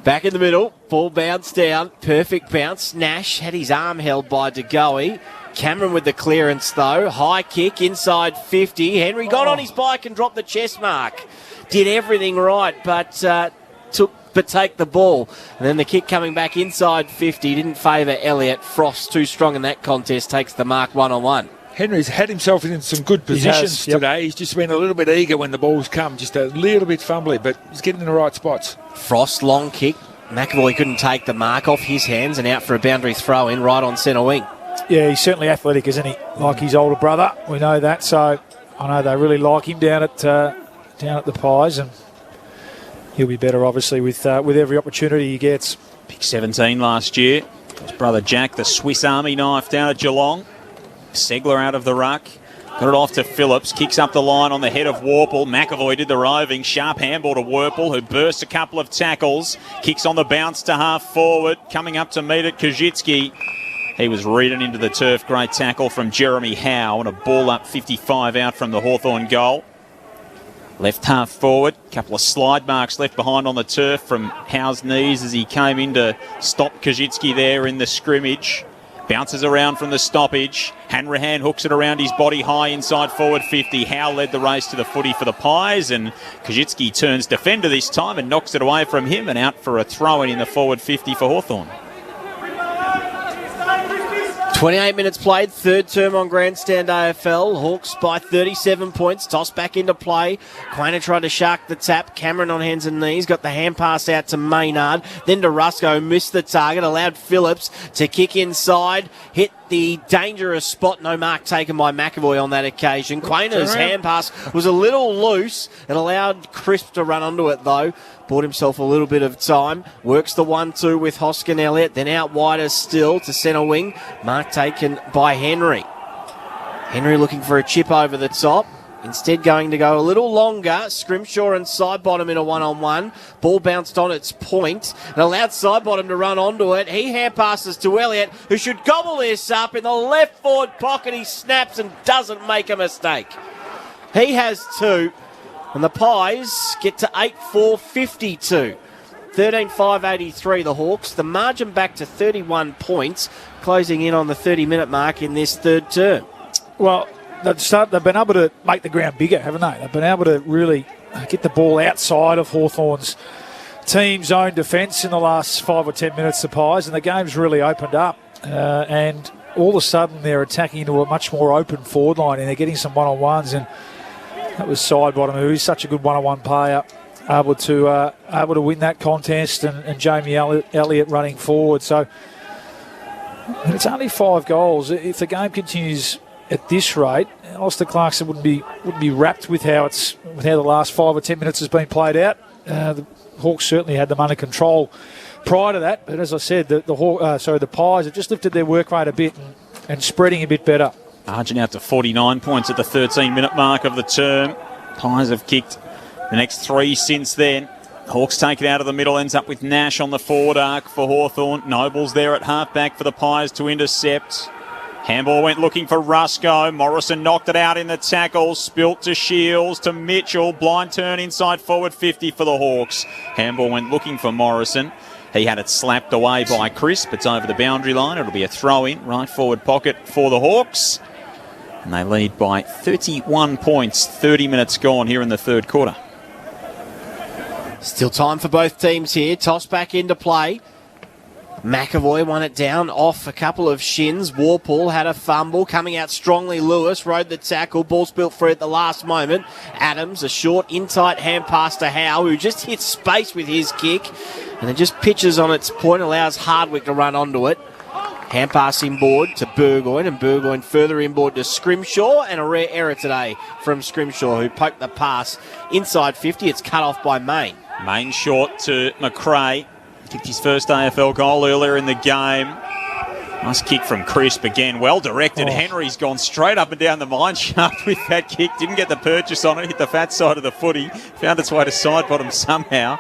Back in the middle, ball bounced down, perfect bounce. Nash had his arm held by De Goey. Cameron with the clearance though, high kick inside 50. Henry got on his bike and dropped the chest mark. Did everything right, but take the ball. And then the kick coming back inside 50 didn't favour Elliott. Frost too strong in that contest, takes the mark 1-on-1. Henry's had himself in some good positions today. He's just been a little bit eager when the ball's come, just a little bit fumbly, but he's getting in the right spots. Frost, long kick. McAvoy couldn't take the mark off his hands and out for a boundary throw in right on centre wing. Yeah, he's certainly athletic, isn't he? Like his older brother. We know that, so I know they really like him down at the Pies, and he'll be better, obviously, with every opportunity he gets. Pick 17 last year. His brother Jack, the Swiss Army knife down at Geelong. Segler out of the ruck. Got it off to Phillips. Kicks up the line on the head of Warple. McAvoy did the roving. Sharp handball to Warple, who burst a couple of tackles. Kicks on the bounce to half forward. Coming up to meet it, Kajitsky. He was reading into the turf. Great tackle from Jeremy Howe. And a ball up 55 out from the Hawthorn goal. Left half forward. Couple of slide marks left behind on the turf from Howe's knees as he came in to stop Kajitsky there in the scrimmage. Bounces around from the stoppage. Hanrahan hooks it around his body high inside forward 50. Howe led the race to the footy for the Pies, and Kajitsky turns defender this time and knocks it away from him and out for a throw in the forward 50 for Hawthorn. 28 minutes played, third term on Grandstand AFL. Hawks by 37 points, toss back into play. Quainer tried to shark the tap. Cameron on hands and knees, got the hand pass out to Maynard. Then to Rusco, missed the target, allowed Phillips to kick inside. Hit the dangerous spot. No mark taken by McAvoy on that occasion. Quainer's hand pass was a little loose. It allowed Crisp to run onto it though. Bought himself a little bit of time. Works the 1-2 with Hoskin Elliott. Then out wider still to centre wing. Mark taken by Henry. Henry looking for a chip over the top. Instead going to go a little longer. Scrimshaw and Sidebottom in a one-on-one. Ball bounced on its point and allowed Sidebottom to run onto it. He hand passes to Elliott, who should gobble this up in the left forward pocket. He snaps and doesn't make a mistake. He has two. And the Pies get to 8-4-52. 13-5-83 the Hawks. The margin back to 31 points, closing in on the 30-minute mark in this third term. Well, they've been able to make the ground bigger, haven't they? They've been able to really get the ball outside of Hawthorn's team's own defence in the last 5 or 10 minutes, the Pies, and the game's really opened up. And all of a sudden they're attacking into a much more open forward line, and they're getting some one-on-ones, and that was Sidebottom, who is such a good one-on-one player, able to win that contest, and Jamie Elliott running forward. So it's only 5 goals. If the game continues at this rate, Alistair Clarkson wouldn't be wrapped with how the last 5 or 10 minutes has been played out. The Hawks certainly had them under control prior to that, but as I said, the Pies have just lifted their work rate a bit and spreading a bit better. Margin out to 49 points at the 13-minute mark of the term. Pies have kicked the next 3 since then. Hawks take it out of the middle, ends up with Nash on the forward arc for Hawthorn. Nobles there at half-back for the Pies to intercept. Handball went looking for Rusco. Morrison knocked it out in the tackle. Spilt to Shields, to Mitchell. Blind turn inside forward 50 for the Hawks. Handball went looking for Morrison. He had it slapped away by Crisp. It's over the boundary line. It'll be a throw-in, right forward pocket for the Hawks. And they lead by 31 points, 30 minutes gone here in the third quarter. Still time for both teams here. Toss back into play. McAvoy won it down off a couple of shins. Warple had a fumble. Coming out strongly, Lewis rode the tackle. Ball spilt free at the last moment. Adams, a short, in-tight hand pass to Howe, who just hits space with his kick. And it just pitches on its point, allows Hardwick to run onto it. Hand pass inboard to Burgoyne, and Burgoyne further inboard to Scrimshaw, and a rare error today from Scrimshaw, who poked the pass inside 50. It's cut off by Main. Main short to McRae. Kicked his first AFL goal earlier in the game. Nice kick from Crisp again. Well directed. Henry's gone straight up and down the mine shaft with that kick. Didn't get the purchase on it. Hit the fat side of the footy. Found its way to Sidebottom somehow.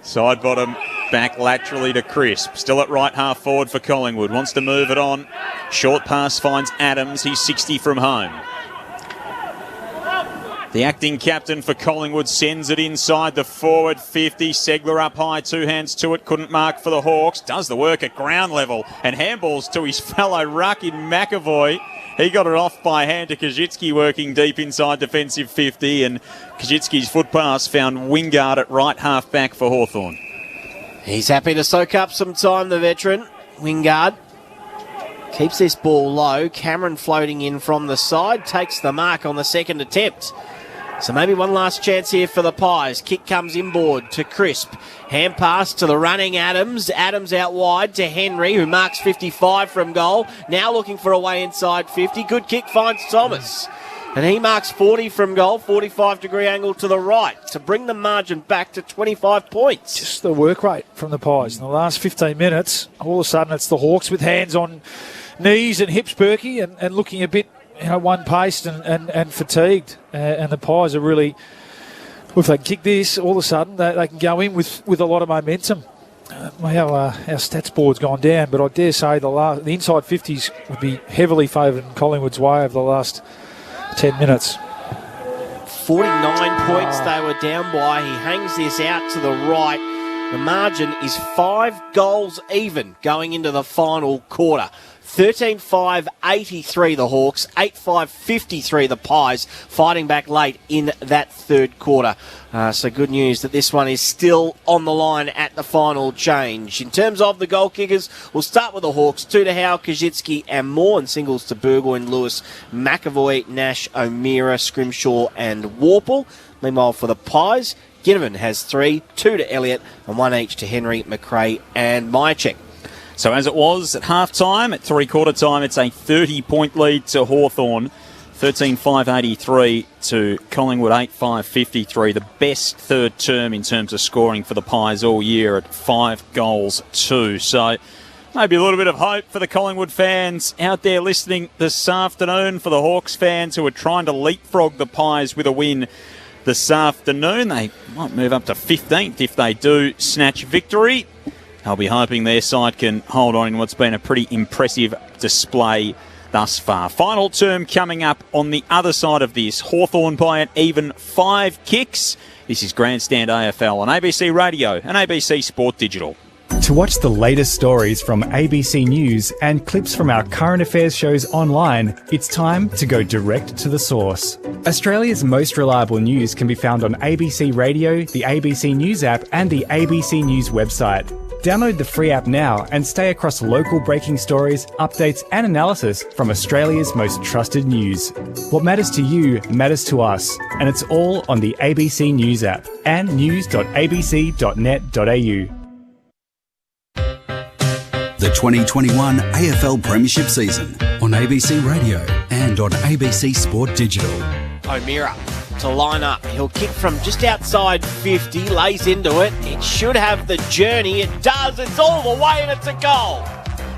Sidebottom back laterally to Crisp. Still at right half forward for Collingwood. Wants to move it on. Short pass finds Adams. He's 60 from home. The acting captain for Collingwood sends it inside the forward 50. Segler up high, 2 hands to it. Couldn't mark for the Hawks. Does the work at ground level. And handballs to his fellow ruck in McAvoy. He got it off by hand to Kajitsky, working deep inside defensive 50. And Kajitsky's foot pass found Wingard at right half back for Hawthorn. He's happy to soak up some time, the veteran. Wingard Keeps this ball low. Cameron floating in from the side. Takes the mark on the second attempt. So maybe one last chance here for the Pies. Kick comes inboard to Crisp. Hand pass to the running Adams. Adams out wide to Henry, who marks 55 from goal. Now looking for a way inside 50. Good kick finds Thomas. And he marks 40 from goal, 45-degree angle to the right to bring the margin back to 25 points. Just the work rate from the Pies. In the last 15 minutes, all of a sudden it's the Hawks with hands on knees and hips, Berkey, and looking a bit one-paced and fatigued. And the Pies are really, if they kick this, all of a sudden they can go in with a lot of momentum. Our stats board's gone down, but I dare say the inside 50s would be heavily favoured in Collingwood's way over the last 10 minutes. 49 points they were down by. He hangs this out to the right. The margin is 5 goals even going into the final quarter. 13-5-83 the Hawks, 8-5-53 the Pies, fighting back late in that third quarter. So good news that this one is still on the line at the final change. In terms of the goal kickers, we'll start with the Hawks. 2 to Howe, Kajitsky and Moore, and singles to Burgoyne, Lewis, McAvoy, Nash, O'Meara, Scrimshaw and Warple. Meanwhile for the Pies, Ginnivan has 3, 2 to Elliott and 1 each to Henry, McRae and Myercheck. So as it was at half-time, at three-quarter time, it's a 30-point lead to Hawthorn. 13-5-83 to Collingwood, 8-5-53. The best third term in terms of scoring for the Pies all year at 5 goals, 2. So maybe a little bit of hope for the Collingwood fans out there listening this afternoon, for the Hawks fans who are trying to leapfrog the Pies with a win this afternoon. They might move up to 15th if they do snatch victory. I'll be hoping their side can hold on in what's been a pretty impressive display thus far. Final term coming up on the other side of this. Hawthorn by an even 5 kicks. This is Grandstand AFL on ABC Radio and ABC Sport Digital. To watch the latest stories from ABC News and clips from our current affairs shows online, it's time to go direct to the source. Australia's most reliable news can be found on ABC Radio, the ABC News app and the ABC News website. Download the free app now and stay across local breaking stories, updates and analysis from Australia's most trusted news. What matters to you matters to us, and it's all on the ABC News app and news.abc.net.au. The 2021 AFL Premiership season on ABC Radio and on ABC Sport Digital. O'Meara to line up. He'll kick from just outside 50, lays into it. It should have the journey. It does. It's all the way and it's a goal.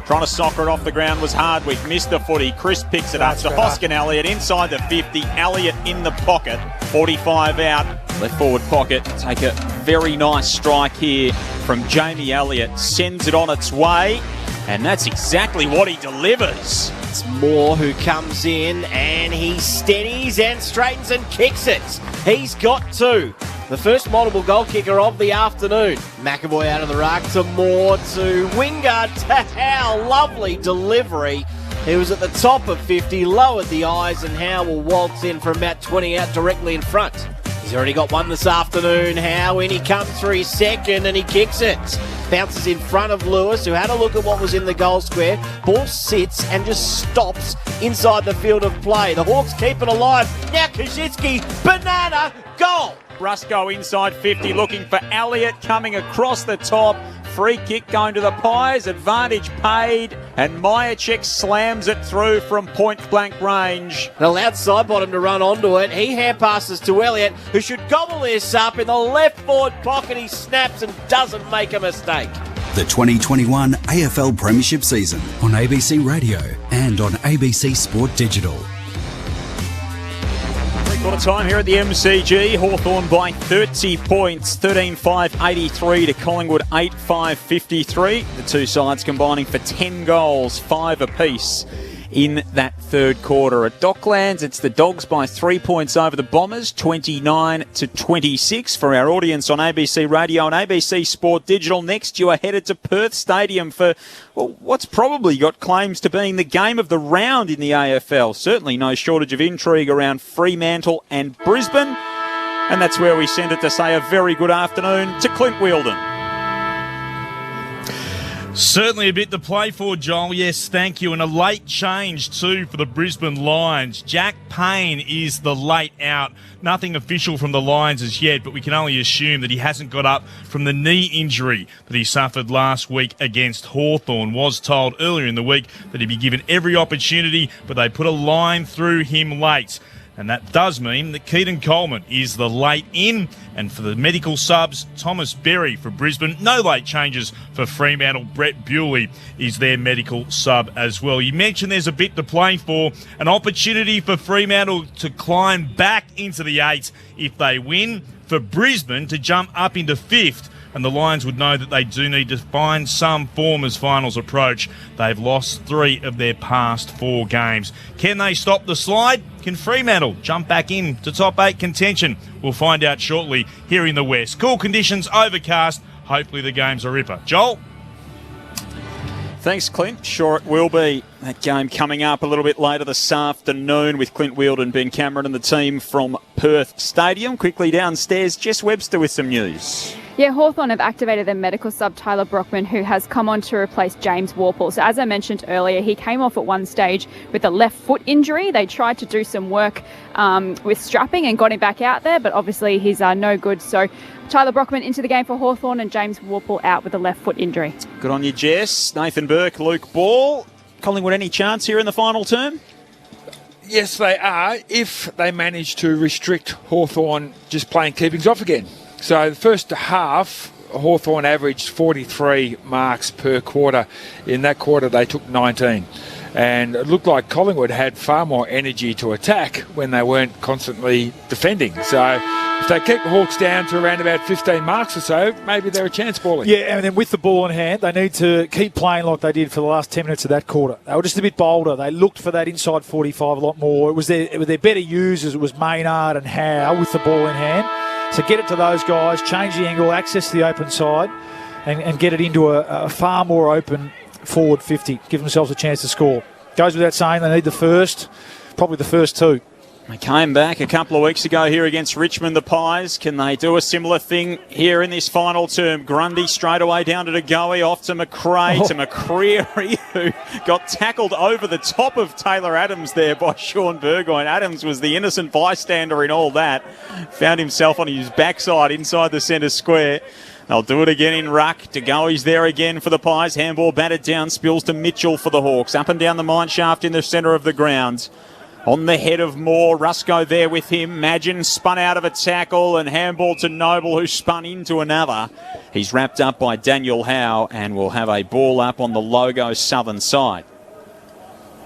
Trying to soccer it off the ground was Hardwick. Missed the footy. Chris picks it up to Hoskin Elliott inside the 50. Elliott in the pocket. 45 out. Left forward pocket. Take a very nice strike here from Jamie Elliott. Sends it on its way. And that's exactly what he delivers. It's Moore who comes in and he steadies and straightens and kicks it. He's got 2. The first multiple goal kicker of the afternoon. McAvoy out of the ruck to Moore to Wingard to Howe. Lovely delivery. He was at the top of 50, lowered the eyes, and Howe will waltz in from about 20 out directly in front. He's already got one this afternoon. Howe in, he comes for his second and he kicks it. Bounces in front of Lewis, who had a look at what was in the goal square. Ball sits and just stops inside the field of play. The Hawks keep it alive. Now Kajitsky, banana, goal. Rusco inside 50 looking for Elliott coming across the top. Free kick going to the Pies. Advantage paid. And Myercheck slams it through from point-blank range. An allowed side bottom to run onto it. He hand passes to Elliott, who should gobble this up. In the left forward pocket, he snaps and doesn't make a mistake. The 2021 AFL Premiership season on ABC Radio and on ABC Sport Digital. Quarter time here at the MCG. Hawthorn by 30 points. 13-5-83 to Collingwood 8-5-53. The two sides combining for 10 goals, 5 apiece in that third quarter. At Docklands, it's the Dogs by 3 points over the Bombers, 29-26. For our audience on ABC Radio and ABC Sport Digital, next you are headed to Perth Stadium for what's probably got claims to being the game of the round in the AFL. Certainly no shortage of intrigue around Fremantle and Brisbane. And that's where we send it to say a very good afternoon to Clint Wheeldon. Certainly a bit to play for, Joel. Yes, thank you. And a late change, too, for the Brisbane Lions. Jack Payne is the late out. Nothing official from the Lions as yet, but we can only assume that he hasn't got up from the knee injury that he suffered last week against Hawthorn. Was told earlier in the week that he'd be given every opportunity, but they put a line through him late. And that does mean that Keaton Coleman is the late in. And for the medical subs, Thomas Berry for Brisbane. No late changes for Fremantle. Brett Bewley is their medical sub as well. You mentioned there's a bit to play for. An opportunity for Fremantle to climb back into the 8 if they win. For Brisbane to jump up into 5th. And the Lions would know that they do need to find some form as finals approach. They've lost 3 of their past 4 games. Can they stop the slide? Can Fremantle jump back in to top 8 contention? We'll find out shortly here in the West. Cool conditions, overcast. Hopefully the game's a ripper. Joel? Thanks, Clint. Sure it will be. That game coming up a little bit later this afternoon with Clint Wheeldon, Ben Cameron and the team from Perth Stadium. Quickly downstairs, Jess Webster with some news. Yeah, Hawthorn have activated their medical sub, Tyler Brockman, who has come on to replace James Warple. So as I mentioned earlier, he came off at one stage with a left foot injury. They tried to do some work with strapping and got him back out there, but obviously he's no good. So Tyler Brockman into the game for Hawthorn and James Warple out with a left foot injury. Good on you, Jess. Nathan Burke, Luke Ball. Collingwood, any chance here in the final term? Yes, they are, if they manage to restrict Hawthorn just playing keepings off again. So the first half, Hawthorn averaged 43 marks per quarter. In that quarter, they took 19. And it looked like Collingwood had far more energy to attack when they weren't constantly defending. So if they keep the Hawks down to around about 15 marks or so, maybe they're a chance balling. Yeah, and then with the ball in hand, they need to keep playing like they did for the last 10 minutes of that quarter. They were just a bit bolder. They looked for that inside 45 a lot more. It was their better users. It was Maynard and Howe with the ball in hand. So get it to those guys, change the angle, access the open side, and get it into a far more open forward 50. Give themselves a chance to score. Goes without saying they need probably the first 2. They came back a couple of weeks ago here against Richmond, the Pies. Can they do a similar thing here in this final term? Grundy straight away down to Degoe, off to McRae, to McCreary, who got tackled over the top of Taylor Adams there by Sean Burgoyne. Adams was the innocent bystander in all that. Found himself on his backside inside the centre square. They'll do it again in ruck. Degoe's there again for the Pies. Handball batted down, spills to Mitchell for the Hawks. Up and down the mine shaft in the centre of the grounds. On the head of Moore, Rusco there with him. Magin spun out of a tackle and handball to Noble, who spun into another. He's wrapped up by Daniel Howe and will have a ball up on the Logo southern side.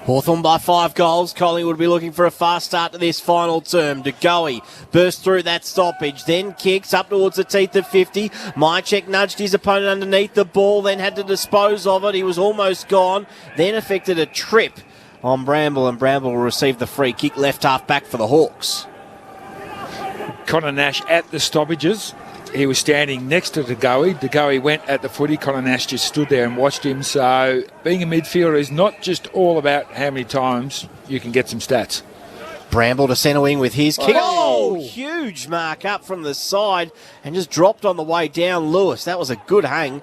Hawthorn by 5 goals. Collingwood will be looking for a fast start to this final term. Degoe burst through that stoppage, then kicks up towards the teeth of 50. Mychek nudged his opponent underneath the ball, then had to dispose of it. He was almost gone, then affected a trip on Bramble, and Bramble will receive the free kick left half back for the Hawks. Connor Nash at the stoppages. He was standing next to Degoe. Degoe went at the footy. Connor Nash just stood there and watched him. So being a midfielder is not just all about how many times you can get some stats. Bramble to centre wing with his kick. Oh, huge mark up from the side and just dropped on the way down Lewis. That was a good hang.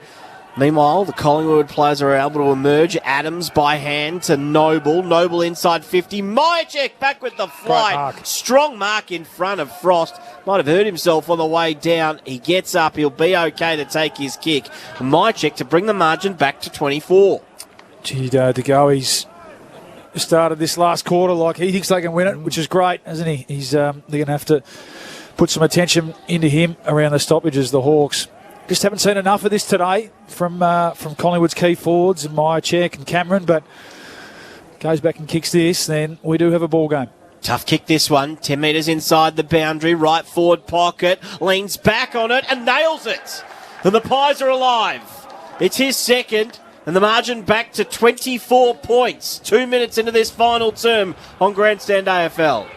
Meanwhile, the Collingwood players are able to emerge. Adams by hand to Noble. Noble inside 50. Mychek back with the flight. Strong mark in front of Frost. Might have hurt himself on the way down. He gets up. He'll be okay to take his kick. Mychek to bring the margin back to 24. Gee, Degoe's started this last quarter like he thinks they can win it, which is great, isn't he? They're going to have to put some attention into him around the stoppages, the Hawks. Just haven't seen enough of this today from Collingwood's key forwards and Mychek and Cameron, but goes back and kicks this, then we do have a ball game. Tough kick this one, 10 metres inside the boundary, right forward pocket, leans back on it and nails it. And the Pies are alive. It's his second, and the margin back to 24 points. 2 minutes into this final term on Grandstand AFL.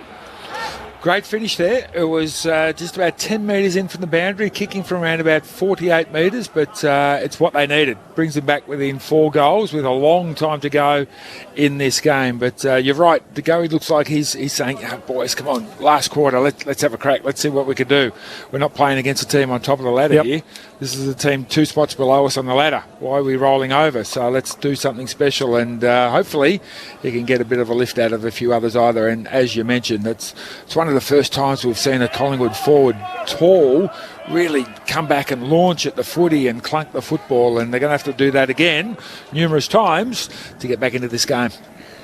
Great finish there. It was just about 10 metres in from the boundary, kicking from around about 48 metres, but it's what they needed. Brings them back within 4 goals with a long time to go in this game. But you're right, De Goey looks like he's saying, oh, boys, come on, last quarter, let's have a crack. Let's see what we can do. We're not playing against a team on top of the ladder here. This is a team 2 spots below us on the ladder. Why are we rolling over? So let's do something special, and hopefully he can get a bit of a lift out of a few others either. And as you mentioned, it's one of the first times we've seen a Collingwood forward tall really come back and launch at the footy and clunk the football, and they're going to have to do that again numerous times to get back into this game.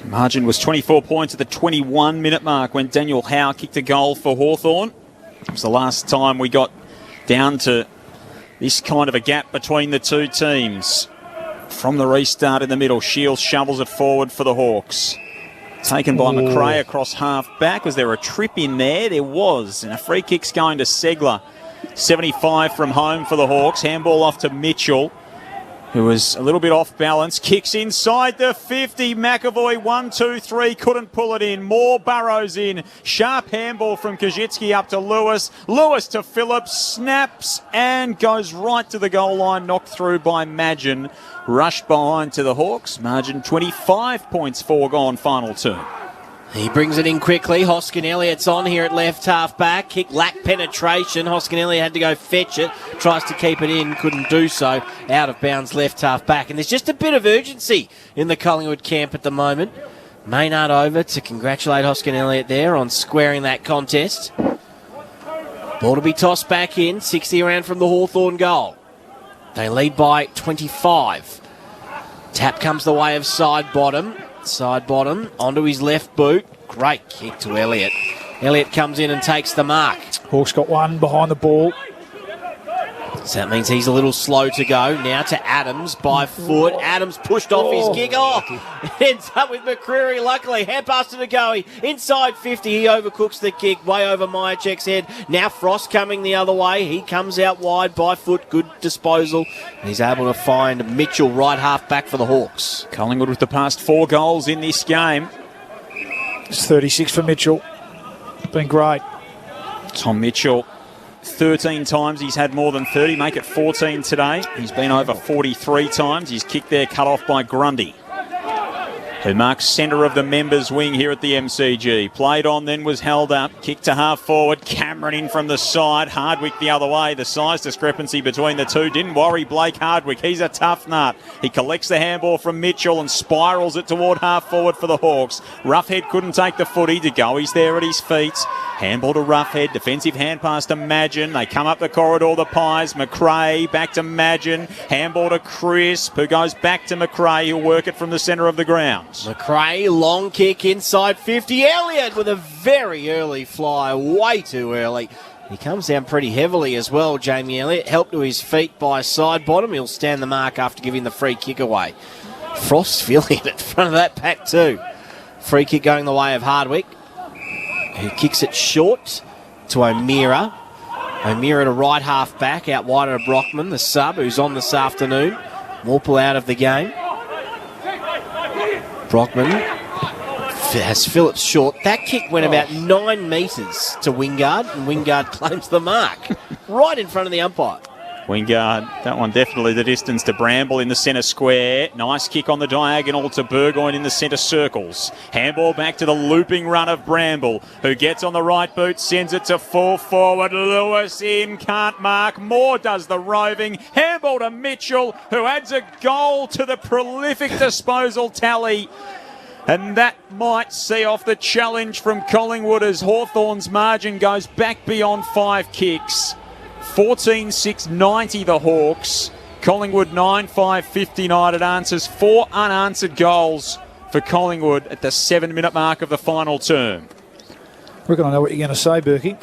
Margin was 24 points at the 21-minute mark when Daniel Howe kicked a goal for Hawthorn. It was the last time we got down to this kind of a gap between the two teams. From the restart in the middle, Shields shovels it forward for the Hawks. Taken by McRae across half back. Was there a trip in there? There was. And a free kick's going to Segler. 75 from home for the Hawks. Handball off to Mitchell, who was a little bit off balance. Kicks inside the 50. McAvoy, 1, 2, 3. Couldn't pull it in. More Burrows in. Sharp handball from Kajitsky up to Lewis. Lewis to Phillips. Snaps and goes right to the goal line. Knocked through by Madgen. Rushed behind to the Hawks. Margin 25 points foregone final term. He brings it in quickly. Hoskin Elliott's on here at left half back. Kick lacked penetration. Hoskin Elliott had to go fetch it. Tries to keep it in. Couldn't do so. Out of bounds left half back. And there's just a bit of urgency in the Collingwood camp at the moment. Maynard over to congratulate Hoskin Elliott there on squaring that contest. Ball to be tossed back in. 60 around from the Hawthorn goal. They lead by 25. Tap comes the way of side bottom. Side bottom onto his left boot. Great kick to Elliott. Elliott comes in and takes the mark. Hawks got one behind the ball. So that means he's a little slow to go. Now to Adams by foot. Adams pushed off his kick. Oh, ends up with McCreary, luckily. Hand pass to Goey. Inside 50. He overcooks the kick. Way over Myercheck's head. Now Frost coming the other way. He comes out wide by foot. Good disposal. And he's able to find Mitchell right half back for the Hawks. Collingwood with the past 4 goals in this game. It's 36 for Mitchell. Been great. Tom Mitchell. 13 times he's had more than 30, make it 14 today. He's been over 43 times. He's kicked there, cut off by Grundy, who marks centre of the members' wing here at the MCG. Played on, then was held up. Kick to half forward. Cameron in from the side. Hardwick the other way. The size discrepancy between the two didn't worry Blake Hardwick. He's a tough nut. He collects the handball from Mitchell and spirals it toward half forward for the Hawks. Roughhead couldn't take the footy. De Goey's there at his feet. Handball to Roughhead. Defensive hand pass to Madgen. They come up the corridor, the Pies. McRae back to Madgen. Handball to Crisp, who goes back to McRae. He'll work it from the centre of the ground. McRae, long kick inside 50. Elliott with a very early fly, way too early. He comes down pretty heavily as well, Jamie Elliott. Helped to his feet by side bottom. He'll stand the mark after giving the free kick away. Frost feeling it in front of that pack too. Free kick going the way of Hardwick, who kicks it short to O'Meara. O'Meara to right half back, out wider to Brockman, the sub, who's on this afternoon. Morple out of the game. Brockman has Phillips short. That kick went about 9 metres to Wingard, and Wingard claims the mark right in front of the umpire. Wingard, that one definitely the distance to Bramble in the centre square. Nice kick on the diagonal to Burgoyne in the centre circles. Handball back to the looping run of Bramble, who gets on the right boot, sends it to full forward. Lewis in, can't mark. Moore does the roving. Handball to Mitchell, who adds a goal to the prolific disposal tally. And that might see off the challenge from Collingwood as Hawthorn's margin goes back beyond 5 kicks. 14-6-90 the Hawks. Collingwood 9-5-59. It answers 4 unanswered goals for Collingwood at the 7-minute mark of the final term. I reckon I know what you're going to say, Berkey.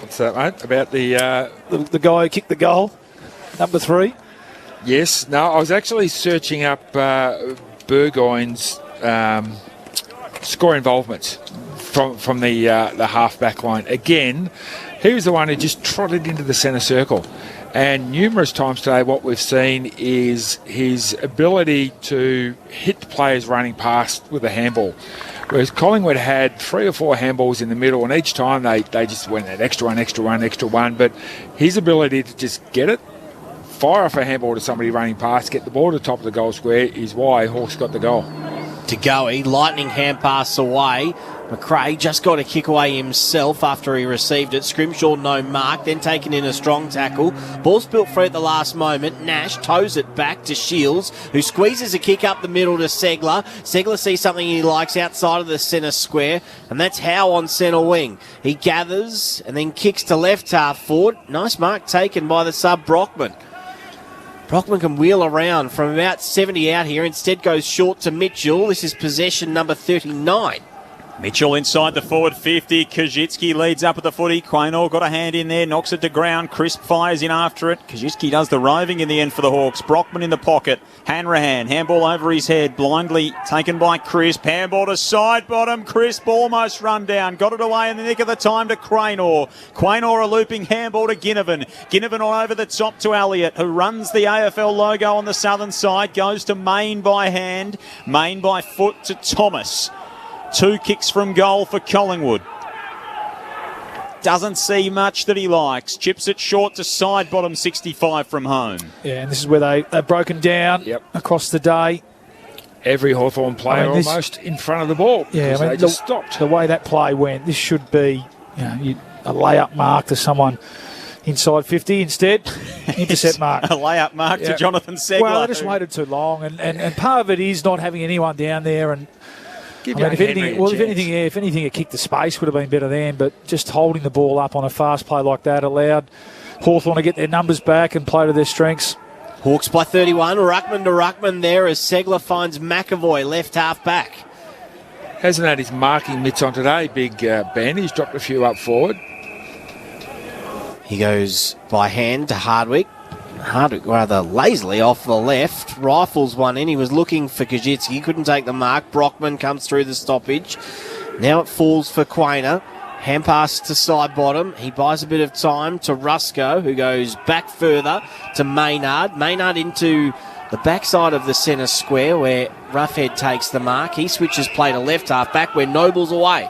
What's that, mate? About the guy who kicked the goal, number 3? Yes. No, I was actually searching up Burgoyne's score involvements from the half-back line. Again, he was the one who just trotted into the centre circle. And numerous times today what we've seen is his ability to hit players running past with a handball. Whereas Collingwood had 3 or 4 handballs in the middle, and each time they just went that extra one. But his ability to just get it, fire off a handball to somebody running past, get the ball to the top of the goal square is why Hawks got the goal. To Goey, lightning hand pass away. McRae just got a kick away himself after he received it. Scrimshaw no mark, then taken in a strong tackle. Ball's built free at the last moment. Nash toes it back to Shields, who squeezes a kick up the middle to Segler. Segler sees something he likes outside of the centre square, and that's Howe on centre wing. He gathers and then kicks to left half forward. Nice mark taken by the sub Brockman. Brockman can wheel around from about 70 out here. Instead goes short to Mitchell. This is possession number 39. Mitchell inside the forward 50. Kajitsky leads up at the footy. Quaynor got a hand in there, knocks it to ground. Crisp fires in after it. Kajitsky does the roving in the end for the Hawks. Brockman in the pocket. Hanrahan, handball over his head. Blindly taken by Crisp. Handball to side bottom. Crisp almost run down. Got it away in the nick of the time to Quaynor. Quaynor a looping handball to Ginnivan. Ginnivan on over the top to Elliott, who runs the AFL logo on the southern side. Goes to Main by hand. Main by foot to Thomas. 2 kicks from goal for Collingwood. Doesn't see much that he likes. Chips it short to side bottom 65 from home. Yeah, and this is where they've broken down across the day. Every Hawthorn player almost in front of the ball. Yeah, they just stopped. The way that play went, this should be a layup mark to someone inside 50. Instead, intercept mark. A layup mark to Jonathan Segler. Well, they just waited too long, and part of it is not having anyone down there. And if anything, a kick to space would have been better then, but just holding the ball up on a fast play like that allowed Hawthorn to get their numbers back and play to their strengths. Hawks by 31. Ruckman to Ruckman there as Segler finds McAvoy, left half back. Hasn't had his marking mitts on today, Big Ben. He's dropped a few up forward. He goes by hand to Hardwick. Hardwick rather lazily off the left. Rifles one in. He was looking for Kajitsky. Couldn't take the mark. Brockman comes through the stoppage. Now it falls for Quaynor. Hand pass to side bottom. He buys a bit of time to Rusco, who goes back further to Maynard. Maynard into the backside of the centre square where Roughhead takes the mark. He switches play to left half back where Noble's away.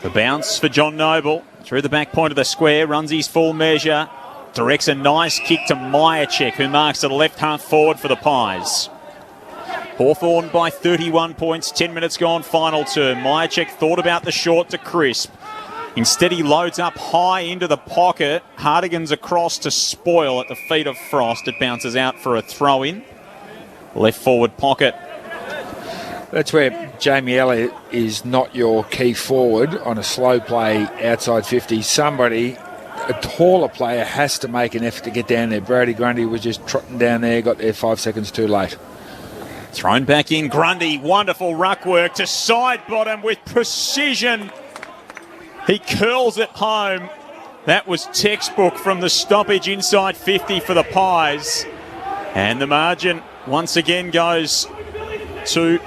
The bounce for John Noble. Through the back point of the square. Runs his full measure. Directs a nice kick to Myercheck, who marks to the left half forward for the Pies. Hawthorn by 31 points, 10 minutes gone, final term. Myercheck thought about the short to Crisp. Instead, he loads up high into the pocket. Hardigan's across to Spoil at the feet of Frost. It bounces out for a throw-in. Left forward pocket. That's where Jamie Elliott is not your key forward on a slow play outside 50. Somebody, a taller player, has to make an effort to get down there. Brody Grundy was just trotting down there, got there 5 seconds too late. Thrown back in, Grundy, wonderful ruck work to side bottom with precision. He curls it home. That was textbook from the stoppage inside 50 for the Pies. And the margin once again goes to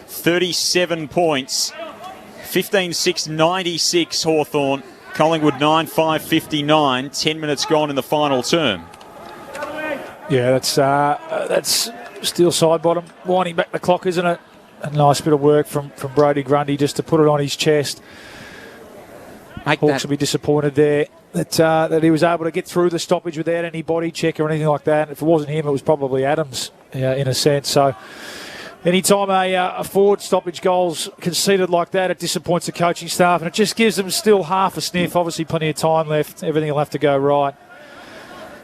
37 points. 15-6-96 Hawthorn. Collingwood 9-5-59. 10 minutes gone in the final term. Yeah, that's still side bottom. Winding back the clock, isn't it? A nice bit of work from Brody Grundy just to put it on his chest. Hawks will be disappointed there that he was able to get through the stoppage without any body check or anything like that. If it wasn't him, it was probably Adams in a sense. So anytime a forward stoppage goal's conceded like that, it disappoints the coaching staff and it just gives them still half a sniff. Obviously plenty of time left. Everything will have to go right.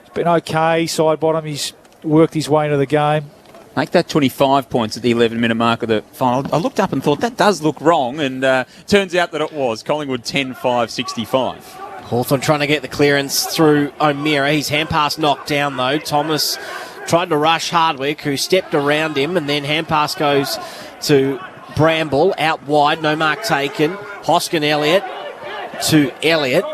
It's been okay, side bottom. He's worked his way into the game. Make that 25 points at the 11-minute mark of the final. I looked up and thought, that does look wrong, and turns out that it was. Collingwood 10-5-65. Hawthorn trying to get the clearance through O'Meara. His hand pass knocked down, though. Thomas tried to rush Hardwick, who stepped around him, and then hand pass goes to Bramble, out wide, no mark taken. Hoskin Elliott to Elliott.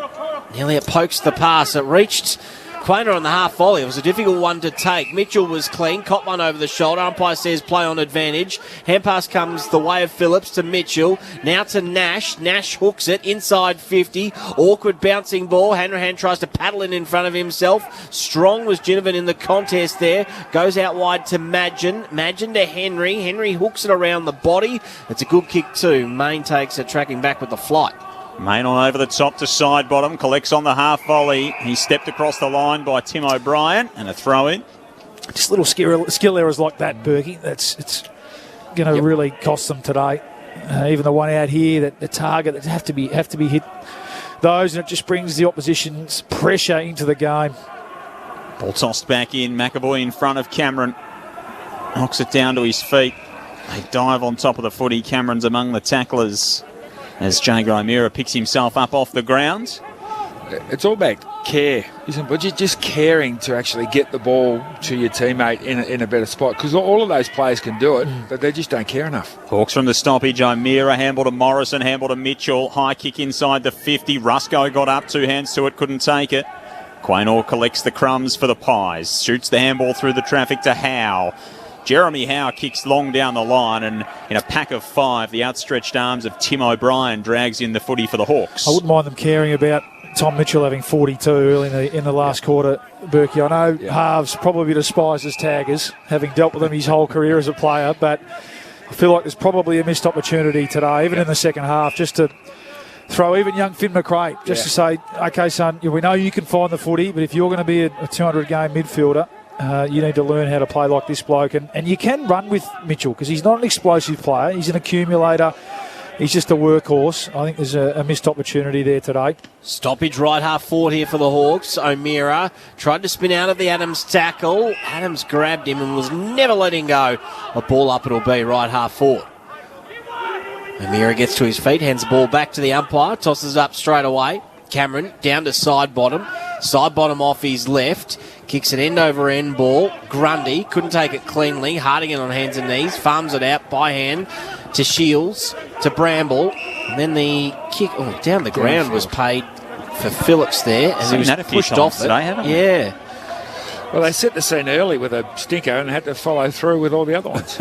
Elliott pokes the pass. It reached Quainer on the half volley. It was a difficult one to take. Mitchell was clean. Caught one over the shoulder. Umpire says play on advantage. Hand pass comes the way of Phillips to Mitchell. Now to Nash. Nash hooks it inside 50. Awkward bouncing ball. Hanrahan tries to paddle it in front of himself. Strong was Ginnivan in the contest there. Goes out wide to Madgen. Madgen to Henry. Henry hooks it around the body. It's a good kick too. Main takes it, tracking back with the flight. Main on over the top to side bottom, collects on the half volley. He's stepped across the line by Tim O'Brien and a throw in. Just little skill errors like that, Berkey. It's going to really cost them today. Even the one out here, that the target that have to be hit. Those, and it just brings the opposition's pressure into the game. Ball tossed back in. McAvoy in front of Cameron. Knocks it down to his feet. They dive on top of the footy. Cameron's among the tacklers as Jager O'Meara picks himself up off the ground. It's all about care, isn't it? But you're just caring to actually get the ball to your teammate in a better spot, because all of those players can do it, but they just don't care enough. Hawks from the stoppage. O'Meara, handball to Morrison, handball to Mitchell. High kick inside the 50. Rusco got up, 2 hands to it, couldn't take it. Quaynor collects the crumbs for the Pies. Shoots the handball through the traffic to Howe. Jeremy Howe kicks long down the line, and in a pack of 5, the outstretched arms of Tim O'Brien drags in the footy for the Hawks. I wouldn't mind them caring about Tom Mitchell having 42 early in the last quarter, Berkey. I know halves probably despised as taggers, having dealt with them his whole career as a player, but I feel like there's probably a missed opportunity today, even in the second half, just to throw even young Finn McRae, just to say, OK, son, we know you can find the footy, but if you're going to be a 200-game midfielder, you need to learn how to play like this bloke. And you can run with Mitchell because he's not an explosive player. He's an accumulator. He's just a workhorse. I think there's a missed opportunity there today. Stoppage right half forward here for the Hawks. O'Meara tried to spin out of the Adams tackle. Adams grabbed him and was never letting go. A ball up it'll be right half forward. O'Meara gets to his feet, hands the ball back to the umpire, tosses it up straight away. Cameron down to side bottom. Side bottom off his left. Kicks an end over end ball. Grundy couldn't take it cleanly. Hardigan on hands and knees. Farms it out by hand to Shields, to Bramble. And then the kick down the ground was paid for Phillips there as he was pushed off it. Today, haven't yeah. Well, they set the scene early with a stinker and had to follow through with all the other ones.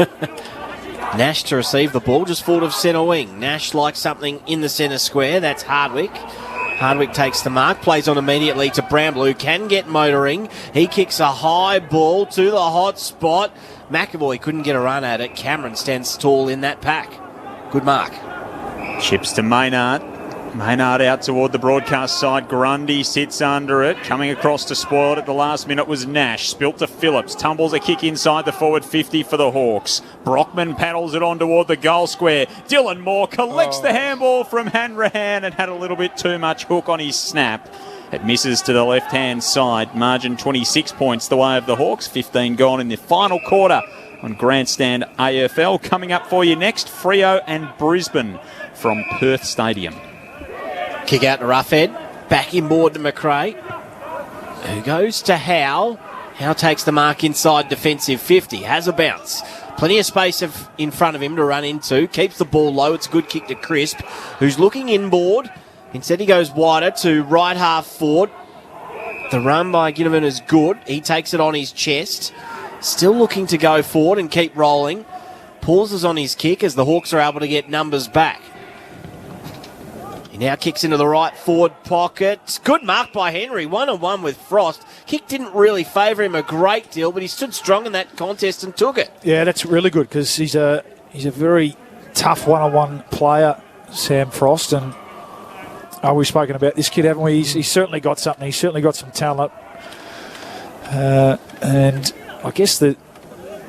Nash to receive the ball just forward of centre wing. Nash likes something in the centre square. That's Hardwick. Hardwick takes the mark, plays on immediately to Bramble, who can get motoring. He kicks a high ball to the hot spot. McAvoy couldn't get a run at it. Cameron stands tall in that pack. Good mark. Chips to Maynard. Maynard out toward the broadcast side. Grundy sits under it. Coming across to spoil it at the last minute was Nash. Spilt to Phillips. Tumbles a kick inside the forward 50 for the Hawks. Brockman paddles it on toward the goal square. Dylan Moore collects the handball from Hanrahan and had a little bit too much hook on his snap. It misses to the left-hand side. Margin 26 points the way of the Hawks. 15 gone in the final quarter on Grandstand AFL. Coming up for you next, Freo and Brisbane from Perth Stadium. Kick out to Roughhead. Back inboard to McRae. Who goes to Howe. Howe takes the mark inside defensive 50. Has a bounce. Plenty of space in front of him to run into. Keeps the ball low. It's a good kick to Crisp, who's looking inboard. Instead he goes wider to right half forward. The run by Ginnivan is good. He takes it on his chest. Still looking to go forward and keep rolling. Pauses on his kick as the Hawks are able to get numbers back. He now kicks into the right forward pocket. Good mark by Henry. 1-on-1 with Frost. Kick didn't really favour him a great deal, but he stood strong in that contest and took it. Yeah, that's really good because he's a very tough one-on-one player, Sam Frost. And we've spoken about this kid, haven't we? He's certainly got something. He's certainly got some talent. And I guess the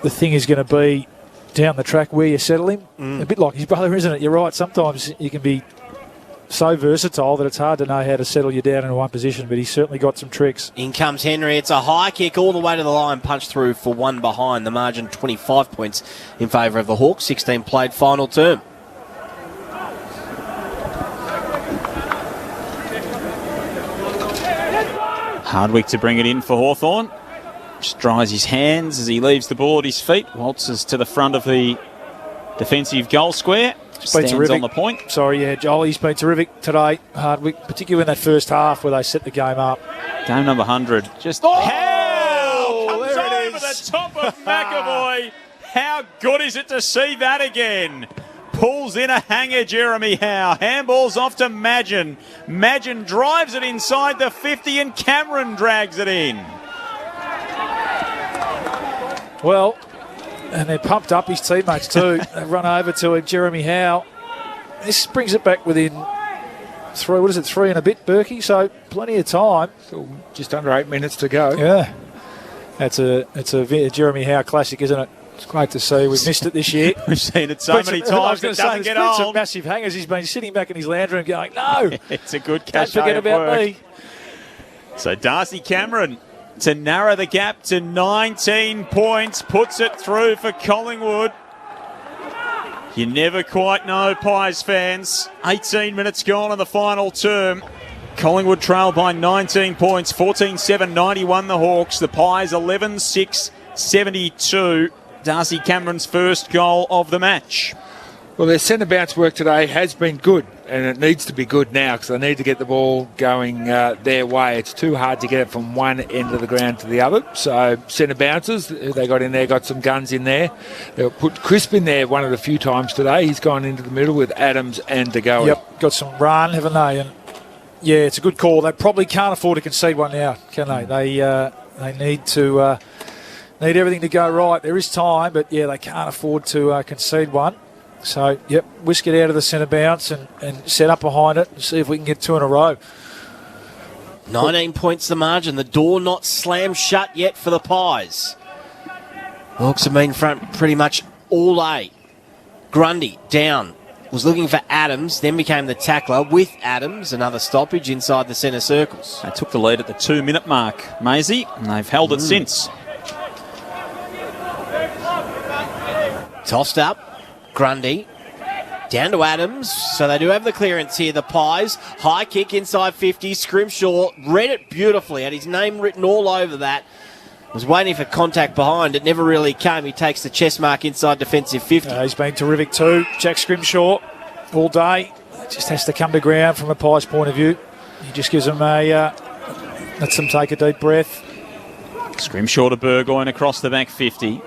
thing is going to be down the track where you settle him. A bit like his brother, isn't it? You're right. Sometimes you can be so versatile that it's hard to know how to settle you down in one position, but he's certainly got some tricks. In comes Henry. It's a high kick all the way to the line, punched through for one behind. The margin 25 points in favour of the Hawks. 16 played final term. Hardwick to bring it in for Hawthorn. Just dries his hands as he leaves the ball at his feet. Waltzes to the front of the defensive goal square. Stands on the point. Sorry, Joel, he's been terrific today, Hardwick, particularly in that first half where they set the game up. Game number 100. Just comes over the top of McAvoy. How good is it to see that again? Pulls in a hanger, Jeremy Howe. Handball's off to Magin. Magin drives it inside the 50 and Cameron drags it in. Well, and they're pumped up his teammates too. They run over to him, Jeremy Howe. This brings it back within three and a bit, Berkey, so plenty of time. Still just under 8 minutes to go. Yeah. It's a Jeremy Howe classic, isn't it? It's great to see. We've missed it this year. We've seen it so many times. It doesn't get old. Some massive hangers. He's been sitting back in his lounge room going, no. It's a good Don't cachet forget of about work. me. So Darcy Cameron to narrow the gap to 19 points. Puts it through for Collingwood. You never quite know, Pies fans. 18 minutes gone in the final term. Collingwood trail by 19 points. 14-7, 91 the Hawks. The Pies 11-6, 72. Darcy Cameron's first goal of the match. Well, their centre bounce work today has been good, and it needs to be good now because they need to get the ball going their way. It's too hard to get it from one end of the ground to the other. So centre bouncers, they got in there, got some guns in there. They'll put Crisp in there one of the few times today. He's gone into the middle with Adams and De Goey. Yep, got some run, haven't they? And yeah, it's a good call. They probably can't afford to concede one now, can they? They need to need everything to go right. There is time, but yeah, they can't afford to concede one. So, yep, whisk it out of the centre bounce and set up behind it and see if we can get two in a row. 19 points the margin. The door not slammed shut yet for the Pies. Hawks have been in front pretty much all day. Grundy down. Was looking for Adams, then became the tackler with Adams. Another stoppage inside the centre circles. They took the lead at the 2-minute mark, Maisie, and they've held it since. Tossed up. Grundy down to Adams, so they do have the clearance here, the Pies. High kick inside 50, Scrimshaw read it beautifully, had his name written all over that. Was waiting for contact behind, it never really came. He takes the chest mark inside defensive 50. He's been terrific too, Jack Scrimshaw, all day. It just has to come to ground from a Pies point of view. He just gives them lets them take a deep breath. Scrimshaw to Burgoyne across the back 50.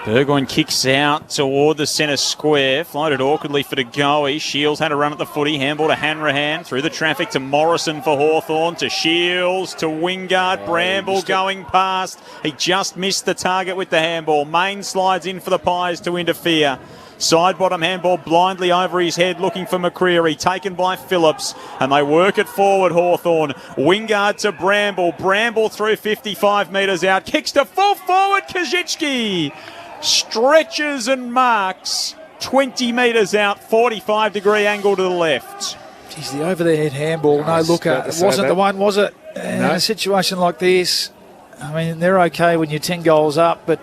Burgoyne kicks out toward the centre square. Floated awkwardly for De Goey. Shields had a run at the footy. Handball to Hanrahan. Through the traffic to Morrison for Hawthorn. To Shields. To Wingard. Bramble going past. He just missed the target with the handball. Main slides in for the Pies to interfere. Side bottom handball blindly over his head looking for McCreary. Taken by Phillips. And they work it forward, Hawthorn. Wingard to Bramble. Bramble through 55 metres out. Kicks to full forward. Kazicki stretches and marks 20 metres out, 45-degree angle to the left. Geez, the over-the-head handball, no looker. It wasn't the one, was it? No. In a situation like this, I mean, they're okay when you're 10 goals up, but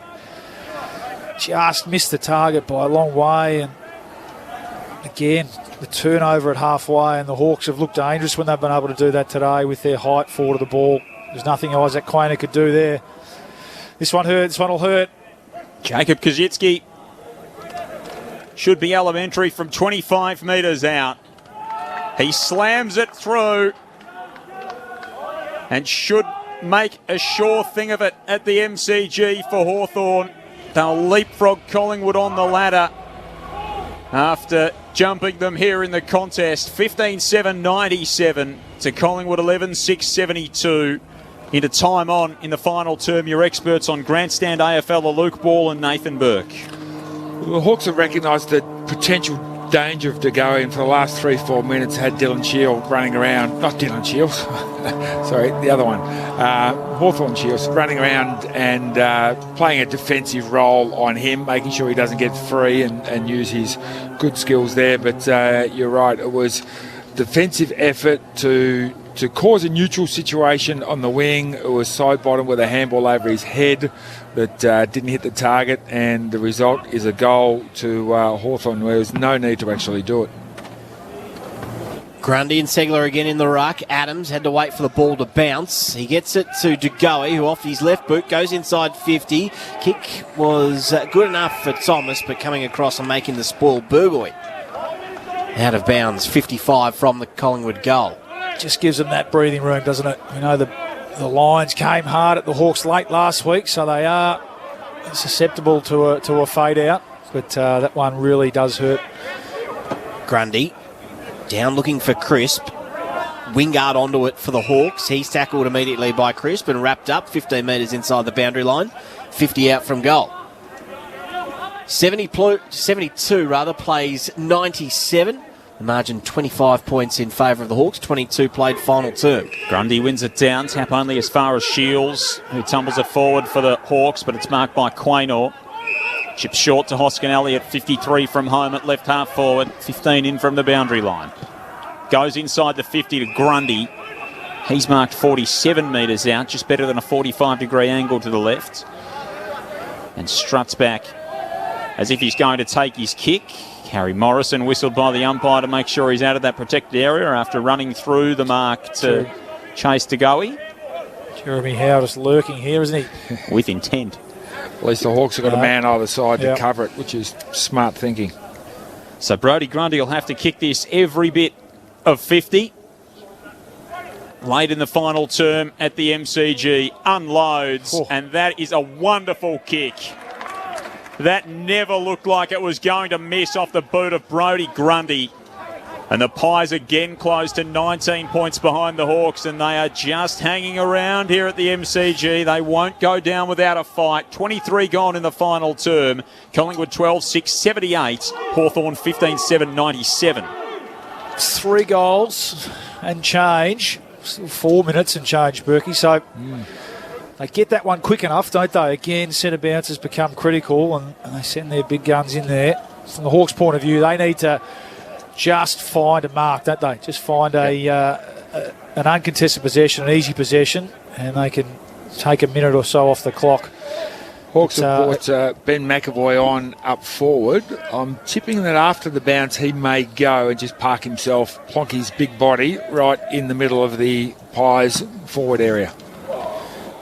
just missed the target by a long way. And again, the turnover at halfway, and the Hawks have looked dangerous when they've been able to do that today with their height forward of the ball. There's nothing Isaac Quainer could do there. This one hurt. This one will hurt. Jacob Kazicki should be elementary from 25 metres out. He slams it through and should make a sure thing of it at the MCG for Hawthorn. They'll leapfrog Collingwood on the ladder after jumping them here in the contest. 15-7, 97 to Collingwood 11-6, 72. Into time on in the final term. Your experts on Grandstand AFL are Luke Ball and Nathan Burke. The Hawks have recognised the potential danger of De Goey, and for the last 3-4 minutes had Dylan Shield running around. Not Dylan Shields, sorry, the other one. Hawthorn Shields running around and playing a defensive role on him, making sure he doesn't get free and use his good skills there. But you're right, it was defensive effort to cause a neutral situation on the wing. It was side bottom with a handball over his head that didn't hit the target, and the result is a goal to Hawthorn, where there's no need to actually do it. Grundy and Segler again in the ruck. Adams had to wait for the ball to bounce. He gets it to De Goey, who off his left boot goes inside 50. Kick was good enough for Thomas, but coming across and making the spoil, Burgoyne out of bounds. 55 from the Collingwood goal. Just gives them that breathing room, doesn't it? You know, The Lions came hard at the Hawks late last week, so they are susceptible to a fade out. But that one really does hurt. Grundy down looking for Crisp. Wingard onto it for the Hawks. He's tackled immediately by Crisp and wrapped up 15 metres inside the boundary line. 50 out from goal. 72 plays 97. The margin 25 points in favour of the Hawks. 22 played final term. Grundy wins it down. Tap only as far as Shields, who tumbles it forward for the Hawks, but it's marked by Quaynor. Chips short to Hoskin Elliott, 53 from home at left half forward, 15 in from the boundary line. Goes inside the 50 to Grundy. He's marked 47 metres out, just better than a 45-degree angle to the left. And struts back as if he's going to take his kick. Harry Morrison whistled by the umpire to make sure he's out of that protected area after running through the mark to chase Tagoe. Jeremy Howe just lurking here, isn't he? With intent. At least the Hawks have got a man either side to cover it, which is smart thinking. So Brodie Grundy will have to kick this every bit of 50. Late in the final term at the MCG, unloads, and that is a wonderful kick. That never looked like it was going to miss off the boot of Brodie Grundy. And the Pies again close to 19 points behind the Hawks, and they are just hanging around here at the MCG. They won't go down without a fight. 23 gone in the final term. Collingwood 12-6, 78. Hawthorn 15-7, 97. 3 goals and change. Still 4 minutes and change, Berkey. So they get that one quick enough, don't they? Again, centre bounces become critical, and they send their big guns in there. From the Hawks' point of view, they need to just find a mark, don't they? Just find an uncontested possession, an easy possession, and they can take a minute or so off the clock. Hawks have brought Ben McAvoy on up forward. I'm tipping that after the bounce he may go and just park himself, plonk his big body right in the middle of the Pies forward area.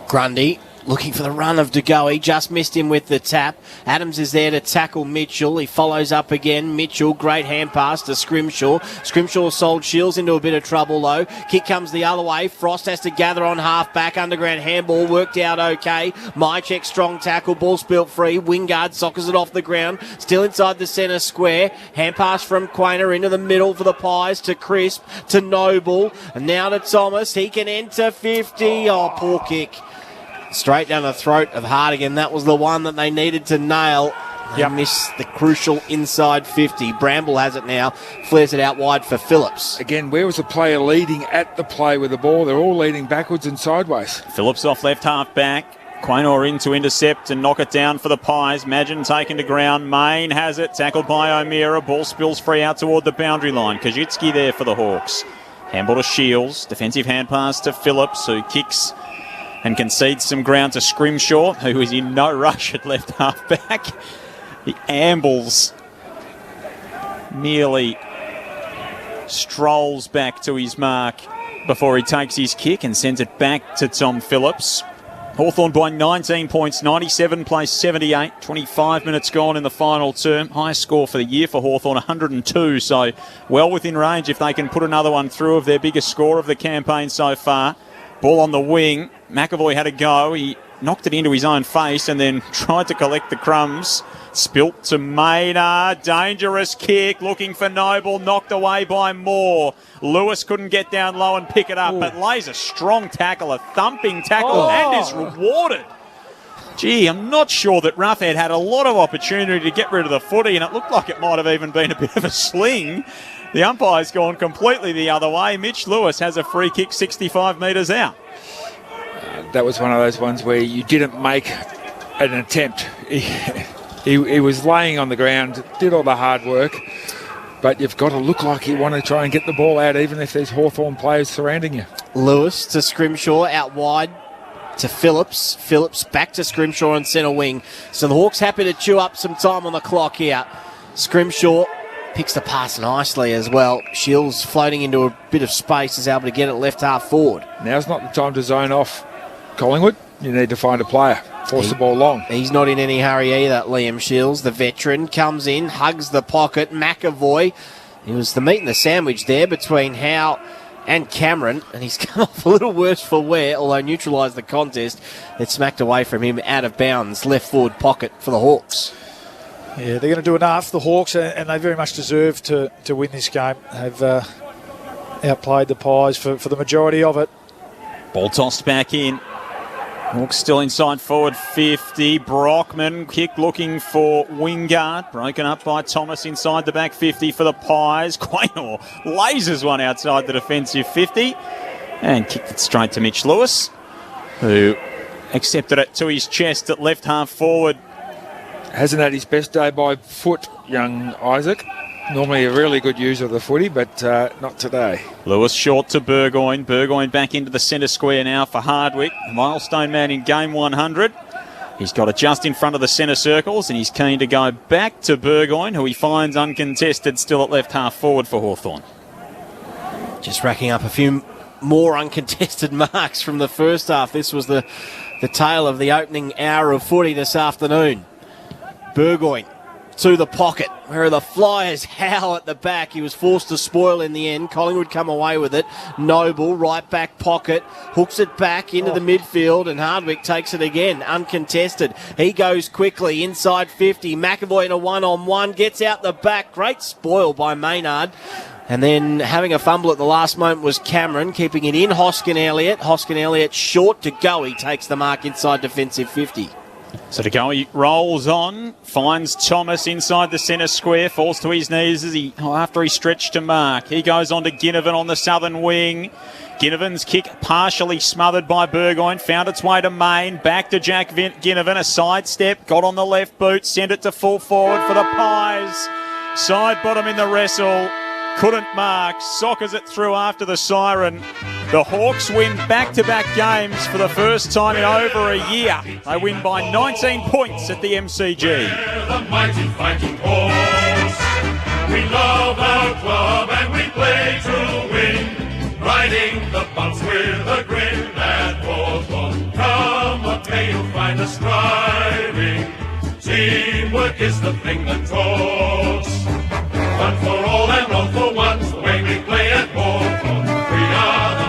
Grundy looking for the run of Tagoe, just missed him with the tap. Adams is there to tackle Mitchell. He follows up again. Mitchell, great hand pass to Scrimshaw. Scrimshaw sold Shields into a bit of trouble though. Kick comes the other way. Frost has to gather on half back. Underground handball worked out okay. Mychek strong tackle. Ball spilt free. Wingard sockers it off the ground. Still inside the centre square. Hand pass from Quaynor into the middle for the Pies to Crisp to Noble. And now to Thomas. He can enter 50. Oh, poor kick. Straight down the throat of Hartigan. That was the one that they needed to nail. They missed the crucial inside 50. Bramble has it now. Flares it out wide for Phillips. Again, where was the player leading at the play with the ball? They're all leading backwards and sideways. Phillips off left half back. Quaynor in to intercept and knock it down for the Pies. Madgen taken to ground. Main has it. Tackled by O'Meara. Ball spills free out toward the boundary line. Kajitsky there for the Hawks. Handball to Shields. Defensive hand pass to Phillips, who kicks and concedes some ground to Scrimshaw, who is in no rush at left half back. He ambles, merely strolls back to his mark before he takes his kick and sends it back to Tom Phillips. Hawthorn by 19 points, 97 plays 78, 25 minutes gone in the final term. Highest score for the year for Hawthorn, 102, so well within range if they can put another one through of their biggest score of the campaign so far. Ball on the wing. McAvoy had a go. He knocked it into his own face and then tried to collect the crumbs. Spilt to Maynard. Dangerous kick. Looking for Noble. Knocked away by Moore. Lewis couldn't get down low and pick it up, but lays a strong tackle, a thumping tackle, and is rewarded. Gee, I'm not sure that Roughhead had a lot of opportunity to get rid of the footy, and it looked like it might have even been a bit of a sling. The umpire's gone completely the other way. Mitch Lewis has a free kick 65 metres out. That was one of those ones where you didn't make an attempt. He was laying on the ground, did all the hard work, but you've got to look like you want to try and get the ball out even if there's Hawthorn players surrounding you. Lewis to Scrimshaw, out wide to Phillips. Phillips back to Scrimshaw on centre wing. So the Hawks happy to chew up some time on the clock here. Scrimshaw picks the pass nicely as well. Shields floating into a bit of space is able to get it left half forward. Now's not the time to zone off Collingwood. You need to find a player. Force the ball long. He's not in any hurry either, Liam Shields. The veteran comes in, hugs the pocket. McAvoy. He was the meat and the sandwich there between Howe and Cameron, and he's come off a little worse for wear, although neutralised the contest. It smacked away from him out of bounds, left forward pocket for the Hawks. Yeah, they're going to do enough, the Hawks, and they very much deserve to win this game. They've outplayed the Pies for the majority of it. Ball tossed back in. Hawks still inside forward 50. Brockman kick looking for Wingard. Broken up by Thomas inside the back 50 for the Pies. Quaynor lasers one outside the defensive 50 and kicked it straight to Mitch Lewis, who accepted it to his chest at left half forward. Hasn't had his best day by foot, young Isaac. Normally a really good user of the footy, but not today. Lewis short to Burgoyne. Burgoyne back into the centre square now for Hardwick. A milestone man in game 100. He's got it just in front of the centre circles, and he's keen to go back to Burgoyne, who he finds uncontested still at left half forward for Hawthorn. Just racking up a few more uncontested marks from the first half. This was the tale of the opening hour of footy this afternoon. Burgoyne to the pocket, where the Flyers howl at the back. He was forced to spoil in the end. Collingwood come away with it. Noble, right back pocket, hooks it back into the midfield, and Hardwick takes it again, uncontested. He goes quickly, inside 50. McAvoy in a one-on-one, gets out the back. Great spoil by Maynard. And then having a fumble at the last moment was Cameron, keeping it in Hoskin Elliott. Hoskin Elliott short to go. He takes the mark inside defensive 50. So to go, he rolls on, finds Thomas inside the centre square, falls to his knees after he stretched to mark. He goes on to Ginnivan on the southern wing. Ginnivan's kick partially smothered by Burgoyne, found its way to Main, back to Jack Ginnivan, a sidestep, got on the left boot, sent it to full forward for the Pies. Side bottom in the wrestle, couldn't mark, soccers it through after the siren. The Hawks win back-to-back games for the first time in over a year. They win by 19 points at the MCG. We're the mighty fighting Hawks. We love our club and we play to win. Riding the bumps with a grin at Hawthorn. Come what may, you'll find us striving. Teamwork is the thing that talks. One for all and all for once, the way we play at Hawthorn. We are the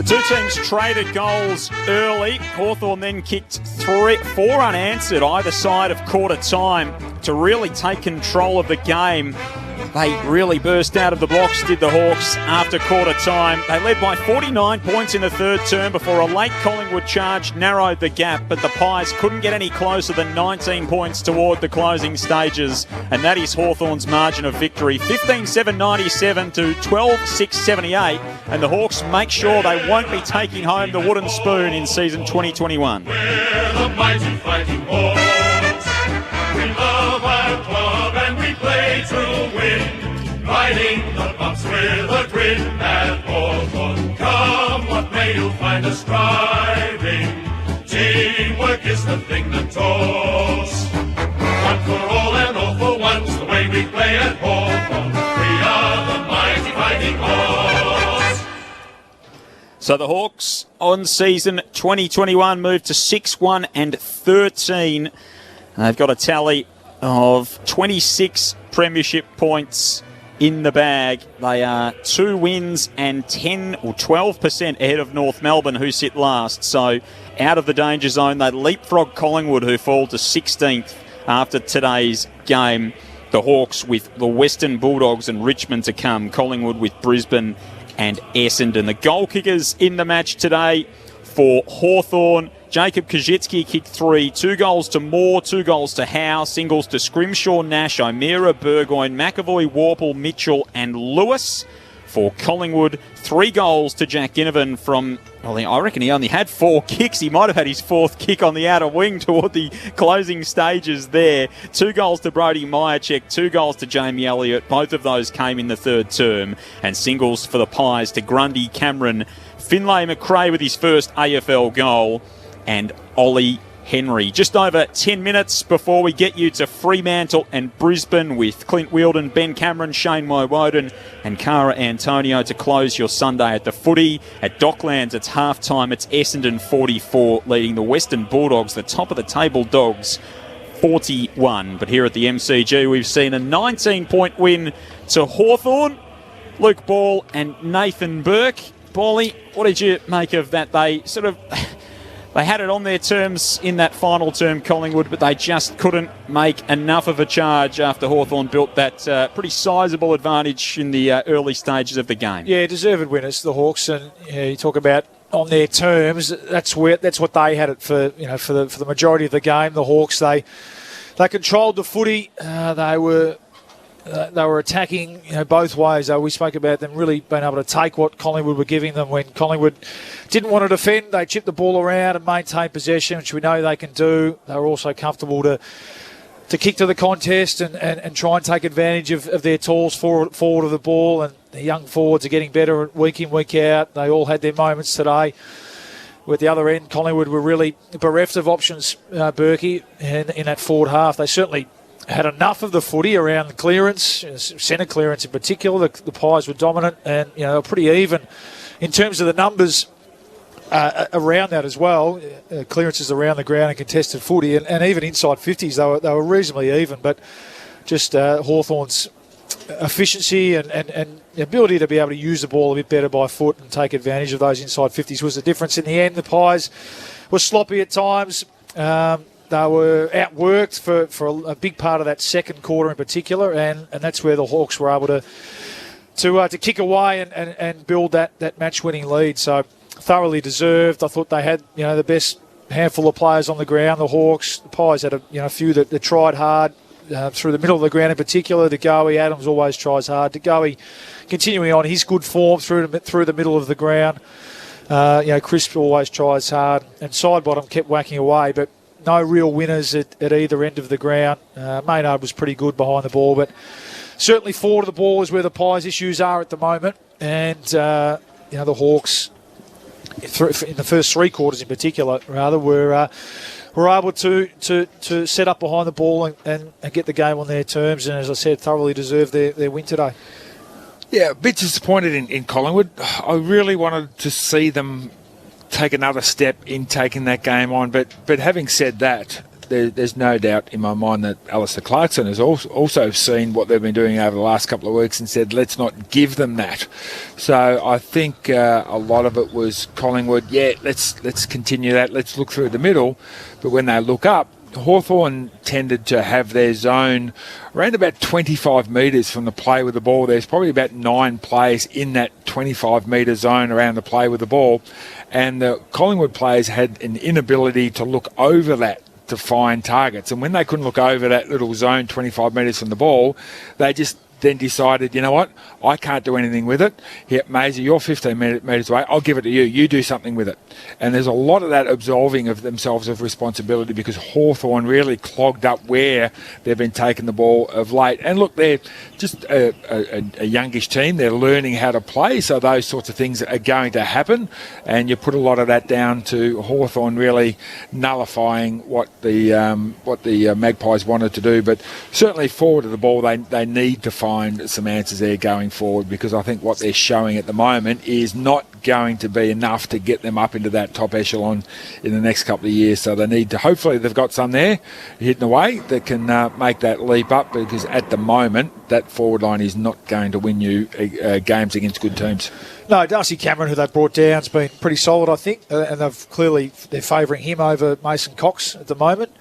The two teams traded goals early. Hawthorn then kicked four unanswered either side of quarter time to really take control of the game. They really burst out of the blocks, did the Hawks, after quarter time. They led by 49 points in the third term before a late Collingwood charge narrowed the gap, but the Pies couldn't get any closer than 19 points toward the closing stages, and that is Hawthorn's margin of victory, 15-7-97 to 12-6-78, and the Hawks make sure they won't be taking home the wooden spoon in season 2021. We're the mighty fighting Hawks. We love our club and we play to win. Riding the bumps with a grin at Hawthorn. Come what may, you'll find us striving. Teamwork is the thing that talks. One for all and all for once, the way we play at Hawthorn. We are the mighty fighting Hawks. So the Hawks on season 2021 moved to 6-1-13. They've got a tally of 26 premiership points in the bag. They are 2 wins and 10 or 12% ahead of North Melbourne, who sit last. So out of the danger zone, they leapfrog Collingwood, who fall to 16th after today's game. The Hawks with the Western Bulldogs and Richmond to come. Collingwood with Brisbane and Essendon. The goal kickers in the match today for Hawthorn: Jacob Kajitsky kicked 3, 2 goals to Moore, 2 goals to Howe, singles to Scrimshaw, Nash, O'Meara, Burgoyne, McAvoy, Warple, Mitchell and Lewis. For Collingwood, 3 goals to Jack Ginnivan from, well, I reckon he only had 4 kicks. He might have had his 4th kick on the outer wing toward the closing stages there. 2 goals to Brodie Myercheck, 2 goals to Jamie Elliott. Both of those came in the third term. And singles for the Pies to Grundy, Cameron, Finlay McRae with his first AFL goal, and Ollie Henry. Just over 10 minutes before we get you to Fremantle and Brisbane with Clint Wheeldon, Ben Cameron, Shane Woden and Cara Antonio to close your Sunday at the footy. At Docklands, it's half-time. It's Essendon 44 leading the Western Bulldogs, the top of the table Dogs, 41. But here at the MCG, we've seen a 19-point win to Hawthorn Luke Ball and Nathan Burke. Bally, what did you make of that? They had it on their terms in that final term, Collingwood, but they just couldn't make enough of a charge after Hawthorn built that pretty sizable advantage in the early stages of the game. Yeah, deserved winners, the Hawks, and you talk about on their terms. That's what they had it for. For the majority of the game, the Hawks they controlled the footy. They were attacking both ways. We spoke about them really being able to take what Collingwood were giving them. When Collingwood didn't want to defend, they chipped the ball around and maintain possession, which we know they can do. They were also comfortable to kick to the contest and try and take advantage of their tools forward of the ball. And the young forwards are getting better week in, week out. They all had their moments today. At the other end, Collingwood were really bereft of options, Berkey, in that forward half. They certainly had enough of the footy around the clearance, centre clearance in particular. The Pies were dominant, and they were pretty even in terms of the numbers around that as well. Clearances around the ground and contested footy, and even inside 50s, they were reasonably even. But just Hawthorn's efficiency and the ability to be able to use the ball a bit better by foot and take advantage of those inside 50s was the difference in the end. The Pies were sloppy at times. They were outworked for a big part of that second quarter in particular, and that's where the Hawks were able to kick away and build that match-winning lead. So thoroughly deserved. I thought they had the best handful of players on the ground. The Hawks, the Pies had a few that tried hard through the middle of the ground in particular. De Goey, Adams always tries hard. De Goey continuing on his good form through the middle of the ground. Crisp always tries hard, and Sidebottom kept whacking away, but no real winners at either end of the ground. Maynard was pretty good behind the ball, but certainly forward of the ball is where the Pies' issues are at the moment. And the Hawks, in the first three quarters in particular, were able to set up behind the ball and get the game on their terms. And as I said, thoroughly deserved their win today. Yeah, a bit disappointed in Collingwood. I really wanted to see them take another step in taking that game on. But having said that, there's no doubt in my mind that Alistair Clarkson has also seen what they've been doing over the last couple of weeks and said, let's not give them that. So I think a lot of it was Collingwood, let's continue that, let's look through the middle. But when they look up, Hawthorn tended to have their zone around about 25 metres from the play with the ball. There's probably about 9 players in that 25-metre zone around the play with the ball. And the Collingwood players had an inability to look over that to find targets. And when they couldn't look over that little zone 25 metres from the ball, they just then decided, you know what, I can't do anything with it. Here, Maisie, you're 15 metres away. I'll give it to you. You do something with it. And there's a lot of that absolving of themselves of responsibility because Hawthorn really clogged up where they've been taking the ball of late. And look, they're just a youngish team. They're learning how to play, so those sorts of things are going to happen. And you put a lot of that down to Hawthorn really nullifying what the Magpies wanted to do. But certainly forward of the ball, they need to find some answers there going forward, because I think what they're showing at the moment is not going to be enough to get them up into that top echelon in the next couple of years. So they need to, hopefully they've got some there hidden away that can make that leap up, because at the moment that forward line is not going to win you games against good teams. No, Darcy Cameron, who they brought down, has been pretty solid, I think, and they're favouring him over Mason Cox at the moment.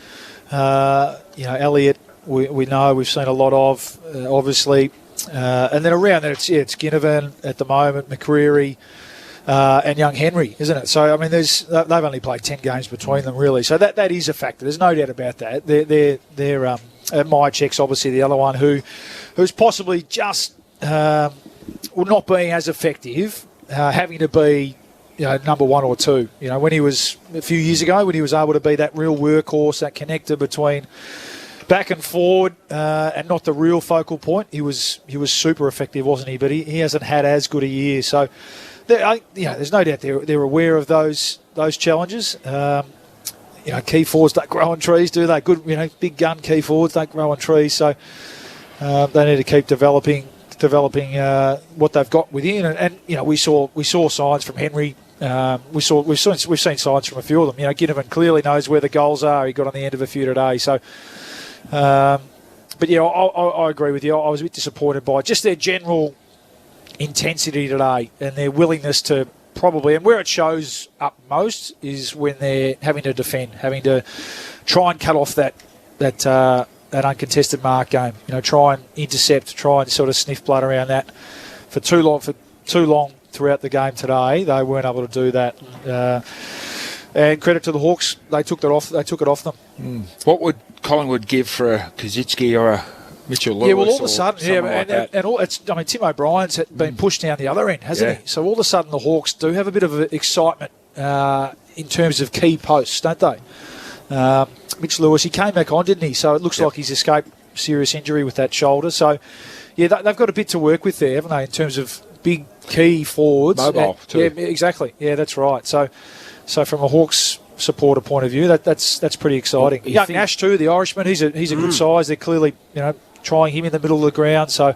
Elliott, we know we've seen a lot of, obviously, and then around that it's Ginnivan at the moment, McCreary, and young Henry, isn't it? So I mean, they've only played 10 games between them, really. So that is a factor. There's no doubt about that. They're Myercheck's obviously the other one who's possibly just not being as effective, having to be number 1 or 2. When he was a few years ago, when he was able to be that real workhorse, that connector between back and forward, and not the real focal point. He was super effective, wasn't he? But he hasn't had as good a year. So, there's no doubt they're aware of those challenges. Key forwards don't grow on trees, do they? Good, big gun key forwards don't grow on trees. So they need to keep developing what they've got within. And we saw signs from Henry. We've seen signs from a few of them. Ginnivan clearly knows where the goals are. He got on the end of a few today. So. But I agree with you. I was a bit disappointed by just their general intensity today and their willingness to probably, and where it shows up most is when they're having to defend, having to try and cut off that uncontested mark game. Try and intercept, try and sort of sniff blood around that for too long throughout the game today. They weren't able to do that. And credit to the Hawks, they took it off them. What would Collingwood give for a Kazitsky or a Mitchell Lewis? Yeah, well, all of a sudden, Tim O'Brien's been pushed down the other end, hasn't he? So all of a sudden, the Hawks do have a bit of excitement in terms of key posts, don't they? Mitch Lewis, he came back on, didn't he? So it looks like he's escaped serious injury with that shoulder. So, yeah, they've got a bit to work with there, haven't they, in terms of big key forwards. Mobile, too. Yeah, exactly. Yeah, that's right. So from a Hawks supporter point of view, that's pretty exciting. Young Nash too, the Irishman, he's a good size. They're clearly trying him in the middle of the ground. So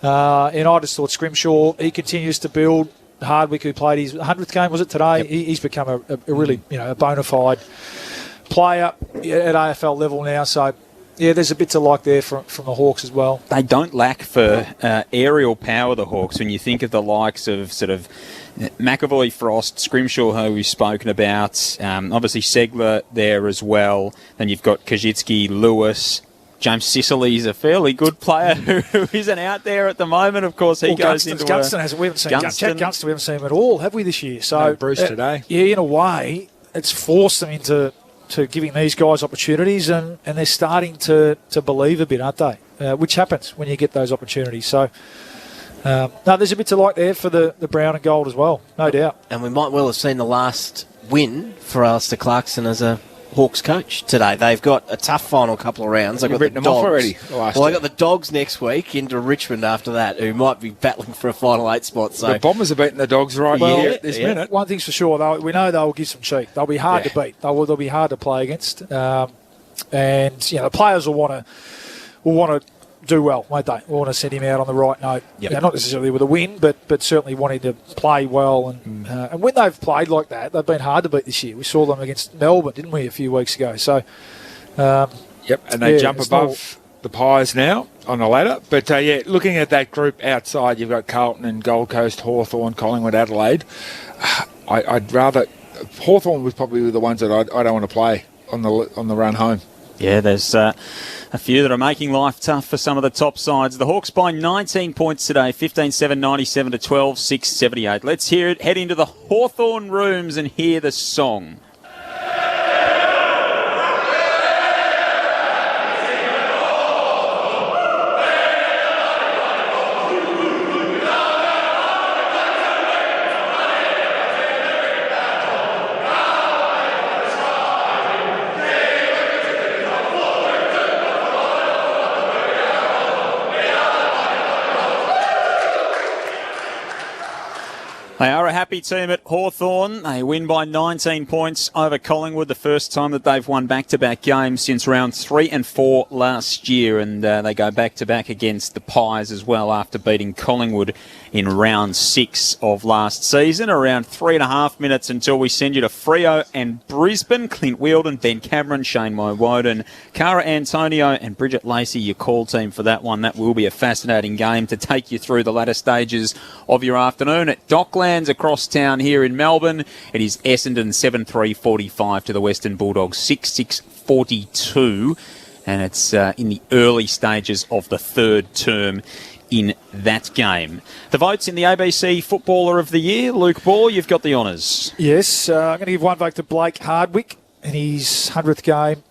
and I just thought Scrimshaw, he continues to build. Hardwick, who played his 100th game, was it today? He's become a really a bona fide player at AFL level now. So yeah, there's a bit to like there from the Hawks as well. They don't lack for aerial power, the Hawks, when you think of the likes of sort of McAvoy, Frost, Scrimshaw, who we've spoken about, obviously Segler there as well. Then you've got Kazitsky, Lewis. James Sicily's a fairly good player who isn't out there at the moment. Of course, he goes into Gunston hasn't. We haven't seen Gunston. We haven't seen him at all, have we, this year? So no Bruce today. Yeah, in a way, it's forced them into giving these guys opportunities, and they're starting to believe a bit, aren't they? Which happens when you get those opportunities. So, no, there's a bit to like there for the brown and gold as well, no doubt. And we might well have seen the last win for Alistair Clarkson as a Hawks coach today. They've got a tough final couple of rounds. They've got the Dogs already. Well, they got the Dogs next week into Richmond after that, who might be battling for a final 8 spot. So the Bombers are beating the Dogs right here at this minute. One thing's for sure, we know they'll give some cheek. They'll be hard to beat. They'll be hard to play against. And the players will want to do well, won't they? We'll want to send him out on the right note. Yep. Not necessarily with a win, but certainly wanting to play well. And when they've played like that, they've been hard to beat this year. We saw them against Melbourne, didn't we, a few weeks ago? So, and they jump above the Pies now on the ladder. But, looking at that group outside, you've got Carlton and Gold Coast, Hawthorn, Collingwood, Adelaide. I'd rather... Hawthorn was probably the ones that I don't want to play on the run home. Yeah, there's a few that are making life tough for some of the top sides. The Hawks by 19 points today, 15-7, 97 to 12, 6, 78. Let's hear it. Head into the Hawthorn rooms and hear the song. They are a happy team at Hawthorn. They win by 19 points over Collingwood, the first time that they've won back-to-back games since round 3 and 4 last year. And they go back-to-back against the Pies as well after beating Collingwood in round 6 of last season. Around 3.5 minutes until we send you to Freo and Brisbane. Clint Wheeldon, Ben Cameron, Shane Woden, Cara Antonio and Bridget Lacey, your call team for that one. That will be a fascinating game to take you through the latter stages of your afternoon at Docklands across town here in Melbourne. It is Essendon 7-3-45 to the Western Bulldogs 6-6-42, and it's in the early stages of the third term in that game. The votes in the ABC Footballer of the Year. Luke Ball, you've got the honours. Yes, I'm going to give one vote to Blake Hardwick in his 100th game.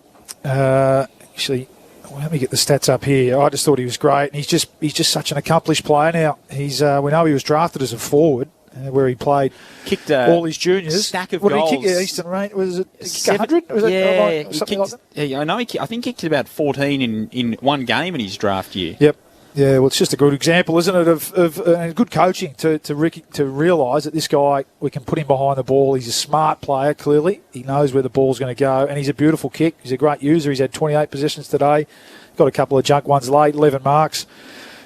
Actually, let me get the stats up here. I just thought he was great. And he's just such an accomplished player now. We know he was drafted as a forward, where he played kicked all his juniors. Stack of what goals. Did he kick? Eastern Range, was it 100? Was it something like that? Yeah, I know. I think he kicked about 14 in one game in his draft year. Yep. Yeah, well, it's just a good example, isn't it, of good coaching to realise that this guy, we can put him behind the ball. He's a smart player, clearly. He knows where the ball's going to go, and he's a beautiful kick. He's a great user. He's had 28 possessions today. Got a couple of junk ones late, 11 marks.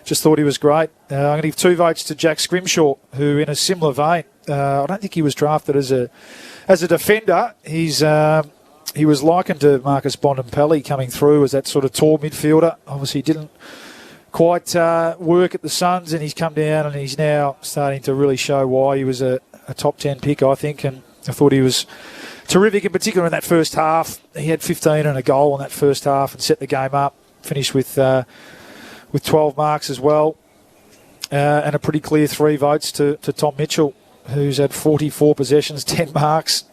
Just thought he was great. I'm going to give 2 votes to Jack Scrimshaw, who, in a similar vein, I don't think he was drafted as a defender. He was likened to Marcus Bontempelli coming through as that sort of tall midfielder. Obviously, didn't quite work at the Suns, and he's come down and he's now starting to really show why he was a top 10 pick, I think. And I thought he was terrific, in particular in that first half. He had 15 and a goal in that first half and set the game up. Finished with 12 marks as well, and a pretty clear 3 votes to Tom Mitchell, who's had 44 possessions, 10 marks.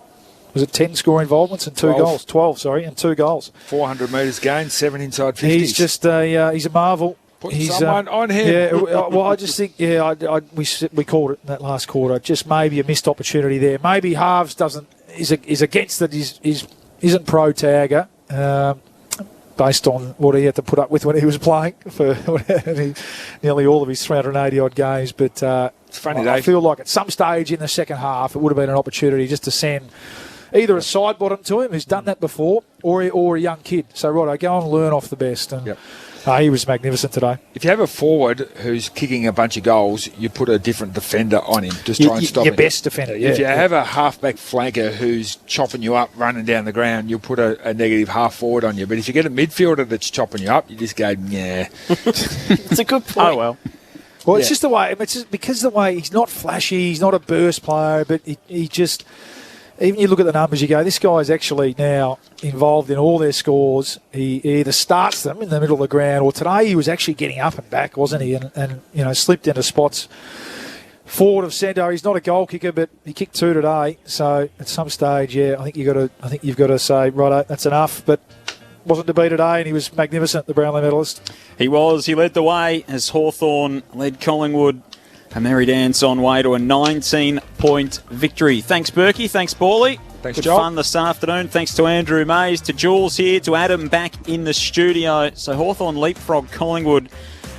Was it 10 score involvements and 2 goals? 12, sorry, and 2 goals. 400 metres gained, 7 inside 50s. He's just he's a marvel. Putting someone on him. Yeah, well, I just think, we called it in that last quarter, just maybe a missed opportunity there. Maybe Harves is against it, isn't pro-tagger, based on what he had to put up with when he was playing for nearly all of his 380-odd games. But it's funny, I feel like at some stage in the second half, it would have been an opportunity just to send either a side bottom to him, who's done that before, or a young kid. So, right, go and learn off the best. And he was magnificent today. If you have a forward who's kicking a bunch of goals, you put a different defender on him. Just try and stop him. Your best defender, yeah. If you have a halfback flanker who's chopping you up, running down the ground, you'll put a negative half forward on you. But if you get a midfielder that's chopping you up, you just go, yeah. It's a good point. Oh, well. Well, it's just the way, it's just because of the way he's not flashy, he's not a burst player, but he just... Even you look at the numbers, you go, this guy's actually now involved in all their scores. He either starts them in the middle of the ground, or today he was actually getting up and back, wasn't he? And slipped into spots forward of centre. He's not a goal kicker, but he kicked 2 today. So at some stage, I think you've got to say, right, that's enough. But wasn't to be today, and he was magnificent, the Brownlow medalist. He was. He led the way as Hawthorn led Collingwood. A merry dance on way to a 19-point victory. Thanks, Berkey. Thanks, Bawley. Thanks, Good Joel. fun this afternoon. Thanks to Andrew Mays, to Jules here, to Adam back in the studio. So Hawthorn leapfrog Collingwood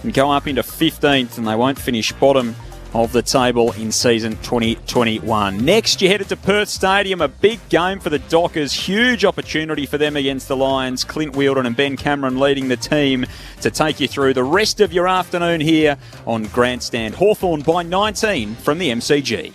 and go up into 15th, and they won't finish bottom of the table in season 2021. Next, you headed to Perth Stadium, a big game for the Dockers. Huge opportunity for them against the Lions. Clint Wheeldon and Ben Cameron leading the team to take you through the rest of your afternoon here on Grandstand. Hawthorn by 19 from the MCG.